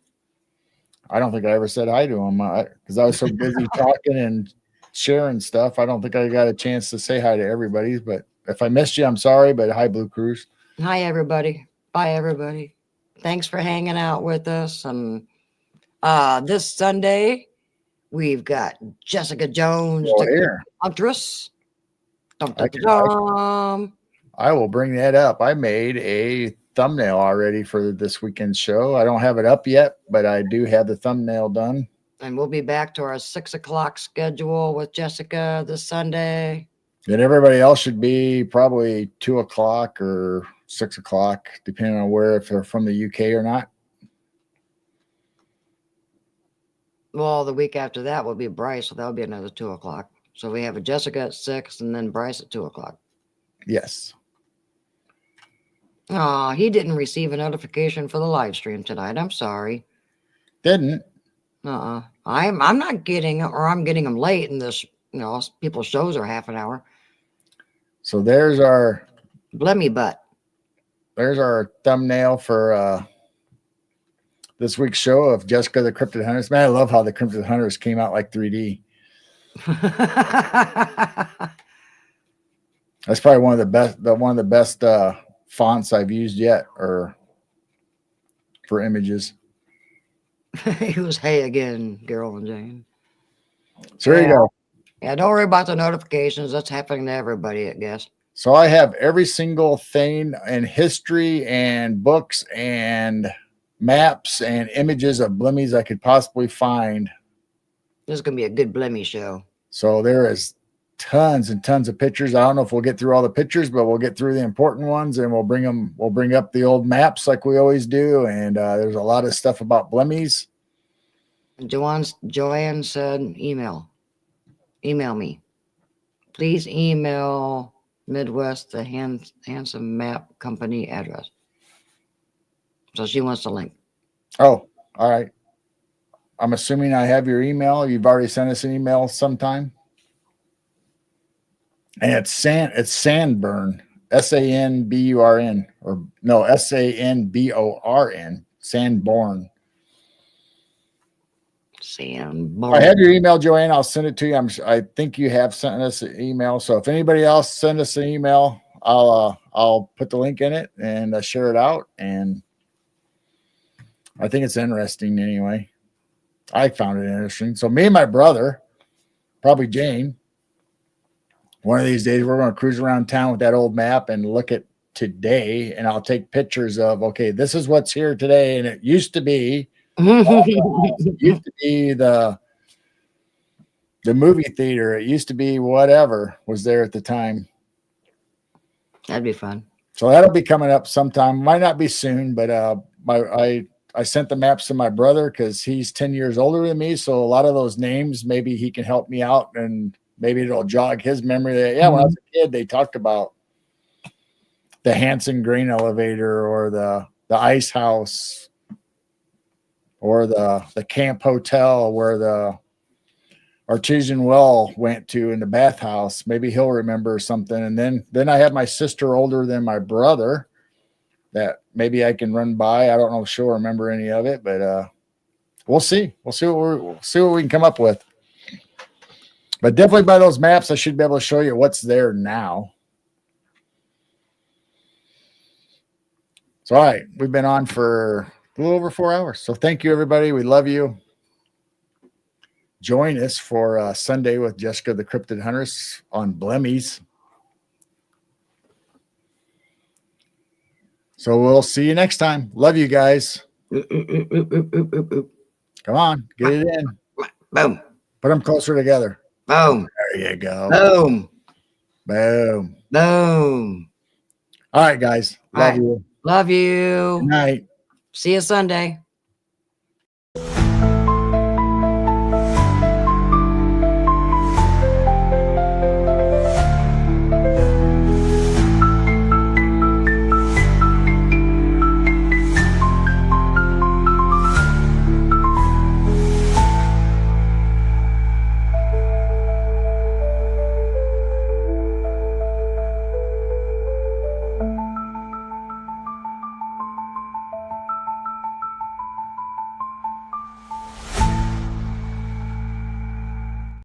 A: I don't think I ever said hi to him because I was so busy talking and sharing stuff. I don't think I got a chance to say hi to everybody. But if I missed you, I'm sorry. But hi, Blue Cruise.
B: Hi, everybody. Bye, everybody. Thanks for hanging out with us. And this Sunday, we've got Jessica Jones,
A: here.
B: Huntress.
A: I will bring that up. I made a thumbnail already for this weekend's show. I don't have it up yet, but I do have the thumbnail done.
B: And we'll be back to our 6 o'clock schedule with Jessica this Sunday.
A: And everybody else should be probably 2 o'clock or 6 o'clock, depending on where, if they're from the UK or not.
B: Well, the week after that will be Bryce, so that'll be another 2 o'clock. So we have a Jessica at 6 and then Bryce at 2 o'clock.
A: Yes.
B: Oh, he didn't receive a notification for the live stream tonight. I'm sorry.
A: Didn't.
B: I'm not getting, or I'm getting them late, and this, you know, people's shows are half an hour.
A: So there's our
B: Blemmy butt.
A: there's our thumbnail for this week's show of Jessica the Cryptid Hunters. Man, I love how the Cryptid Hunters came out like 3D. That's probably one of the best fonts I've used yet, or for images.
B: It was hay again, Carol and Jane.
A: So there you go.
B: Yeah, don't worry about the notifications. That's happening to everybody, I guess.
A: So I have every single thing in history and books and maps and images of blimmies I could possibly find.
B: This is gonna be a good Blemmy show.
A: So there is tons and tons of pictures. I don't know if we'll get through all the pictures, but we'll get through the important ones, and we'll bring up the old maps like we always do. And there's a lot of stuff about blimmies.
B: Joanne said, email me. Please email Midwest, the Handsome Map Company address. So she wants the link.
A: Oh, all right. I'm assuming I have your email. You've already sent us an email sometime. And it's Sandburn, Sanburn, or no, Sanborn, Sanborn.
B: Sanborn.
A: I have your email, Joanne. I'll send it to you. I think you have sent us an email. So if anybody else send us an email, I'll put the link in it and share it out. And I think it's interesting anyway. I found it interesting. So me and my brother, probably Jane, one of these days we're going to cruise around town with that old map and look at today, and I'll take pictures of, okay, this is what's here today. And it used to be the movie theater. It used to be whatever was there at the time.
B: That'd be fun.
A: So that'll be coming up sometime. Might not be soon, but I sent the maps to my brother because he's 10 years older than me. So a lot of those names, maybe he can help me out, and maybe it'll jog his memory that, yeah, when I was a kid, they talked about the Hanson grain elevator or the ice house or the camp hotel where the artesian well went to in the bathhouse. Maybe he'll remember something. And then I have my sister older than my brother that maybe I can run by. I don't know if she'll remember any of it, but we'll see. We'll see what we can come up with. But definitely by those maps, I should be able to show you what's there now. So, all right, we've been on for a little over 4 hours. So thank you, everybody. We love you. Join us for Sunday with Jessica the Cryptid Hunters on Blemmies. So we'll see you next time. Love you guys. Come on, get it in.
B: Boom.
A: Put them closer together.
B: Boom.
A: There you go.
B: Boom.
A: Boom.
B: Boom.
A: All right, guys. Love you.
B: Love you.
A: Good night.
B: See you Sunday.